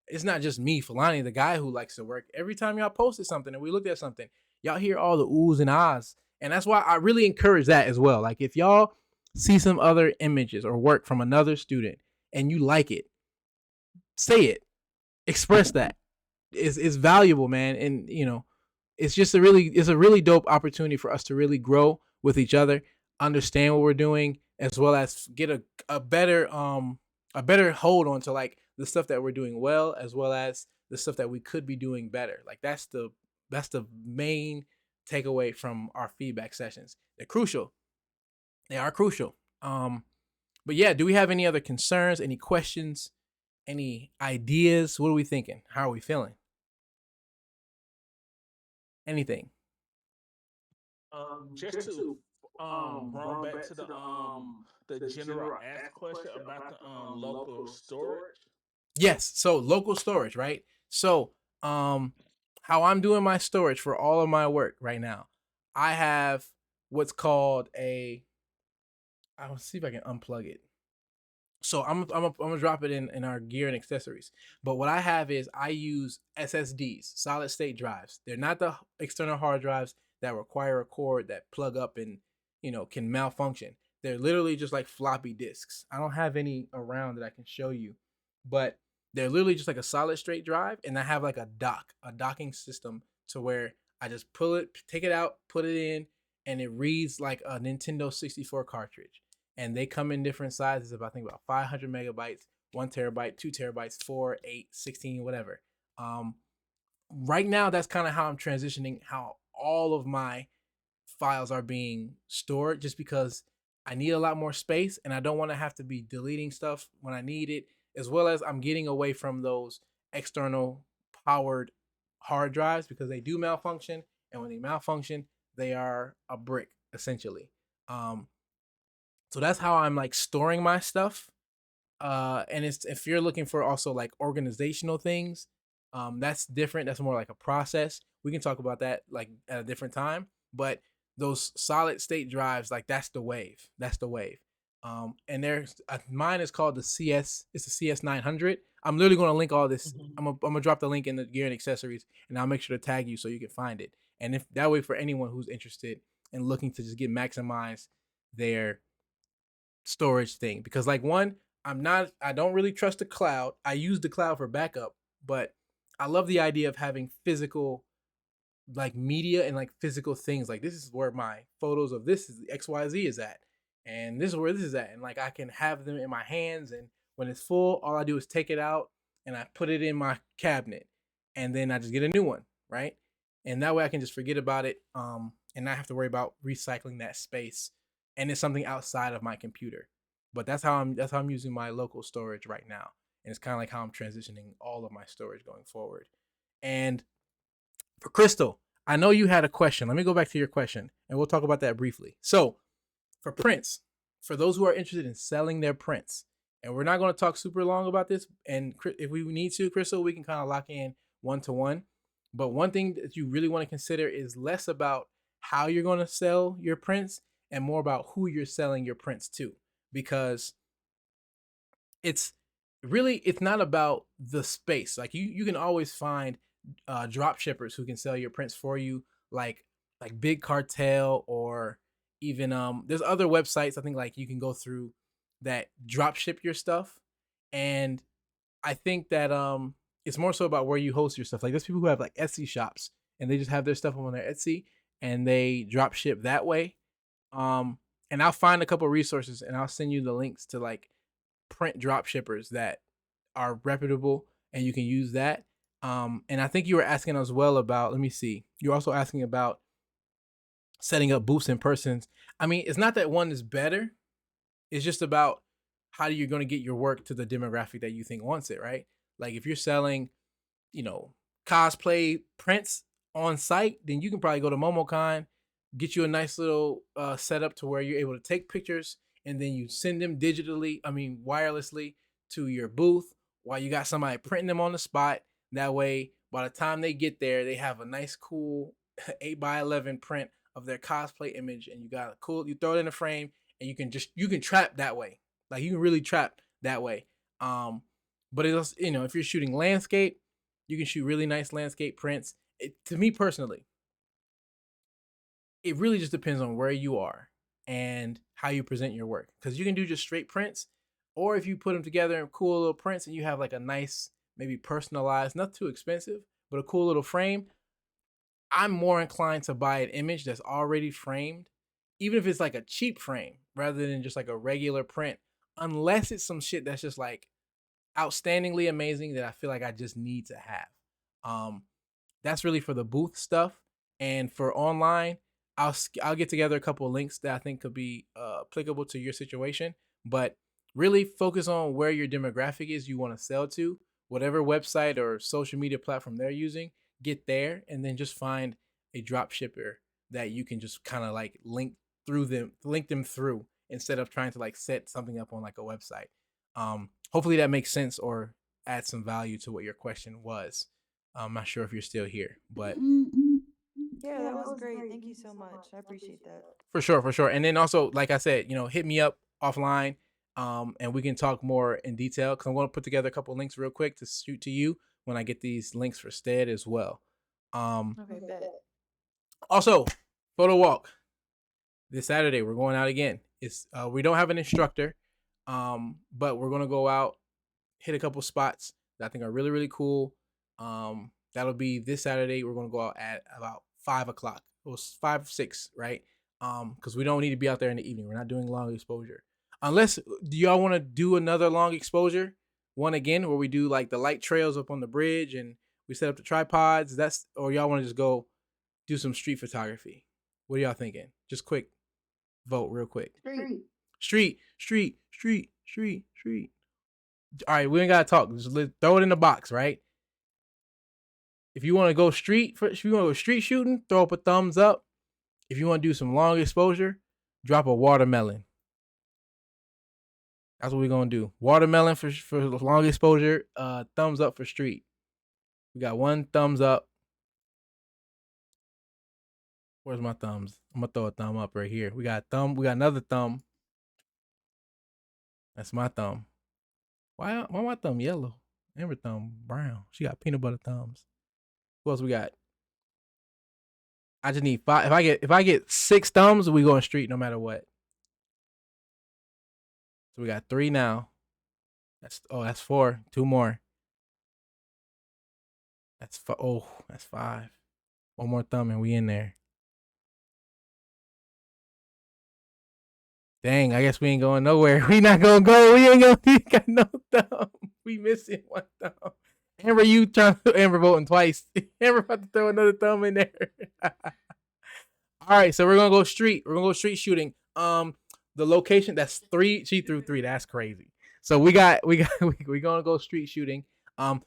Speaker 1: it's not just me, Fulani, the guy who likes to work. Every time y'all posted something and we looked at something, y'all hear all the oohs and ahs. And that's why I really encourage that as well. Like if y'all see some other images or work from another student and you like it, say it, express that. It's valuable, man. And it's just it's a really dope opportunity for us to really grow with each other, understand what we're doing, as well as get a better hold on to like the stuff that we're doing well, as well as the stuff that we could be doing better. Like that's the main takeaway from our feedback sessions. They're crucial. They are crucial. But yeah, do we have any other concerns, any questions, any ideas? What are we thinking? How are we feeling? Anything?
Speaker 6: Just to run back to the general ask question about the local storage.
Speaker 1: Yes. So local storage, right? So how I'm doing my storage for all of my work right now, I have what's called I'll see if I can unplug it. So I'm gonna drop it in our gear and accessories. But what I have is I use SSDs, solid state drives. They're not the external hard drives that require a cord that plug up and can malfunction. They're literally just like floppy disks. I don't have any around that I can show you, but they're literally just like a solid state drive, and I have like a docking system to where I just take it out, put it in, and it reads like a Nintendo 64 cartridge. And they come in different sizes of I think about 500 megabytes, 1 terabyte, 2 terabytes, 4, 8, 16, whatever. Right now, that's kind of how I'm transitioning how all of my files are being stored, just because I need a lot more space and I don't want to have to be deleting stuff when I need it, as well as I'm getting away from those external powered hard drives because they do malfunction, and when they malfunction, they are a brick essentially. So that's how I'm like storing my stuff. And it's if you're looking for also like organizational things, that's different. That's more like a process. We can talk about that like at a different time. But those solid state drives, like that's the wave. That's the wave. And there's mine is called the CS. It's the CS 900. I'm literally going to link all this. I'm gonna drop the link in the gear and accessories, and I'll make sure to tag you so you can find it. And if that way for anyone who's interested and looking to just get maximize their storage thing, because like I don't really trust the cloud. I use the cloud for backup, but I love the idea of having physical like media and like physical things. Like this is where my photos of this is XYZ is at, and this is where this is at, and like I can have them in my hands, and when it's full, all I do is take it out and I put it in my cabinet, and then I just get a new one, right? And that way I can just forget about it, and not have to worry about recycling that space, and it's something outside of my computer. But that's how I'm using my local storage right now, and it's kind of like how I'm transitioning all of my storage going forward. And for Crystal, I know you had a question. Let me go back to your question, and we'll talk about that briefly. So, for prints, for those who are interested in selling their prints, and we're not going to talk super long about this, and if we need to, Crystal, we can kind of lock in one to one. But one thing that you really want to consider is less about how you're going to sell your prints and more about who you're selling your prints to, because it's it's not about the space. Like you can always find drop shippers who can sell your prints for you, like Big Cartel, or even there's other websites I think like you can go through that drop ship your stuff. And I think that it's more so about where you host your stuff. Like there's people who have like Etsy shops and they just have their stuff on their Etsy and they drop ship that way. And I'll find a couple resources and I'll send you the links to like print drop shippers that are reputable, and you can use that. And I think you were asking as well about. Let me see. You're also asking about setting up booths in persons. I mean, it's not that one is better. It's just about how you're going to get your work to the demographic that you think wants it, right? Like if you're selling, you know, cosplay prints on site, then you can probably go to MomoCon, get you a nice little setup to where you're able to take pictures and then you send them digitally, I mean, wirelessly to your booth while you got somebody printing them on the spot. That way, by the time they get there, they have a nice, cool 8x11 print of their cosplay image, and you got a cool, you throw it in a frame, and you can trap that way. Like you can really trap that way. But it's, you know, if you're shooting landscape, you can shoot really nice landscape prints. To me personally, it really just depends on where you are and how you present your work. Because you can do just straight prints, or if you put them together in cool little prints and you have like a nice, maybe personalized, not too expensive, but a cool little frame, I'm more inclined to buy an image that's already framed, even if it's like a cheap frame, rather than just like a regular print, unless it's some shit that's just like outstandingly amazing that I feel like I just need to have. That's really for the booth stuff. And for online, I'll get together a couple of links that I think could be applicable to your situation. But really focus on where your demographic is you want to sell to, whatever website or social media platform they're using. Get there, and then just find a drop shipper that you can just kind of like link them through instead of trying to like set something up on like a website. Hopefully that makes sense or adds some value to what your question was. I'm not sure if you're still here, but
Speaker 3: Yeah, that was great. Thank you so much. I appreciate that.
Speaker 1: for sure, for sure. And then also, like I said, you know, hit me up offline, and we can talk more in detail because I'm going to put together a couple links real quick to shoot to you when I get these links for Stead as well.
Speaker 3: Okay, bet.
Speaker 1: Also, photo walk this Saturday. We're going out again. It's we don't have an instructor, but we're gonna go out, hit a couple spots that I think are really really cool. That'll be this Saturday. We're gonna go out at about 5 o'clock. It was 5 6, right? Because we don't need to be out there in the evening. We're not doing long exposure. Unless do y'all want to do another long exposure one again, where we do like the light trails up on the bridge and we set up the tripods. That's or y'all want to just go do some street photography. What are y'all thinking? Just quick vote, real quick. Street. All right, we ain't gotta talk. Just throw it in the box, right? If you want to go if you want to go street shooting, throw up a thumbs up. If you want to do some long exposure, drop a watermelon. That's what we're gonna do. Watermelon for long exposure. Thumbs up for street. We got one thumbs up. Where's my thumbs? I'm gonna throw a thumb up right here. We got a thumb. We got another thumb. That's my thumb. Why my thumb yellow? Amber thumb brown. She got peanut butter thumbs. Who else we got? I just need 5. If I get 6 thumbs, we going street no matter what. So we got 3 now. That's 4. 2 more. That's 5. One more thumb and we in there. Dang, I guess we ain't going nowhere. We not gonna go. We got no thumb. We missing one thumb. Amber voting twice. Amber about to throw another thumb in there. All right, so we're gonna go street. We're gonna go street shooting. The location that's 3. She threw 3. That's crazy. So we gonna go street shooting.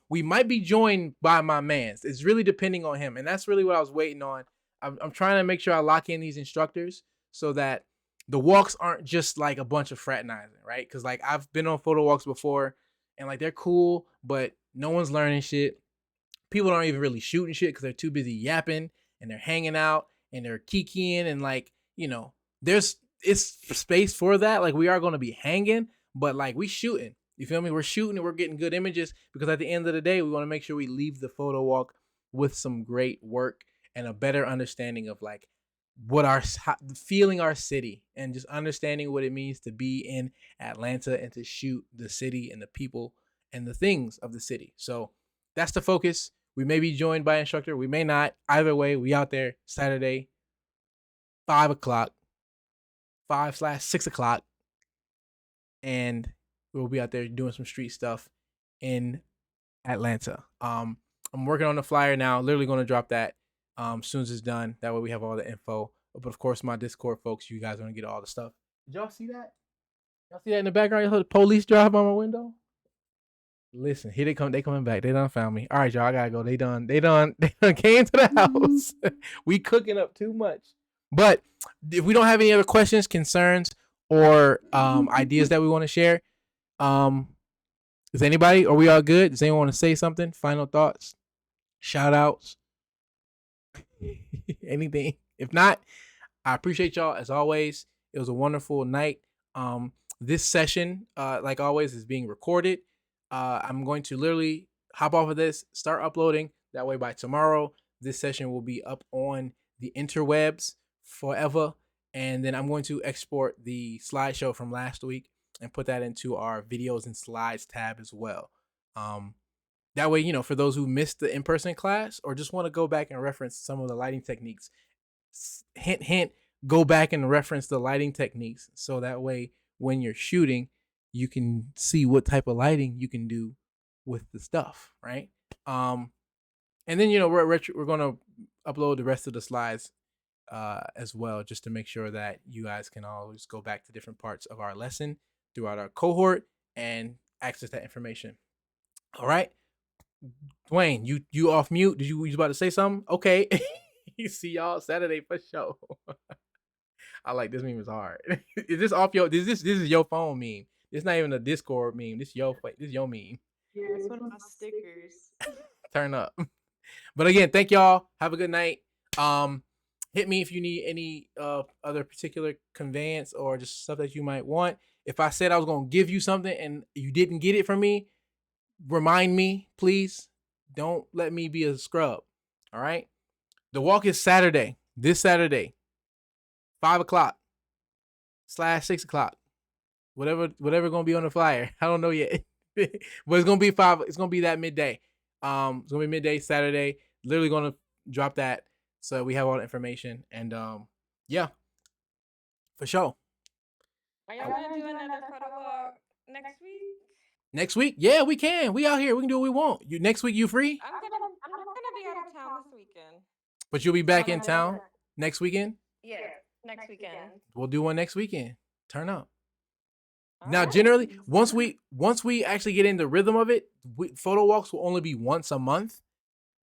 Speaker 1: We might be joined by my man's. It's really depending on him, and that's really what I was waiting on. I'm trying to make sure I lock in these instructors so that the walks aren't just like a bunch of fraternizing, right? Because like I've been on photo walks before, and like they're cool, but no one's learning shit. People aren't even really shooting shit because they're too busy yapping and they're hanging out and they're kikiing and like, you know, it's space for that. Like we are going to be hanging, but like we shooting. You feel me? We're shooting and we're getting good images because at the end of the day, we want to make sure we leave the photo walk with some great work and a better understanding of like feeling our city and just understanding what it means to be in Atlanta and to shoot the city and the people and the things of the city. So that's the focus. We may be joined by an instructor. We may not. Either way, we out there Saturday, 5 o'clock, 5/6 o'clock. And we'll be out there doing some street stuff in Atlanta. I'm working on the flyer now. Literally going to drop that as soon as it's done. That way we have all the info. But of course, my Discord folks, you guys are gonna get all the stuff. Did y'all see that? Y'all see that in the background? You heard the police drive by my window. Listen, here they come. They coming back. They done found me. All right, y'all. I gotta go. They done came to the house. We cooking up too much. But if we don't have any other questions, concerns, or ideas that we want to share, is anybody? Are we all good? Does anyone want to say something? Final thoughts, shout outs, anything? If not, I appreciate y'all as always. It was a wonderful night. This session, like always, is being recorded. I'm going to literally hop off of this, start uploading. That way, by tomorrow, this session will be up on the interwebs forever. And then I'm going to export the slideshow from last week and put that into our videos and slides tab as well. That way, for those who missed the in-person class or just want to go back and reference some of the lighting techniques, hint, hint, go back and reference the lighting techniques. So that way, when you're shooting, you can see what type of lighting you can do with the stuff, right? And then, we're going to upload the rest of the slides as well, just to make sure that you guys can always go back to different parts of our lesson throughout our cohort and access that information. All right. Dwayne, you off mute? You was about to say something? Okay. See y'all Saturday for sure. I like this meme is hard. Is this off your this is your phone meme? It's not even a Discord meme. This your meme.
Speaker 3: Yeah, it's one of my stickers.
Speaker 1: Turn up. But again, thank y'all. Have a good night. Hit me if you need any other particular conveyance or just stuff that you might want. If I said I was gonna give you something and you didn't get it from me, remind me, please. Don't let me be a scrub. All right. The walk is Saturday. This Saturday, 5:00/6:00. Whatever gonna be on the flyer. I don't know yet. But it's gonna be 5. It's gonna be that midday. It's gonna be midday Saturday. Literally gonna drop that so we have all the information. And yeah, for sure.
Speaker 4: Are y'all gonna do another photo walk next week?
Speaker 1: Next week? Yeah, we can. We out here. We can do what we want. Next week you free?
Speaker 4: I'm gonna be out of town this weekend.
Speaker 1: But you'll be back in town next weekend?
Speaker 4: Yeah, next weekend.
Speaker 1: We'll do one next weekend. Turn up. Now, generally, once we actually get in the rhythm of it, photo walks will only be once a month.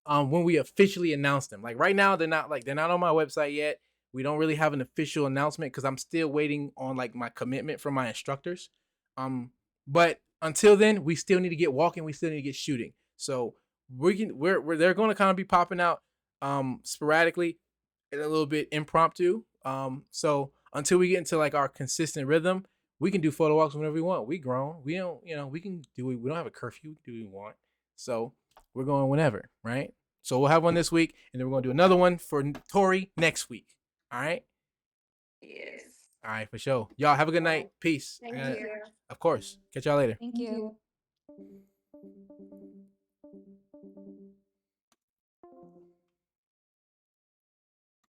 Speaker 1: When we officially announce them. Like right now, they're not on my website yet. We don't really have an official announcement because I'm still waiting on like my commitment from my instructors. But until then, we still need to get walking. We still need to get they're going to kind of be popping out sporadically and a little bit impromptu. So until we get into like our consistent rhythm, we can do photo walks whenever we want. We grown. We don't, we can do it. We don't have a curfew. We can do what we want. So we're going whenever, right? So we'll have one this week, and then we're going to do another one for Tori next week. All right?
Speaker 4: Yes.
Speaker 1: All right, for sure. Y'all have a good night. Peace.
Speaker 4: Thank you.
Speaker 1: Of course. Catch y'all later.
Speaker 5: Thank you.